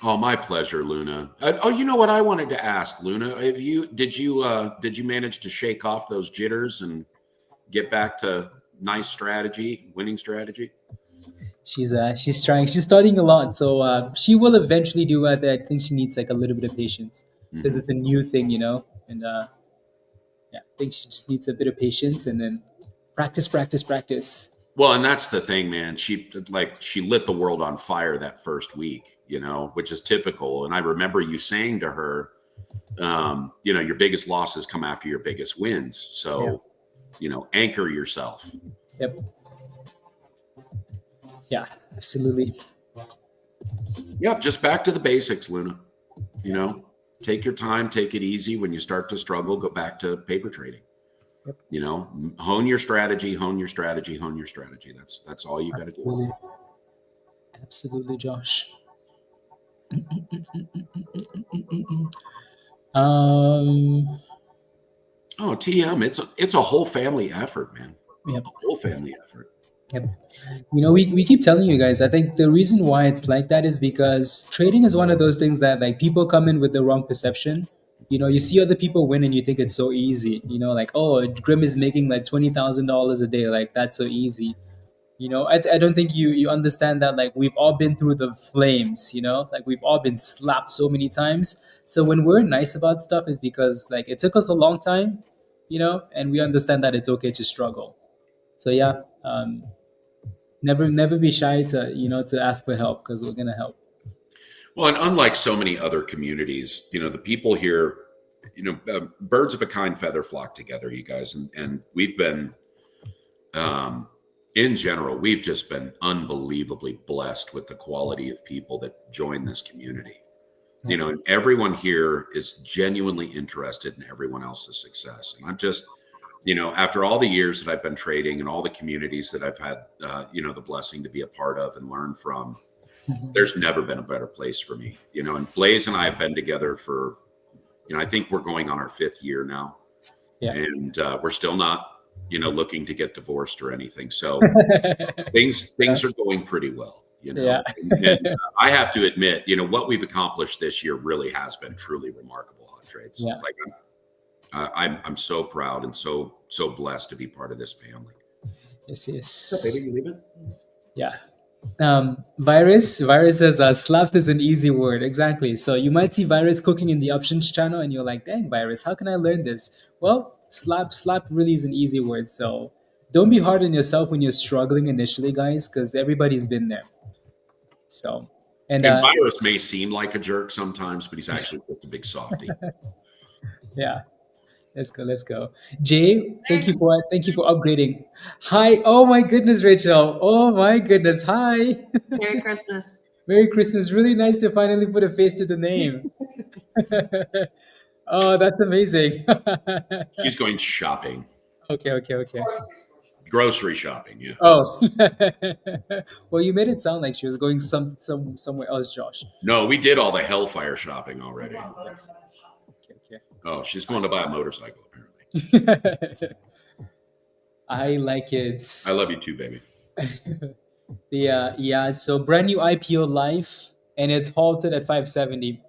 Oh, my pleasure, Luna. You know what I wanted to ask, Luna? Did you manage to shake off those jitters and get back to nice strategy, winning strategy? She's trying. She's studying a lot, so she will eventually do it. I think she needs like a little bit of patience because it's a new thing, and yeah, I think she just needs a bit of patience and then practice. Well, and that's the thing, man. She lit the world on fire that first week, which is typical. And I remember you saying to her, your biggest losses come after your biggest wins. So, anchor yourself. Yep. Yeah, absolutely. Yep. Just back to the basics, Luna. Take your time, take it easy. When you start to struggle, go back to paper trading. Yep. Hone your strategy. That's all you got to do. Absolutely, Josh. Oh, TM, it's a whole family effort, man. Yep. A whole family effort. Yep. We keep telling you guys, I think the reason why it's like that is because trading is one of those things that like people come in with the wrong perception. You see other people win and you think it's so easy. Like, oh, Grim is making like $20,000 a day. Like, that's so easy. I don't think you understand that, like, we've all been through the flames, like we've all been slapped so many times. So when we're nice about stuff is because like it took us a long time, and we understand that it's okay to struggle. So yeah, never be shy to ask for help, because we're gonna help. Well, and unlike so many other communities, the people here, birds of a kind feather flock together, you guys, and we've been, in general, we've just been unbelievably blessed with the quality of people that join this community. And everyone here is genuinely interested in everyone else's success. And I'm just, after all the years that I've been trading and all the communities that I've had, the blessing to be a part of and learn from, there's never been a better place for me. And Blaze and I have been together for, I think we're going on our 5th year now. Yeah. And we're still not, looking to get divorced or anything. So things are going pretty well. Yeah. And I have to admit, what we've accomplished this year really has been truly remarkable on trades. Yeah. Like I'm so proud and so blessed to be part of this family. Yes. Baby, you leaving? Yeah. Virus says slapped is an easy word. Exactly. So you might see Virus cooking in the options channel and you're like, dang, Virus, how can I learn this? Well, slap really is an easy word. So don't be hard on yourself when you're struggling initially, guys, because everybody's been there. So and Virus may seem like a jerk sometimes, but he's actually just a big softie. Yeah. Let's go. Jay, thank you for upgrading. Hi. Oh my goodness, Rachel. Oh my goodness. Hi. Merry Christmas. Merry Christmas. Really nice to finally put a face to the name. Oh, that's amazing. She's going shopping. Okay. Grocery shopping, yeah. Oh. Well, you made it sound like she was going somewhere else, Josh. No, we did all the hellfire shopping already. Okay. Oh, she's going to buy a motorcycle, apparently. I like it. I love you too, baby. So brand new IPO live, and it's halted at 570.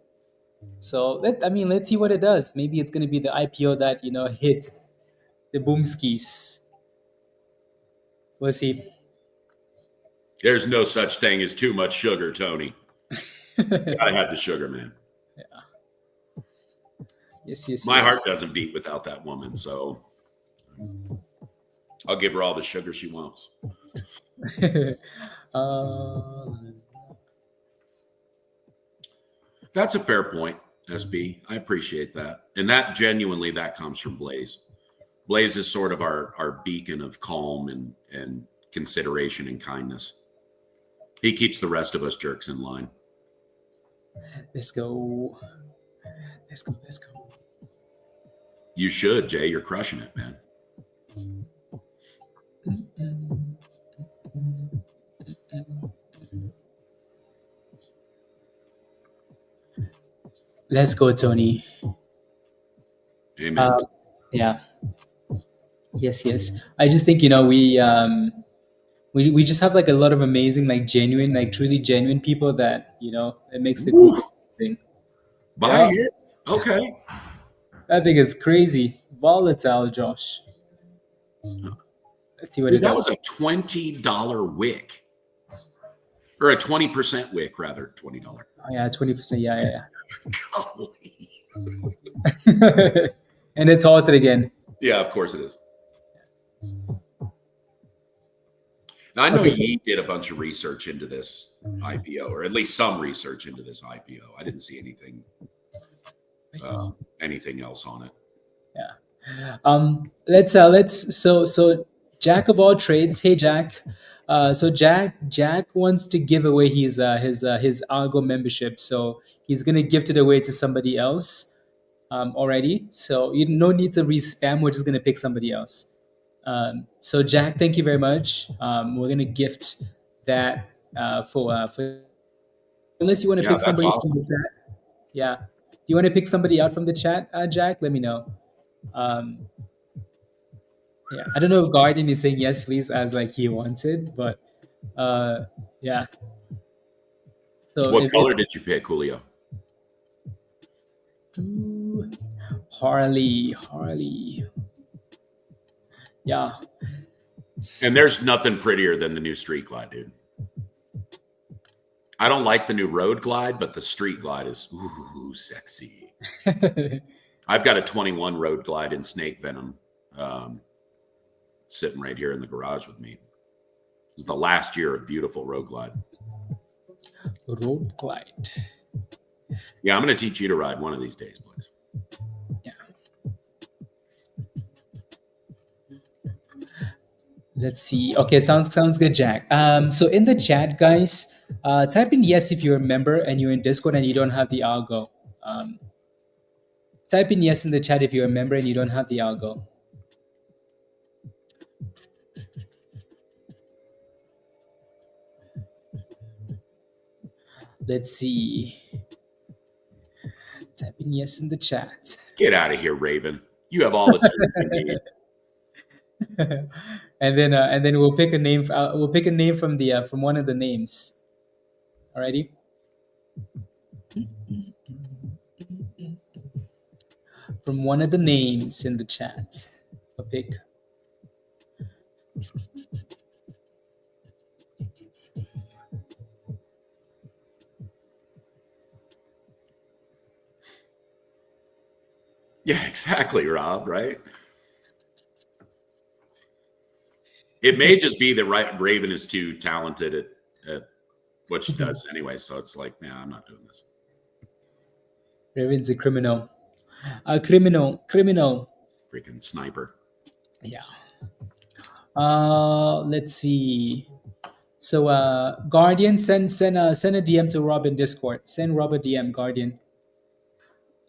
So let's see what it does. Maybe it's going to be the IPO that hit the boom skis. We'll see. There's no such thing as too much sugar, Tony. Gotta have the sugar, man. Yeah. Yes. My heart doesn't beat without that woman, so I'll give her all the sugar she wants. That's a fair point, SB. I appreciate that. And that genuinely, that comes from Blaze. Blaze is sort of our beacon of calm and consideration and kindness. He keeps the rest of us jerks in line. Let's go. You should, Jay. You're crushing it, man. Let's go, Tony. Amen. Yeah. Yes. I just think we just have like a lot of amazing, like genuine, like truly genuine people that it makes the group thing. Buy it. Okay. That thing is crazy. Volatile, Josh. Let's see what it That does. was a $20 wick. Or a 20% wick, rather. $20. Oh, yeah, 20%. Yeah. Golly. And it's halted again. Yeah, of course it is. Now, I know Yi did a bunch of research into this IPO, or at least some research into this IPO. I didn't see anything else on it. Yeah. So Jack of all trades. Hey, Jack. So Jack wants to give away his Argo membership. So he's gonna gift it away to somebody else already. So you no need to re-spam. We're just gonna pick somebody else. So Jack, thank you very much. We're gonna gift that for unless you want to pick somebody from the chat. Yeah. Do you want to pick somebody out from the chat, Jack? Let me know. Yeah, I don't know if Guardian is saying yes, please, as like he wanted, but yeah. So what color did you pick, Julio? Harley. Yeah. And there's nothing prettier than the new Street Glide, dude. I don't like the new Road Glide, but the Street Glide is sexy. I've got a 21 Road Glide in snake venom sitting right here in the garage with me. It's the last year of beautiful Road Glide. Road Glide. Yeah, I'm going to teach you to ride one of these days, Blaze. Yeah. Let's see. Okay, sounds good, Jack. So in the chat, guys, type in yes if you're a member and you're in Discord and you don't have the algo. Type in yes in the chat if you're a member and you don't have the algo. Let's see. Type in yes in the chat. Get out of here, Raven. You have all the tools you need. and then we'll pick a name. We'll pick a name from the from one of the names. Alrighty. From one of the names in the chat, a pick. Yeah, exactly, Rob, right? It may just be that Raven is too talented at what she does anyway. So it's like, nah, I'm not doing this. Raven's a criminal. A criminal. Freaking sniper. Yeah. Let's see. So Guardian, send a DM to Rob in Discord. Send Rob a DM, Guardian.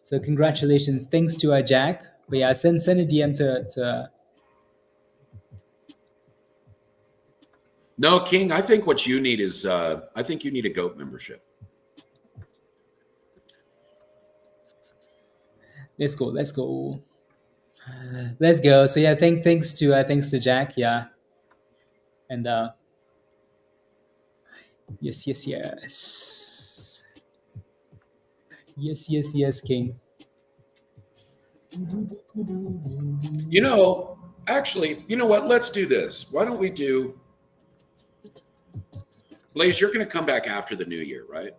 So congratulations. Thanks to Jack. But yeah, send a DM to No, King, I think what you need is I think you need a GOAT membership. Let's go. So yeah, thanks to Jack, yeah. And yes, King. You know, actually, you know what? Let's do this. Why don't we do Blaze, you're going to come back after the new year, right?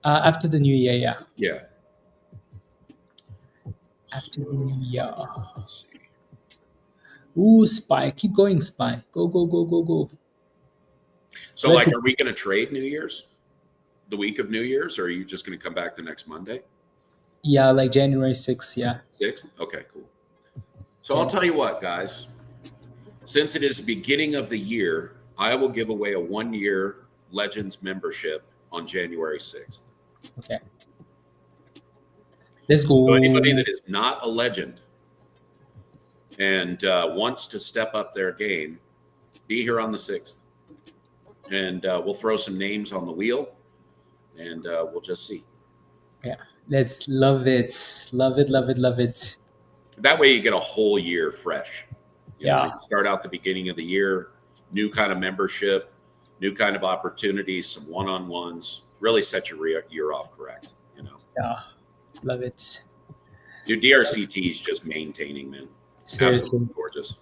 After the new year, yeah. Yeah. After the new year. Let's see. Ooh, Spy. Keep going, Spy. Go. So, like, are we going to trade New Year's? The week of New Year's? Or are you just going to come back the next Monday? Yeah, like January 6th, yeah. 6th? Okay, cool. So I'll tell you what, guys. Since it is the beginning of the year, I will give away a 1-year Legends membership on January 6th. Okay. Let's go. So anybody that is not a legend and wants to step up their game, be here on the 6th. And we'll throw some names on the wheel, and we'll just see. Yeah, let's love it. That way you get a whole year fresh. You know, you start out the beginning of the year, new kind of membership, new kind of opportunities, some one-on-ones, really set your year off correct, you know. Yeah, love it. Dude, DRCT is just maintaining, man. It's absolutely gorgeous.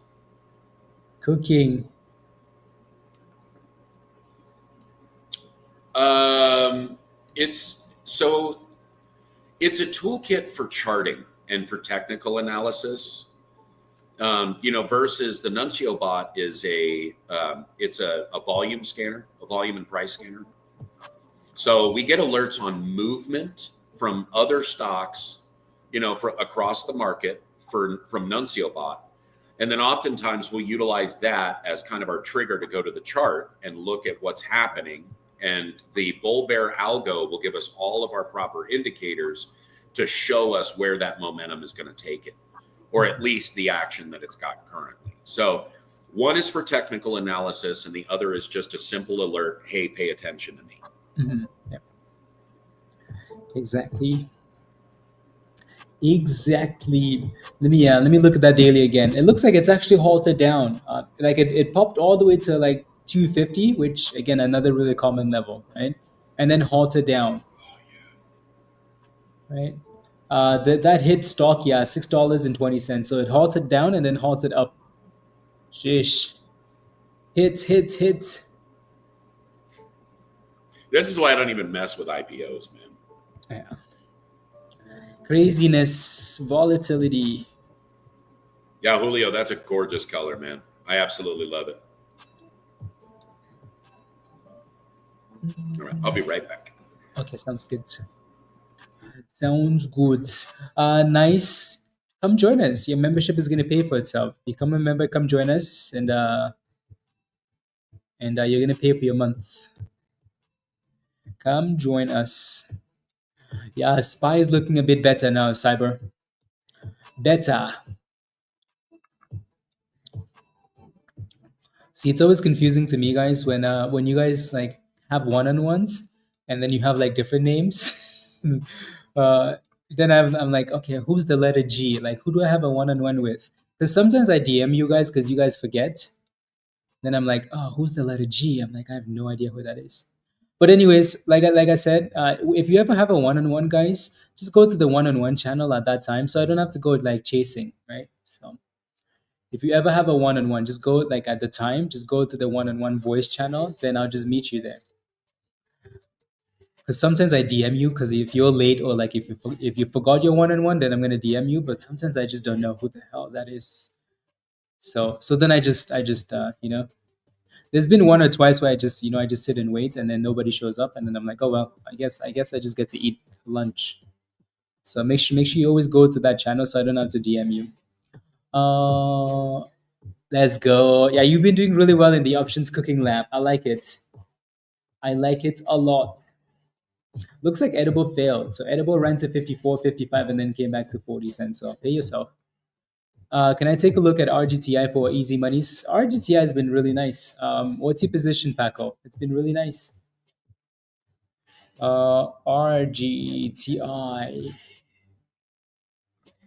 Cooking. It's a toolkit for charting and for technical analysis. Versus the Nuncio bot is it's a volume scanner, a volume and price scanner. So we get alerts on movement from other stocks, across the market from Nuncio bot. And then oftentimes we'll utilize that as kind of our trigger to go to the chart and look at what's happening. And the bull bear algo will give us all of our proper indicators to show us where that momentum is going to take it, or at least the action that it's got currently. So one is for technical analysis and the other is just a simple alert. Hey, pay attention to me. Mm-hmm. Yep. Exactly. Let me look at that daily again. It looks like it's actually halted down. Like it popped all the way to like 250, which again, another really common level, right? And then halted down. Right? That hit stock, $6.20. So it halted down and then halted up. Sheesh. Hits, hits, hits. This is why I don't even mess with IPOs, man. Yeah. Craziness, volatility. Yeah, Julio, that's a gorgeous color, man. I absolutely love it. All right, I'll be right back. Okay, sounds good. Sounds good. Nice. Come join us. Your membership is going to pay for itself. Become a member. Come join us, and you're going to pay for your month. Come join us. Yeah, SPY is looking a bit better now. Cyber better. See, it's always confusing to me, guys, when you guys like have one-on-ones and then you have like different names. uh, then I'm like, okay, who's the letter G? Like, who do I have a one-on-one with? Because sometimes I DM you guys because you guys forget. Then I'm like, oh, who's the letter G? I'm like, I have no idea who that is. But anyways, like I said, if you ever have a one-on-one, guys, just go to the one-on-one channel at that time, so I don't have to go like chasing, right? So if you ever have a one-on-one, just go like at the time, just go to the one-on-one voice channel. Then I'll just meet you there. Because sometimes I DM you because if you're late or like if you forgot your one-on-one, then I'm gonna DM you. But sometimes I just don't know who the hell that is. So then I just there's been one or twice where I just sit and wait and then nobody shows up and then I'm like, oh well, I guess I just get to eat lunch. So make sure you always go to that channel so I don't have to DM you. Let's go. Yeah, you've been doing really well in the options cooking lab. I like it. I like it a lot. Looks like edible failed. So edible ran to 54, 55, and then came back to 40 cents. So pay yourself. Can I take a look at RGTI for easy monies? RGTI has been really nice. What's your position, Paco? It's been really nice. RGTI.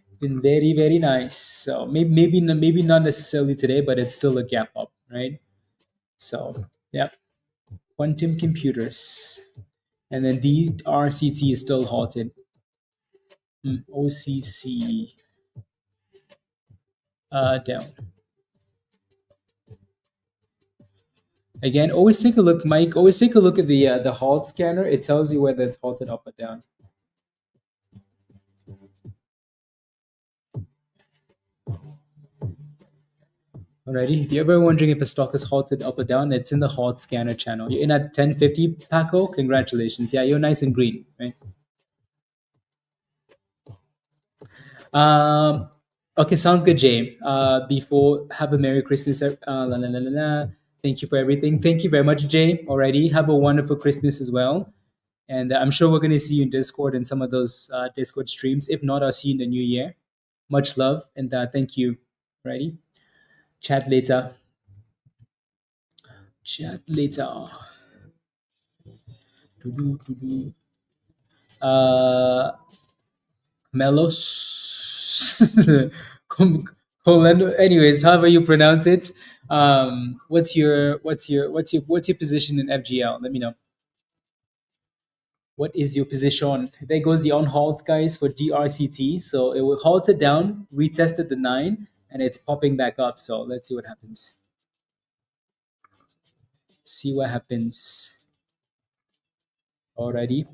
It's been very, very nice. So maybe not necessarily today, but it's still a gap up, right? So yeah, quantum computers, and then DRCT is still halted. OCC down. Again, always take a look, Mike. Always take a look at the halt scanner. It tells you whether it's halted up or down. Alrighty. If you're ever wondering if a stock is halted up or down, it's in the halt scanner channel. You're in at 1050, Paco. Congratulations. Yeah, you're nice and green, right? Okay, sounds good, Jay. Before have a Merry Christmas. La, la, la, la, la. Thank you for everything. Thank you very much, Jay. Already have a wonderful Christmas as well. And I'm sure we're going to see you in Discord and some of those Discord streams. If not, I'll see you in the new year. Much love and thank you. Alrighty. Chat later. Chat later. Melos. Anyways, however you pronounce it. What's your position in FGL? Let me know. What is your position? There goes the on halts, guys, for DRCT. So it will halt it down, retested the 9, and it's popping back up. So let's see what happens. See what happens. Alrighty.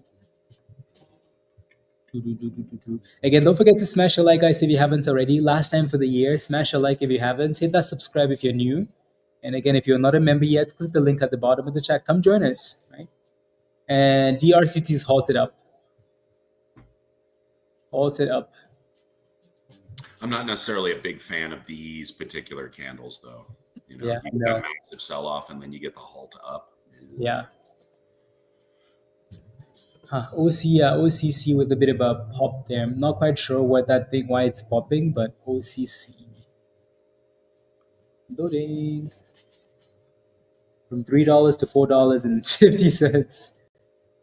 Again, don't forget to smash a like, guys, if you haven't already. Last time for the year, smash a like if you haven't. Hit that subscribe if you're new. And again, if you're not a member yet, click the link at the bottom of the chat. Come join us, right? And DRCT is halted up. Halted up. I'm not necessarily a big fan of these particular candles, though. You know, Yeah, you get a massive sell-off, and then you get the halt up. Yeah. OCC with a bit of a pop there. I'm not quite sure why it's popping, but OCC. Loading from $3 to $4.50.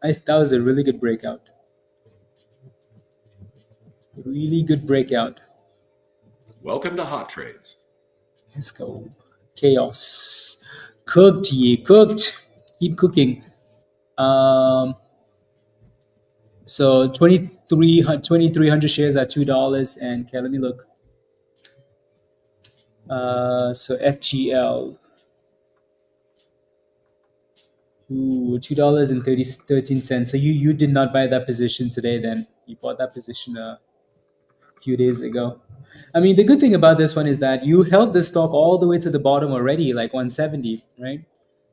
Nice, that was a really good breakout. Really good breakout. Welcome to Hot Trades. Let's go. Chaos. Cooked, ye cooked. Keep cooking. So 2,300 shares at $2. And okay, let me look. So FGL. Ooh, $2.13. So you did not buy that position today then. You bought that position a few days ago. I mean, the good thing about this one is that you held the stock all the way to the bottom already, like 170, right?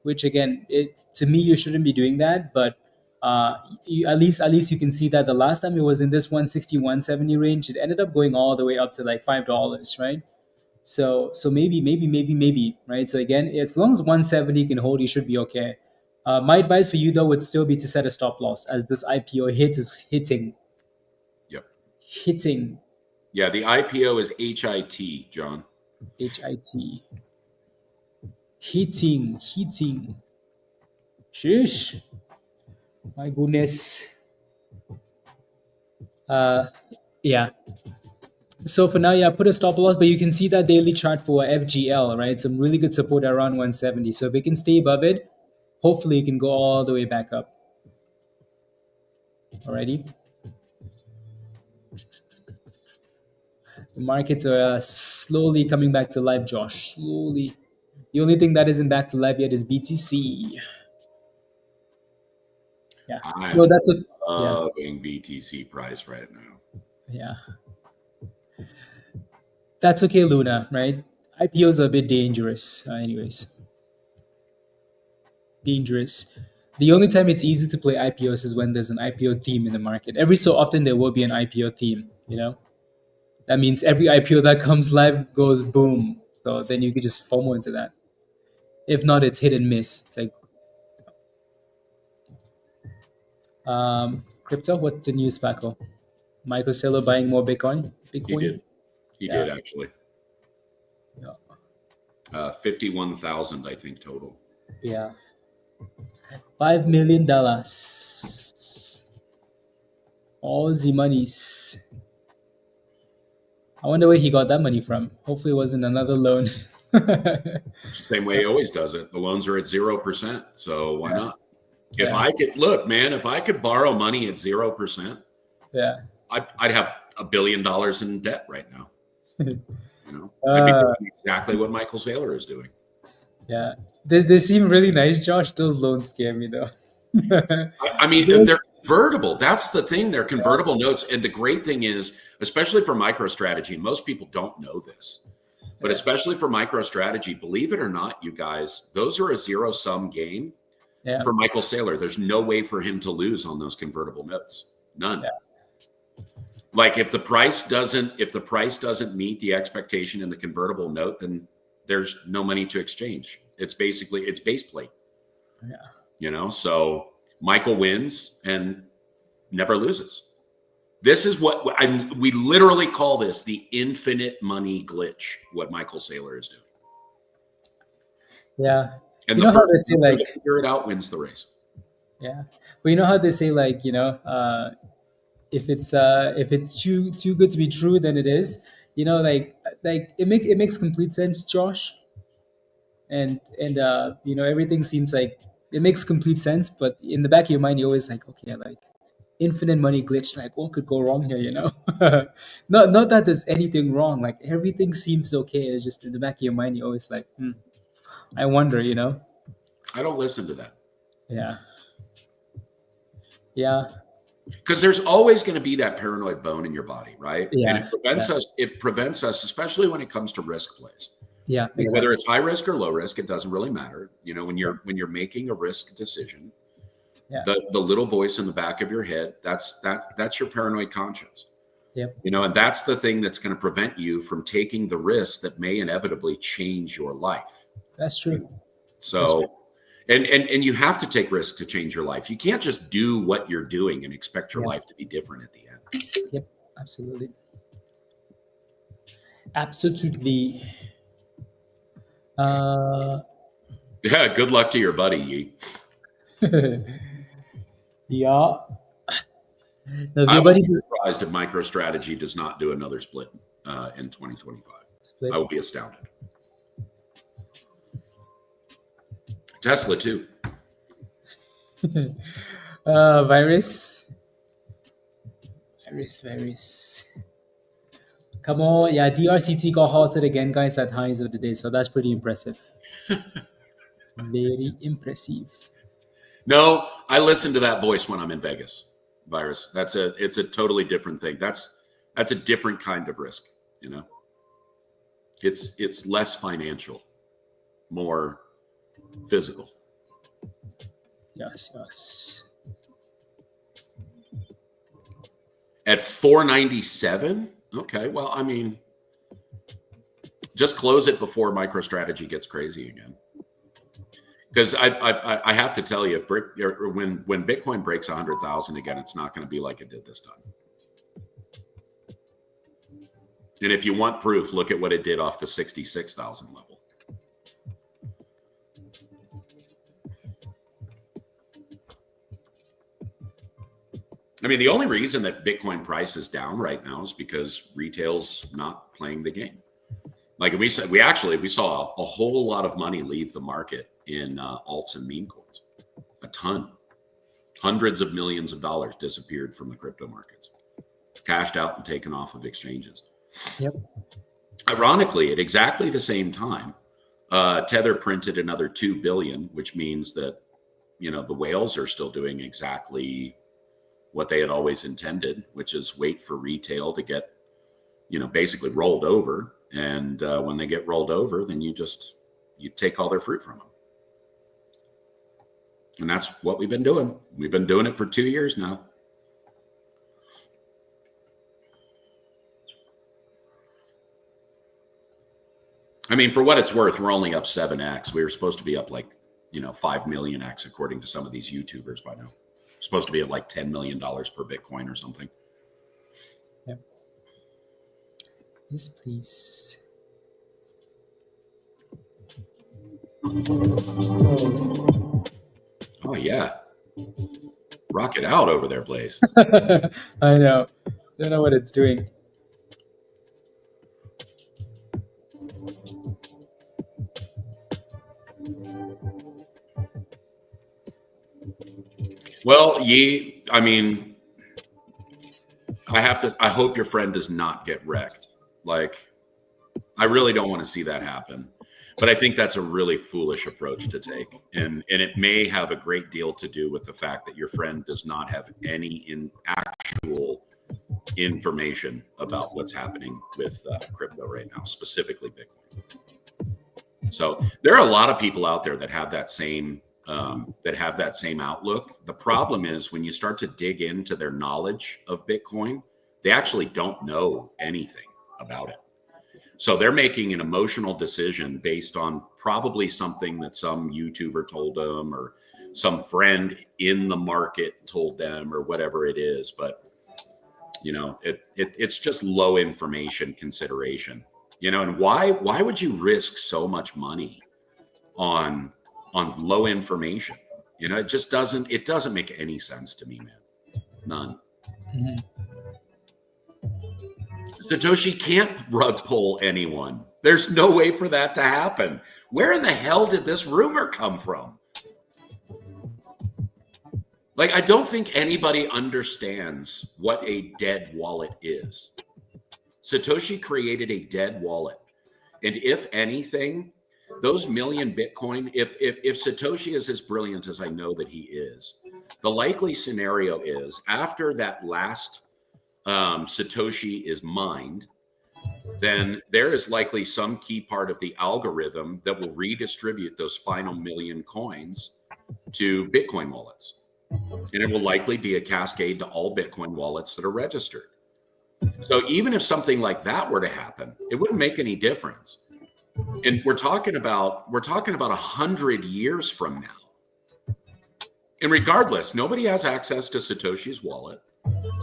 Which again, to me, you shouldn't be doing that. But at least you can see that the last time it was in this 160, 170 range, it ended up going all the way up to like $5, right? So maybe, right? So again, as long as 170 can hold, you should be okay. My advice for you though would still be to set a stop loss as this IPO hit is Yep. hitting Yeah, the IPO is HIT, John. HIT. Heating. Sheesh. My goodness. Yeah. So for now, yeah, put a stop loss, but you can see that daily chart for FGL, right? Some really good support around 170. So if it can stay above it, hopefully it can go all the way back up. Alrighty. The markets are slowly coming back to life, Josh. Slowly. The only thing that isn't back to life yet is BTC. Yeah. I'm Well, that's a yeah. loving BTC price right now. Yeah. That's okay, Luna, right? IPOs are a bit dangerous, anyways. Dangerous. The only time it's easy to play IPOs is when there's an IPO theme in the market. Every so often, there will be an IPO theme, you know? That means every IPO that comes live goes boom. So then you could just FOMO into that. If not, it's hit and miss. It's like, crypto, what's the news, Paco? Michael Saylor buying more Bitcoin? He did actually. Yeah. 51,000, I think, total. Yeah. $5 million. All the monies. I wonder where he got that money from. Hopefully, it wasn't another loan. Same way he always does it. The loans are at 0%. So why not? If Yeah. I could look, man, if I could borrow money at 0%, Yeah. I'd have $1 billion in debt right now. You know, Uh, I'd be doing exactly what Michael Saylor is doing. Yeah. They seem really nice, Josh. Those loans scare me, though. I mean, they're convertible. That's the thing. They're convertible notes. And the great thing is, especially for MicroStrategy, and most people don't know this, but especially for MicroStrategy, believe it or not, you guys, those are a zero-sum game for Michael Saylor. There's no way for him to lose on those convertible notes. None. Yeah. Like if the price doesn't meet the expectation in the convertible note, then there's no money to exchange. It's base plate. Yeah. You know, so Michael wins and never loses. This is what we literally call this the infinite money glitch, what Michael Saylor is doing. Yeah. And you the know how first they say, like, to figure it out wins the race. Yeah. But you know how they say, like, if it's too good to be true, then it is. It makes complete sense, Josh. And everything seems like it makes complete sense, but in the back of your mind, you're always like, okay, like infinite money glitch, like what could go wrong here, not that there's anything wrong, like everything seems okay. It's just in the back of your mind, you're always like, I wonder, I don't listen to that. Yeah. Because there's always going to be that paranoid bone in your body, right? Yeah. And it prevents us, especially when it comes to risk plays. Yeah. Exactly. Whether it's high risk or low risk, it doesn't really matter. When you're making a risk decision, the little voice in the back of your head, that's your paranoid conscience. Yep. And that's the thing that's going to prevent you from taking the risks that may inevitably change your life. That's true. So, and you have to take risks to change your life. You can't just do what you're doing and expect your life to be different at the end. Yep, absolutely. Absolutely. Yeah, good luck to your buddy, Yi. Yeah. No, I would be surprised if MicroStrategy does not do another split in 2025. I would be astounded. Tesla too. Virus. Come on, yeah. DRCT got halted again, guys, at highs of the day, so that's pretty impressive. Very impressive. No, I listen to that voice when I'm in Vegas. Virus. It's a totally different thing. That's a different kind of risk. You know, it's less financial, more physical. Yes, yes. At 497. Okay, well, I mean, just close it before MicroStrategy gets crazy again. Because I have to tell you, when Bitcoin breaks 100,000 again, it's not going to be like it did this time. And if you want proof, look at what it did off the 66,000 level. I mean, the only reason that Bitcoin price is down right now is because retail's not playing the game. Like we said, we saw a whole lot of money leave the market in alts and meme coins. A ton. Hundreds of millions of dollars disappeared from the crypto markets, cashed out and taken off of exchanges. Yep. Ironically, at exactly the same time, Tether printed another 2 billion, which means that, you know, the whales are still doing exactly what they had always intended, which is wait for retail to get, you know, basically rolled over. And when they get rolled over, then you take all their fruit from them. And that's what we've been doing. We've been doing it for 2 years now. I mean, for what it's worth, we're only up 7x. We were supposed to be up like, you know, 5 million X, according to some of these YouTubers by now. We're supposed to be at like $10 million per Bitcoin or something. Yep. Yes, please. Oh, yeah. Rock it out over there, Blaze. I know. Don't know what it's doing. Well, I mean, I hope your friend does not get wrecked. Like, I really don't want to see that happen. But I think that's a really foolish approach to take. And it may have a great deal to do with the fact that your friend does not have any actual information about what's happening with crypto right now, specifically Bitcoin. So there are a lot of people out there that have that same outlook. The problem is when you start to dig into their knowledge of Bitcoin, they actually don't know anything about it. So they're making an emotional decision based on probably something that some YouTuber told them or some friend in the market told them or whatever it is. But, you know, it's just low information consideration, you know, and why would you risk so much money on low information? You know, it doesn't make any sense to me, man. None. Mm-hmm. Satoshi can't rug pull anyone. There's no way for that to happen. Where in the hell did this rumor come from? Like, I don't think anybody understands what a dead wallet is. Satoshi created a dead wallet. And if anything, those million Bitcoin, if Satoshi is as brilliant as I know that he is, the likely scenario is after that last Satoshi is mined, then there is likely some key part of the algorithm that will redistribute those final million coins to Bitcoin wallets. And it will likely be a cascade to all Bitcoin wallets that are registered. So even if something like that were to happen, it wouldn't make any difference. And we're talking about 100 years from now. And regardless, nobody has access to Satoshi's wallet.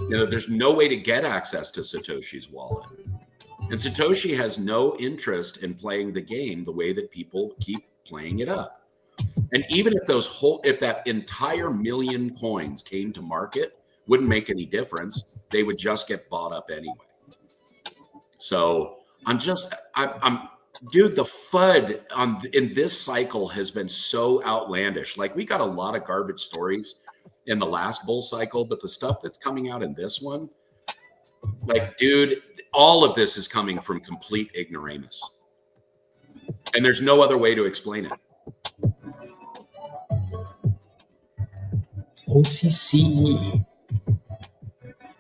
You know, there's no way to get access to Satoshi's wallet. And Satoshi has no interest in playing the game the way that people keep playing it up. And even if if that entire million coins came to market, wouldn't make any difference. They would just get bought up anyway. So dude, the FUD in this cycle has been so outlandish. Like, we got a lot of garbage stories in the last bull cycle, but the stuff that's coming out in this one, like, dude, all of this is coming from complete ignoramus. And there's no other way to explain it. OCC.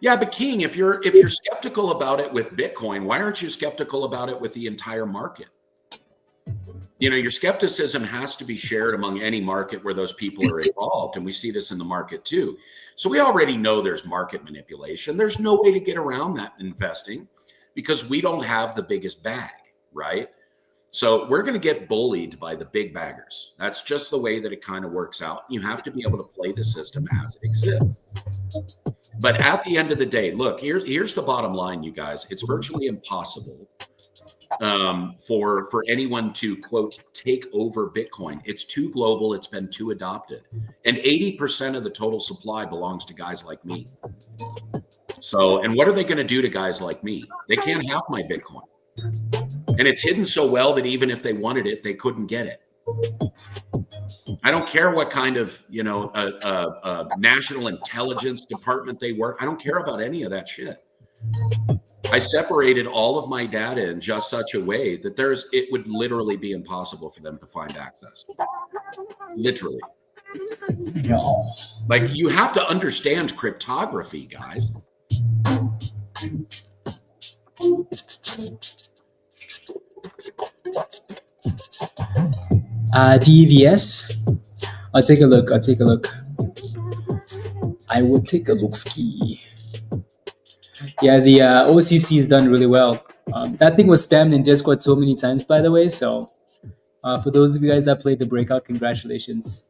Yeah, but King, if you're skeptical about it with Bitcoin, why aren't you skeptical about it with the entire market? You know, your skepticism has to be shared among any market where those people are involved. And we see this in the market too. So we already know there's market manipulation. There's no way to get around that in investing because we don't have the biggest bag, right? So we're going to get bullied by the big baggers. That's just the way that it kind of works out. You have to be able to play the system as it exists. But at the end of the day, look, here's the bottom line, you guys. It's virtually impossible for anyone to, quote, take over Bitcoin. It's too global. It's been too adopted. And 80% of the total supply belongs to guys like me. So, and what are they going to do to guys like me? They can't have my Bitcoin. And it's hidden so well that even if they wanted it, they couldn't get it. I don't care what kind of, you know, national intelligence department they work. I don't care about any of that shit. I separated all of my data in just such a way that it would literally be impossible for them to find access. Literally. No. Like, you have to understand cryptography, guys. DVS. I'll take a look. I will take a look ski. Yeah, the OCC is done really well. That thing was spammed in Discord so many times, by the way. So for those of you guys that played the breakout, congratulations.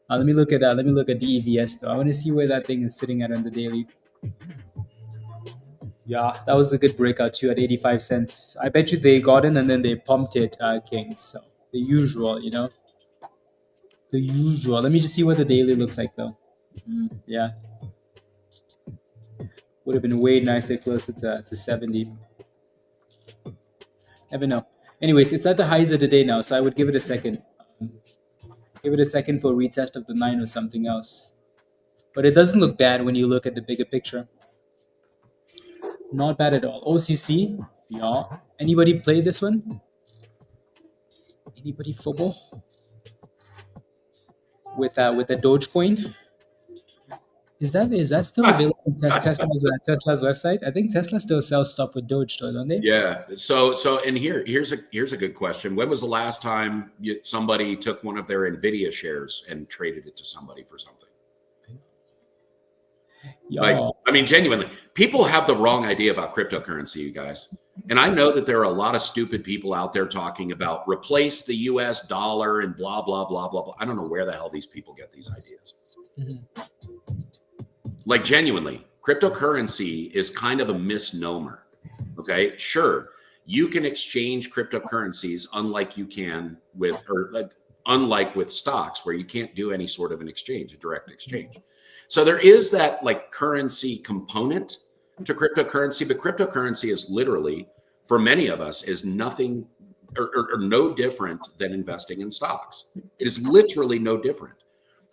Let me look at DEVS though. I want to see where that thing is sitting at on the daily. Yeah, that was a good breakout too at 85 cents. I bet you they got in and then they pumped it, King. So the usual, you know. The usual. Let me just see what the daily looks like though. Yeah. Would have been way nicer closer to 70. Never know. Anyways, it's at the highs of the day now, so I would give it a second. Give it a second for a retest of the 9 or something else. But it doesn't look bad when you look at the bigger picture. Not bad at all. OCC, yeah. Anybody play this one? Anybody football? With the Dogecoin? Is that still available on Tesla's website? I think Tesla still sells stuff with Doge, don't they? Yeah. So and here's a good question. When was the last time somebody took one of their NVIDIA shares and traded it to somebody for something? Yo. Like, I mean, genuinely, people have the wrong idea about cryptocurrency, you guys. And I know that there are a lot of stupid people out there talking about replace the US dollar and blah, blah, blah, blah, blah. I don't know where the hell these people get these ideas. Mm-hmm. Like, genuinely, cryptocurrency is kind of a misnomer. Okay, sure, you can exchange cryptocurrencies unlike you can unlike with stocks, where you can't do any sort of an exchange, a direct exchange. So there is that like currency component to cryptocurrency, but cryptocurrency is literally, for many of us, is nothing or no different than investing in stocks. It is literally no different.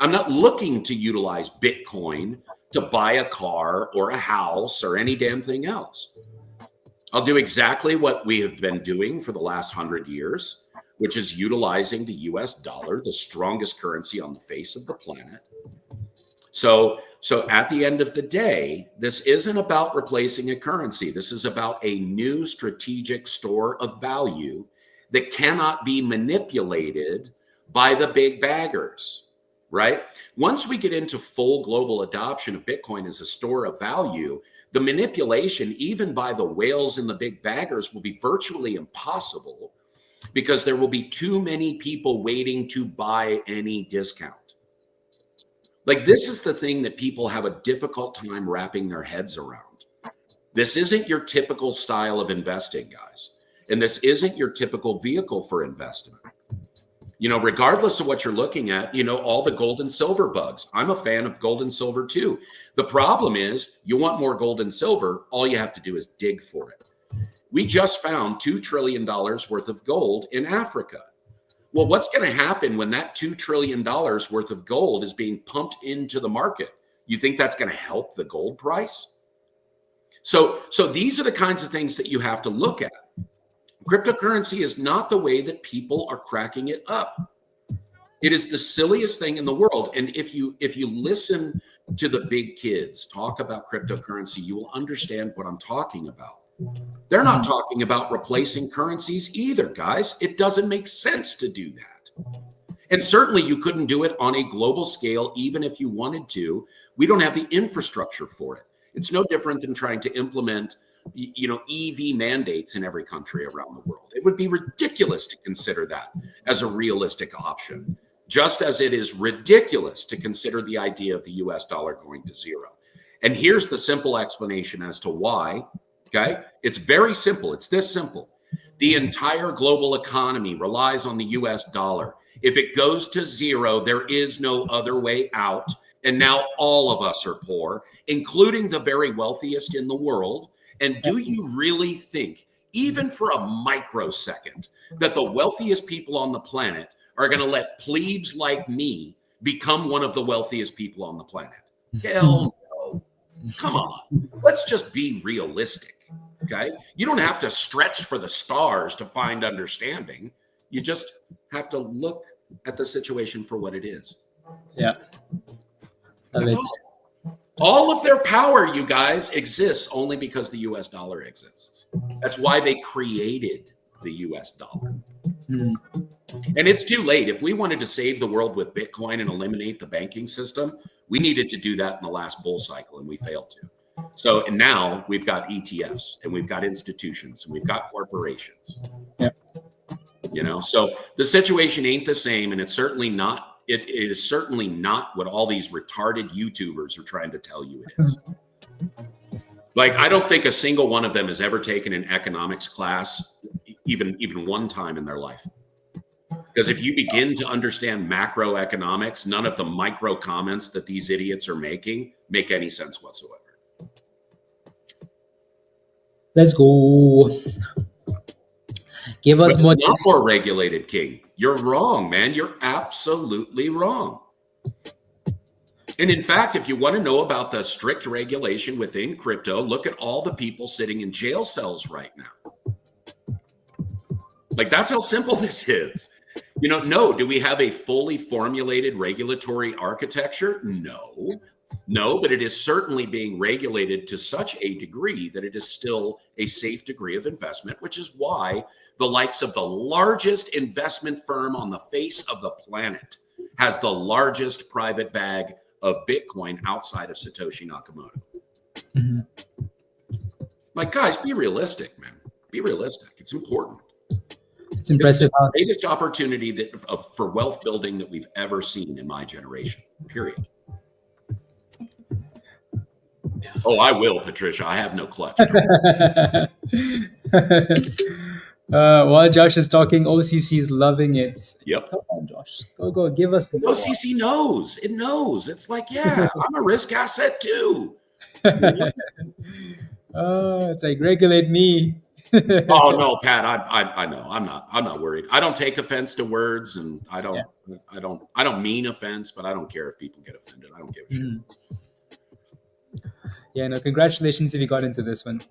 I'm not looking to utilize Bitcoin to buy a car or a house or any damn thing else. I'll do exactly what we have been doing for the last 100 years, which is utilizing the US dollar, the strongest currency on the face of the planet. So at the end of the day, this isn't about replacing a currency. This is about a new strategic store of value that cannot be manipulated by the big baggers, right? Once we get into full global adoption of Bitcoin as a store of value, the manipulation, even by the whales and the big baggers, will be virtually impossible because there will be too many people waiting to buy any discount. Like, this is the thing that people have a difficult time wrapping their heads around. This isn't your typical style of investing, guys. And this isn't your typical vehicle for investment. You know, regardless of what you're looking at, you know, all the gold and silver bugs. I'm a fan of gold and silver too. The problem is, you want more gold and silver, all you have to do is dig for it. We just found $2 trillion worth of gold in Africa. Well, what's going to happen when that $2 trillion worth of gold is being pumped into the market? You think that's going to help the gold price? So these are the kinds of things that you have to look at. Cryptocurrency is not the way that people are cracking it up. It is the silliest thing in the world. And if you listen to the big kids talk about cryptocurrency, you will understand what I'm talking about. They're not talking about replacing currencies either, guys. It doesn't make sense to do that. And certainly you couldn't do it on a global scale, even if you wanted to. We don't have the infrastructure for it. It's no different than trying to implement, EV mandates in every country around the world. It would be ridiculous to consider that as a realistic option, just as it is ridiculous to consider the idea of the US dollar going to zero. And here's the simple explanation as to why. Okay, it's very simple. It's this simple. The entire global economy relies on the US dollar. If it goes to zero, there is no other way out. And now all of us are poor, including the very wealthiest in the world. And do you really think, even for a microsecond, that the wealthiest people on the planet are going to let plebes like me become one of the wealthiest people on the planet? Hell no. Come on. Let's just be realistic. Okay. You don't have to stretch for the stars to find understanding. You just have to look at the situation for what it is. Yeah. That's all of their power, you guys, exists only because the US dollar exists. That's why they created the US dollar. And it's too late. If we wanted to save the world with Bitcoin and eliminate the banking system, we needed to do that in the last bull cycle, and we failed to. So and now we've got ETFs, and we've got institutions, and we've got corporations. Yeah. So the situation ain't the same, and it's certainly not. It is certainly not what all these retarded YouTubers are trying to tell you it is. Like, I don't think a single one of them has ever taken an economics class, even one time in their life. Because if you begin to understand macroeconomics, none of the micro comments that these idiots are making make any sense whatsoever. Let's go. Give us more. It's not more regulated, King. You're wrong, man. You're absolutely wrong. And in fact, if you want to know about the strict regulation within crypto, look at all the people sitting in jail cells right now. Like, that's how simple this is. No, do we have a fully formulated regulatory architecture? No, but it is certainly being regulated to such a degree that it is still a safe degree of investment, which is why the likes of the largest investment firm on the face of the planet has the largest private bag of Bitcoin outside of Satoshi Nakamoto. Mm-hmm. Like, guys, be realistic, man. Be realistic. It's important. It's impressive. It's the greatest opportunity for wealth building that we've ever seen in my generation, period. Oh, I will, Patricia. I have no clutch. While Josh is talking, OCC is loving it. Yep. Come on, Josh. Go. Give us more. OCC knows. It knows. It's like, yeah, I'm a risk asset too. It's like, regulate me. Oh no, Pat. I know. I'm not worried. I don't take offense to words, and I don't mean offense, but I don't care if people get offended. I don't give a shit. Yeah, no, congratulations if you got into this one.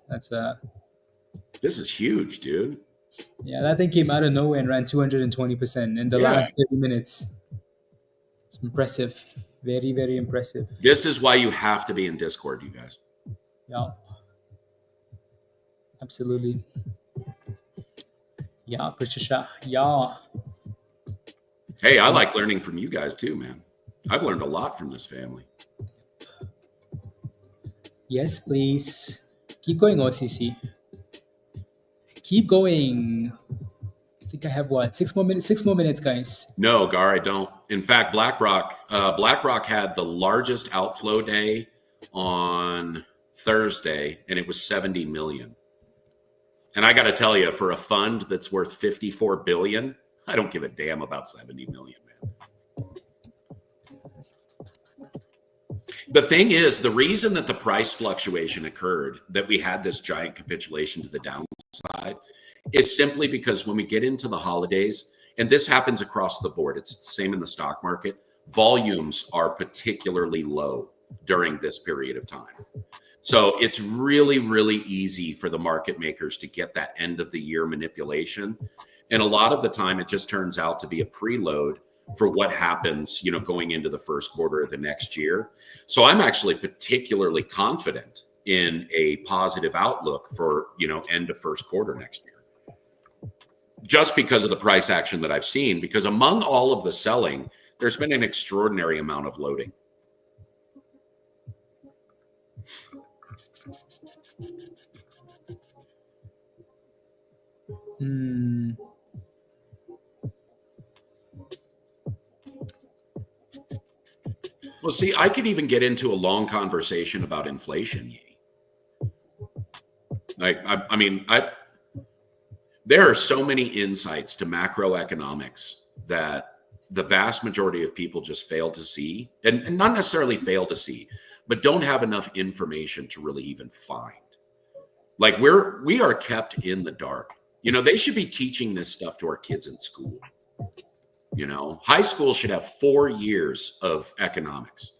This is huge, dude. Yeah, that thing came out of nowhere and ran 220% in the last 30 minutes. It's impressive. Very, very impressive. This is why you have to be in Discord, you guys. Yeah. Absolutely. Yeah, Patricia. Yeah. Hey, I like learning from you guys too, man. I've learned a lot from this family. Yes, please. Keep going, OCC. Keep going. I think I have 6 more minutes? 6 more minutes, guys. No, Gar, I don't. In fact, BlackRock had the largest outflow day on Thursday, and it was 70 million. And I got to tell you, for a fund that's worth 54 billion, I don't give a damn about 70 million, man. The thing is, the reason that the price fluctuation occurred, that we had this giant capitulation to the downside, is simply because when we get into the holidays, and this happens across the board, it's the same in the stock market, volumes are particularly low during this period of time. So it's really, really easy for the market makers to get that end of the year manipulation. And a lot of the time, it just turns out to be a preload for what happens, going into the first quarter of the next year. So I'm actually particularly confident in a positive outlook for, end of first quarter next year. Just because of the price action that I've seen, because among all of the selling, there's been an extraordinary amount of loading. Well, see, I could even get into a long conversation about inflation. There are so many insights to macroeconomics that the vast majority of people just fail to see, and not necessarily fail to see, but don't have enough information to really even find. Like we are kept in the dark. They should be teaching this stuff to our kids in school. High school should have 4 years of economics,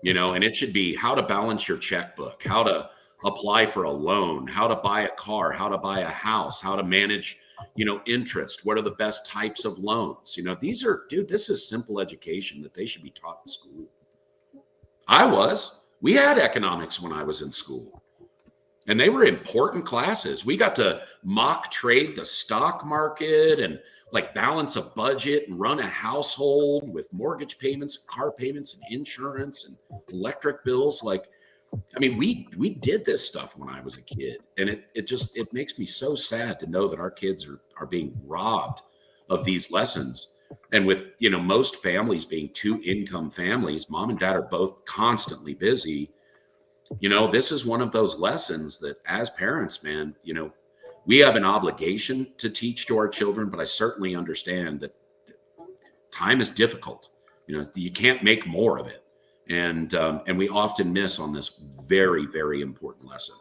and it should be how to balance your checkbook, how to apply for a loan, how to buy a car, how to buy a house, how to manage, interest. What are the best types of loans? This is simple education that they should be taught in school. We had economics when I was in school, and they were important classes. We got to mock trade the stock market and balance a budget and run a household with mortgage payments, car payments, and insurance and electric bills. We did this stuff when I was a kid, and it makes me so sad to know that our kids are being robbed of these lessons. And with, most families being 2-income families, mom and dad are both constantly busy. This is one of those lessons that as parents, man, we have an obligation to teach to our children, but I certainly understand that time is difficult. You can't make more of it. And we often miss on this very, very important lesson.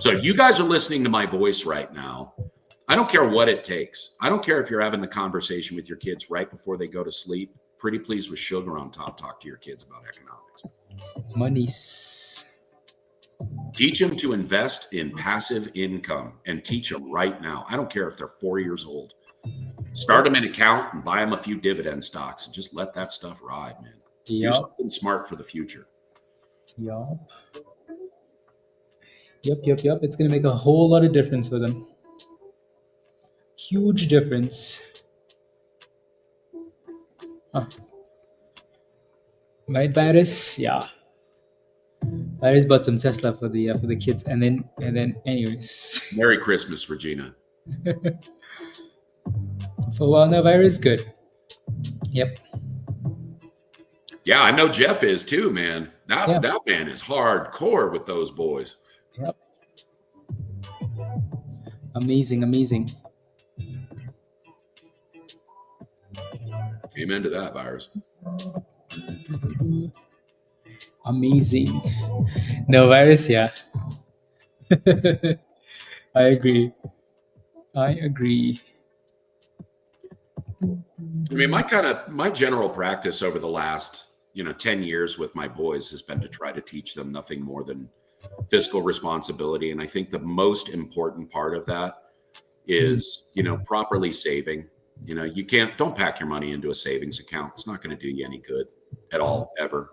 So if you guys are listening to my voice right now, I don't care what it takes. I don't care if you're having the conversation with your kids right before they go to sleep. Pretty please with sugar on top, talk to your kids about economics. Monies. Teach them to invest in passive income and teach them right now. I don't care if they're 4 years old. Start them an account and buy them a few dividend stocks and just let that stuff ride, man. Yep. Do something smart for the future. Yep. It's going to make a whole lot of difference for them. Huge difference. Right, Virus? Yeah. Virus bought some Tesla for the kids, and then anyways. Merry Christmas, Regina. For a while now, Virus good. Yep. Yeah, I know Jeff is too, man. That man is hardcore with those boys. Yep. Amazing. Amen to that, Virus. Amazing. No, Virus, yeah. I agree. My general practice over the last 10 years with my boys has been to try to teach them nothing more than fiscal responsibility. And I think the most important part of that is, properly saving. Don't pack your money into a savings account. It's not going to do you any good at all, ever.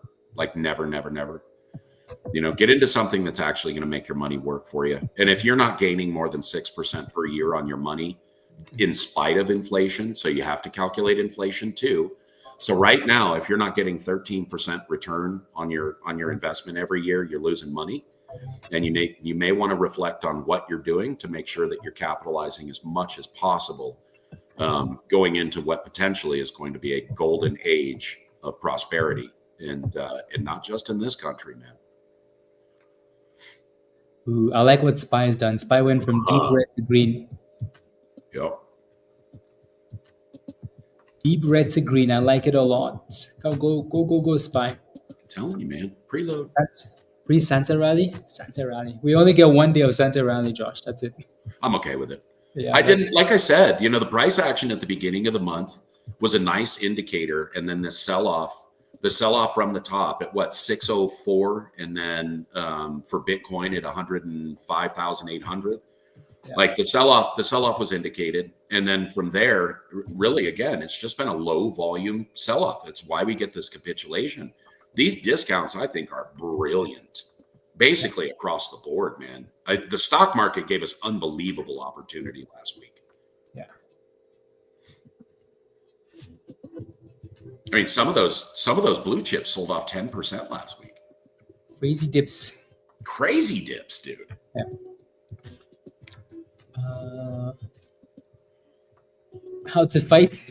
Never. Get into something that's actually going to make your money work for you. And if you're not gaining more than 6% per year on your money, in spite of inflation, so you have to calculate inflation too. So right now, if you're not getting 13% return on your investment every year, you're losing money. And you may want to reflect on what you're doing to make sure that you're capitalizing as much as possible, going into what potentially is going to be a golden age of prosperity, and not just in this country, man. Ooh, I like what SPY has done. SPY went from deep red to green. Yep. Deep red to green. I like it a lot. Go, SPY. I'm telling you, man. Preload. That's pre-Santa rally. Santa rally. We only get 1 day of Santa rally, Josh. That's it. I'm okay with it. Yeah, I didn't, like I said, the price action at the beginning of the month was a nice indicator, and then the sell-off from the top at 604, and then for Bitcoin at 105,800. Yeah. The sell-off was indicated, And then from there, really, again, it's just been a low volume sell-off. That's why we get this capitulation. These discounts, I think, are brilliant, basically across the board, man. The stock market gave us unbelievable opportunity last week. Yeah. I mean, some of those blue chips sold off 10% last week. Crazy dips. Crazy dips, dude. Yeah. How to fight.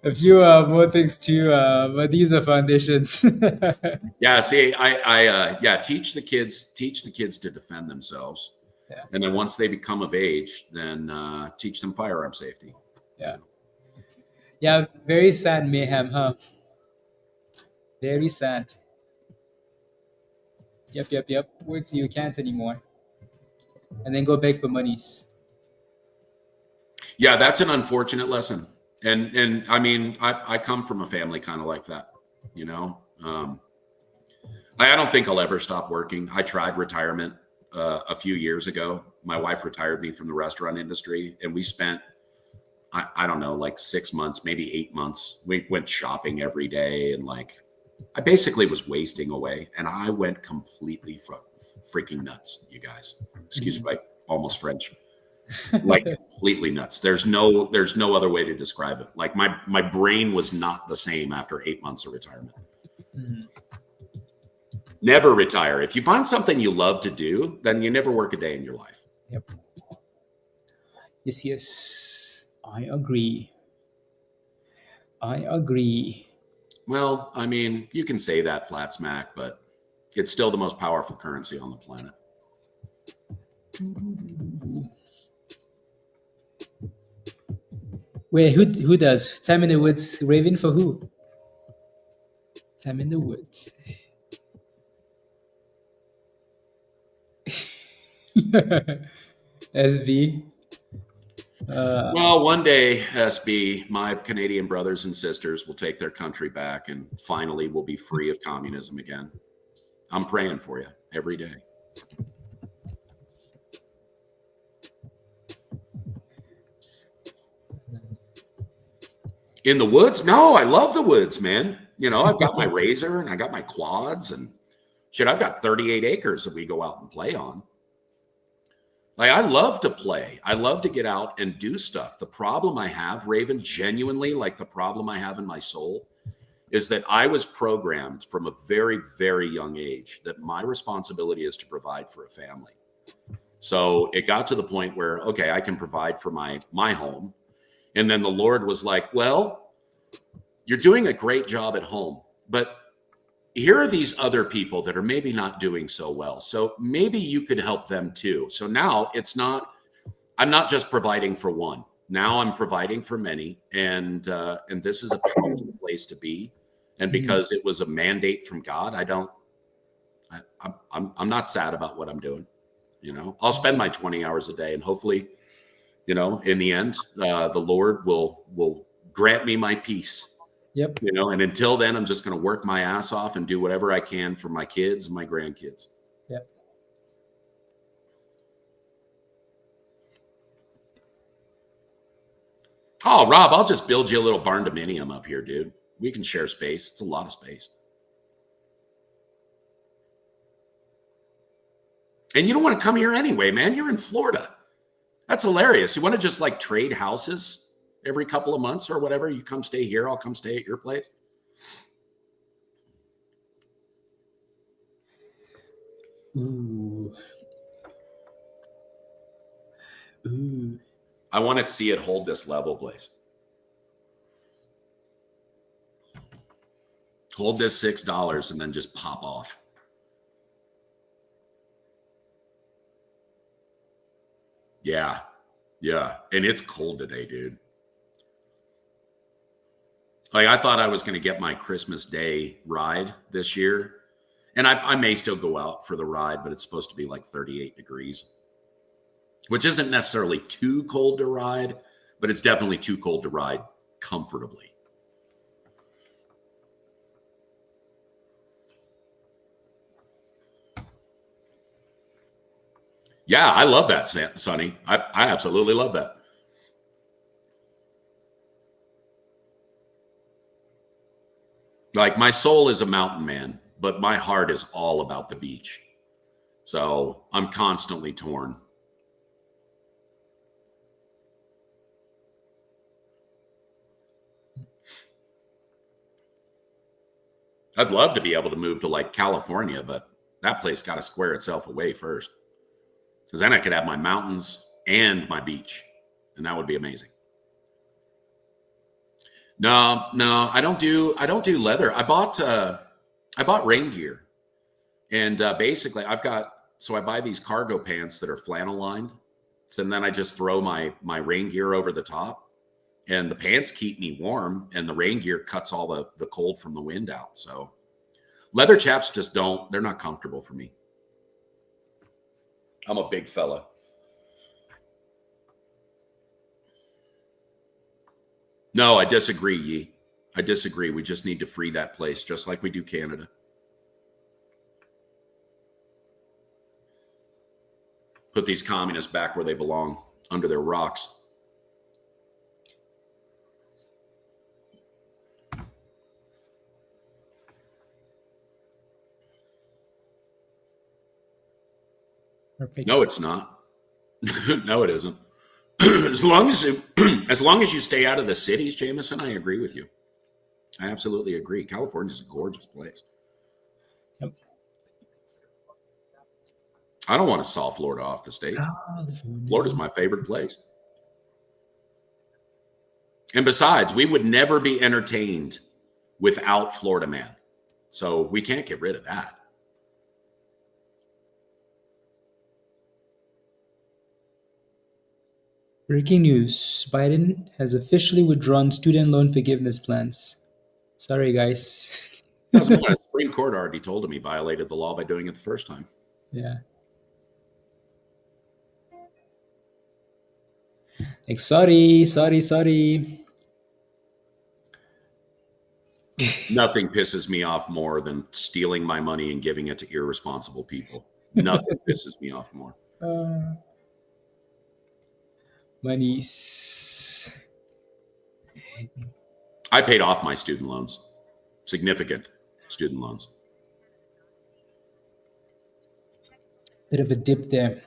A few more things too, but these are foundations. Yeah, see, I teach the kids to defend themselves. Yeah. And then once they become of age, then teach them firearm safety. Yeah. Yeah, very sad mayhem, huh? Very sad. Yep. Wait till you can't anymore. And then go beg for monies. Yeah, that's an unfortunate lesson. And I mean, I come from a family kind of like that, you know. I don't think I'll ever stop working. I tried retirement a few years ago. My wife retired me from the restaurant industry, and we spent, I don't know, like 6 months, maybe 8 months. We went shopping every day, and like, I basically was wasting away, and I went completely freaking nuts, you guys. Excuse me, almost French. Like completely nuts. There's no other way to describe it. Like my brain was not the same after 8 months of retirement. Mm-hmm. Never retire. If you find something you love to do, then you never work a day in your life. Yep. Yes. I agree. Well, I mean, you can say that flat smack, but it's still the most powerful currency on the planet. Wait, who does? Time in the Woods, Raven for who? Time in the Woods. SB. Well, one day, SB, my Canadian brothers and sisters will take their country back, and finally we'll be free of communism again. I'm praying for you every day. In the woods? No, I love the woods, man. You know, I've got my razor and I got my quads and shit. I've got 38 acres that we go out and play on. Like, I love to play. I love to get out and do stuff. The problem I have, Raven, genuinely, like the problem I have in my soul, is that I was programmed from a very, very young age that my responsibility is to provide for a family. So it got to the point where, okay, I can provide for my home. And then the Lord was like, well, you're doing a great job at home, but here are these other people that are maybe not doing so well. So maybe you could help them too. So now I'm not just providing for one. Now I'm providing for many. And this is a powerful place to be. And because it was a mandate from God, I'm not sad about what I'm doing. You know, I'll spend my 20 hours a day, and hopefully, you know, in the end, the Lord will grant me my peace. Yep. You know, and until then, I'm just going to work my ass off and do whatever I can for my kids and my grandkids. Yep. Oh, Rob, I'll just build you a little barn dominium up here, dude. We can share space. It's a lot of space. And you don't want to come here anyway, man. You're in Florida. That's hilarious. You want to just like trade houses every couple of months or whatever? You come stay here. I'll come stay at your place. Ooh. I want to see it hold this level, Blaze. Hold this $6 and then just pop off. Yeah. And it's cold today, dude. Like, I thought I was going to get my Christmas Day ride this year. And I may still go out for the ride, but it's supposed to be like 38 degrees, which isn't necessarily too cold to ride, but it's definitely too cold to ride comfortably. Yeah, I love that, Sonny. I absolutely love that. Like my soul is a mountain man, but my heart is all about the beach. So I'm constantly torn. I'd love to be able to move to like California, but that place got to square itself away first. Because then I could have my mountains and my beach, and that would be amazing. No, I don't do leather. I bought rain gear, and basically I buy these cargo pants that are flannel lined, so then I just throw my rain gear over the top, and the pants keep me warm, and the rain gear cuts all the cold from the wind out. So leather chaps just they're not comfortable for me. I'm a big fella. No, I disagree, Yi. I disagree. We just need to free that place, just like we do Canada. Put these communists back where they belong, under their rocks. Perfect. No, it's not. No, it isn't. as long as you stay out of the cities, Jameson, I agree with you. I absolutely agree. California is a gorgeous place. Yep. I don't want to saw Florida off the states. Florida's my favorite place. And besides, we would never be entertained without Florida Man. So we can't get rid of that. Breaking news. Biden has officially withdrawn student loan forgiveness plans. Sorry, guys. The Supreme Court already told him he violated the law by doing it the first time. Yeah. Like, sorry. Nothing pisses me off more than stealing my money and giving it to irresponsible people. Nothing pisses me off more. Monies. I paid off my student loans, significant student loans. Bit of a dip there.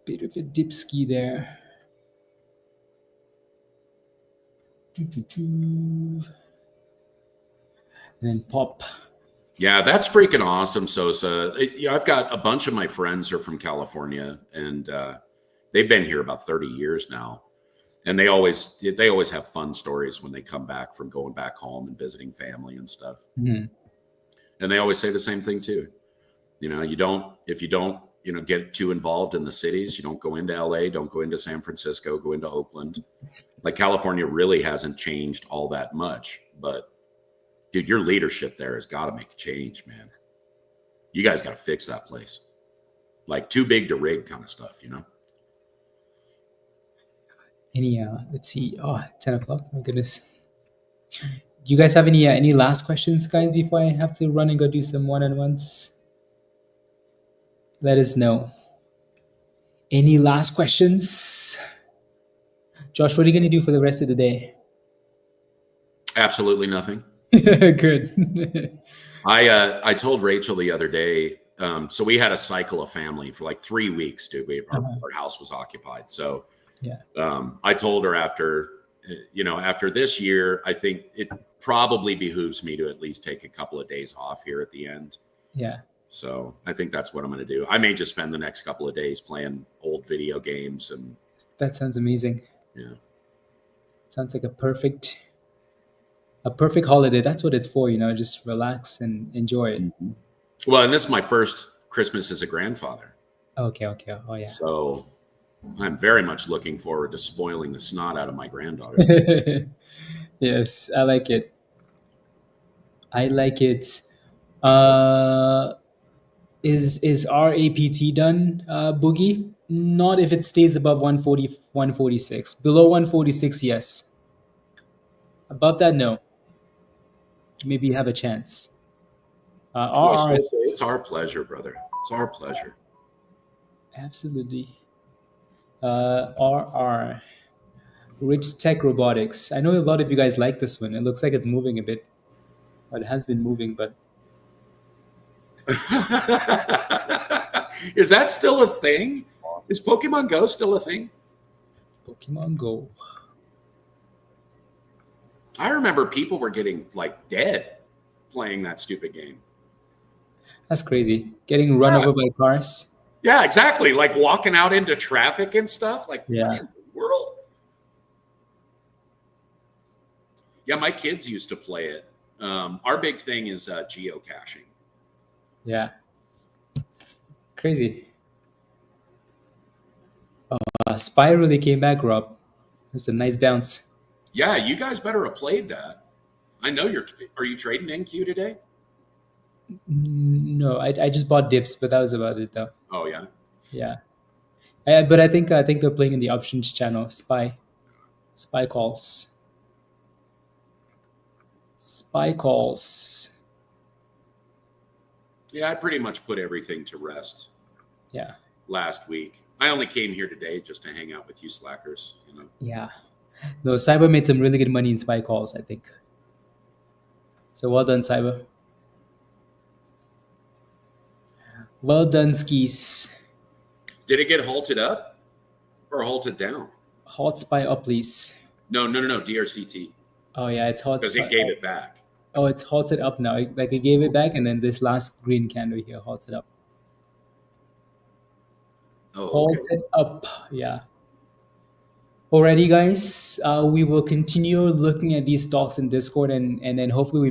Bit of a dip ski there. And then pop. Yeah, that's freaking awesome, Sosa. I've got a bunch of my friends are from California, and they've been here about 30 years now. And they always have fun stories when they come back from going back home and visiting family and stuff. Mm-hmm. And they always say the same thing too. If you don't get too involved in the cities, you don't go into LA, don't go into San Francisco, go into Oakland. Like California really hasn't changed all that much, but dude, your leadership there has got to make a change, man. You guys got to fix that place. Like too big to rig kind of stuff, Any let's see. 10 o'clock. My goodness. Do you guys have any last questions, guys, before I have to run and go do some one-on-ones? Let us know. Any last questions? Josh, what are you going to do for the rest of the day? Absolutely nothing. Good. I told Rachel the other day, so we had a cycle of family for like 3 weeks, dude. Our house was occupied. So yeah. I told her after this year, I think it probably behooves me to at least take a couple of days off here at the end. Yeah. So I think that's what I'm going to do. I may just spend the next couple of days playing old video games. And that sounds amazing. Yeah. Sounds like a perfect holiday. That's what it's for, just relax and enjoy it. Mm-hmm. Well, and this is my first Christmas as a grandfather. Okay. Oh, yeah. So I'm very much looking forward to spoiling the snot out of my granddaughter. Yes, I like it. Is RAPT done, Boogie? Not if it stays above 140, 146. Below 146, yes. Above that, no. Maybe you have a chance. It's our pleasure, brother. It's our pleasure. Absolutely. RR. Rich Tech Robotics. I know a lot of you guys like this one. It looks like it's moving a bit. Or it has been moving, but Is that still a thing? Is Pokemon Go still a thing? Pokemon Go. I remember people were getting like dead playing that stupid game. That's crazy. Getting run Yeah, over by cars. yeah, exactly. Like walking out into traffic and stuff. Like, what Yeah. in the world? Yeah, my kids used to play it. Our big thing is geocaching. Yeah. Crazy. Spy really came back, Rob. That's a nice bounce. Yeah, you guys better have played that. I know you're. Are you trading NQ today? No, I just bought dips, but that was about it though. Oh yeah. Yeah. But I think they're playing in the options channel. Spy calls. Spy calls. Yeah, I pretty much put everything to rest Yeah. last week. I only came here today just to hang out with you slackers. You know. Yeah. No, Cyber made some really good money in spy calls, I think. So well done, Cyber. Well done, skis. Did it get halted up or halted down? Hot spy up, please. No, no, no, no. DRCT Oh yeah, it's hot. because it gave it back. Oh, it's halted up now. Like I gave it back, and then this last green candle here halted up. Oh, okay. Halted up. Yeah. Alrighty, guys. We will continue looking at these stocks in Discord, and then hopefully we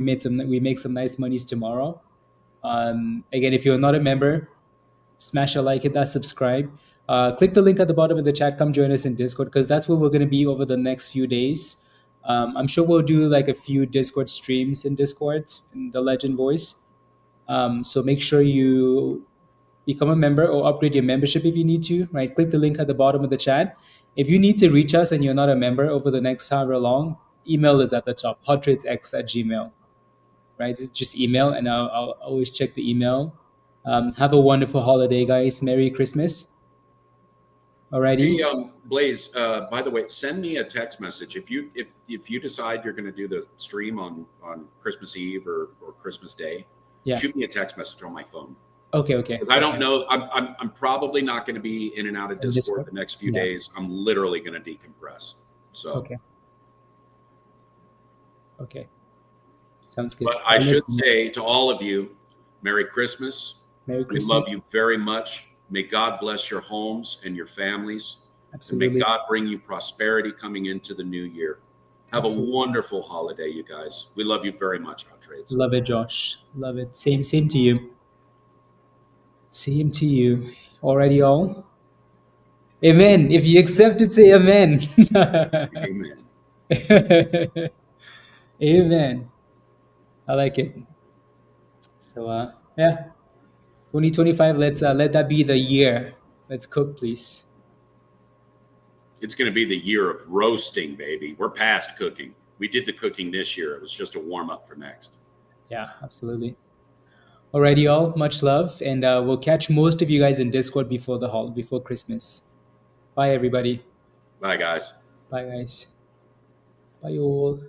make some nice monies tomorrow. Again, if you're not a member, smash a like, hit that subscribe. Click the link at the bottom of the chat. Come join us in Discord because that's where we're going to be over the next few days. I'm sure we'll do like a few Discord streams in Discord in the Legend Voice. So make sure you become a member or upgrade your membership if you need to. Right, click the link at the bottom of the chat. If you need to reach us and you're not a member over the next however long, email is at the top. hottradesx@gmail. Right, just email, and I'll always check the email. Have a wonderful holiday, guys. Merry Christmas. Hey, Alrighty. Blaze. By the way, send me a text message if you decide you're going to do the stream on Christmas Eve or Christmas Day. Yeah. Shoot me a text message on my phone. Okay. Because I don't know. I'm probably not going to be in and out of Discord Discord? the next few Yeah. days. I'm literally going to decompress. So. Okay. Sounds good. But I should say to all of you, Merry Christmas. Merry We Christmas. love you very much. May God bless your homes and your families. Absolutely. And may God bring you prosperity coming into the new year. Have Absolutely. a wonderful holiday, you guys. We love you very much, Hot Trades. Love it, Josh. Love it. Same to you. Same to you. Alrighty, all. Amen. If you accept it, say amen. Amen. Amen. I like it. So yeah. 2025, let's let that be the year. Let's cook, please. It's going to be the year of roasting, baby. We're past cooking. We did the cooking this year. It was just a warm up for next. Yeah, absolutely. Alrighty, all. Much love, and we'll catch most of you guys in Discord before Christmas. Bye, everybody. Bye, guys. Bye, guys. Bye, all.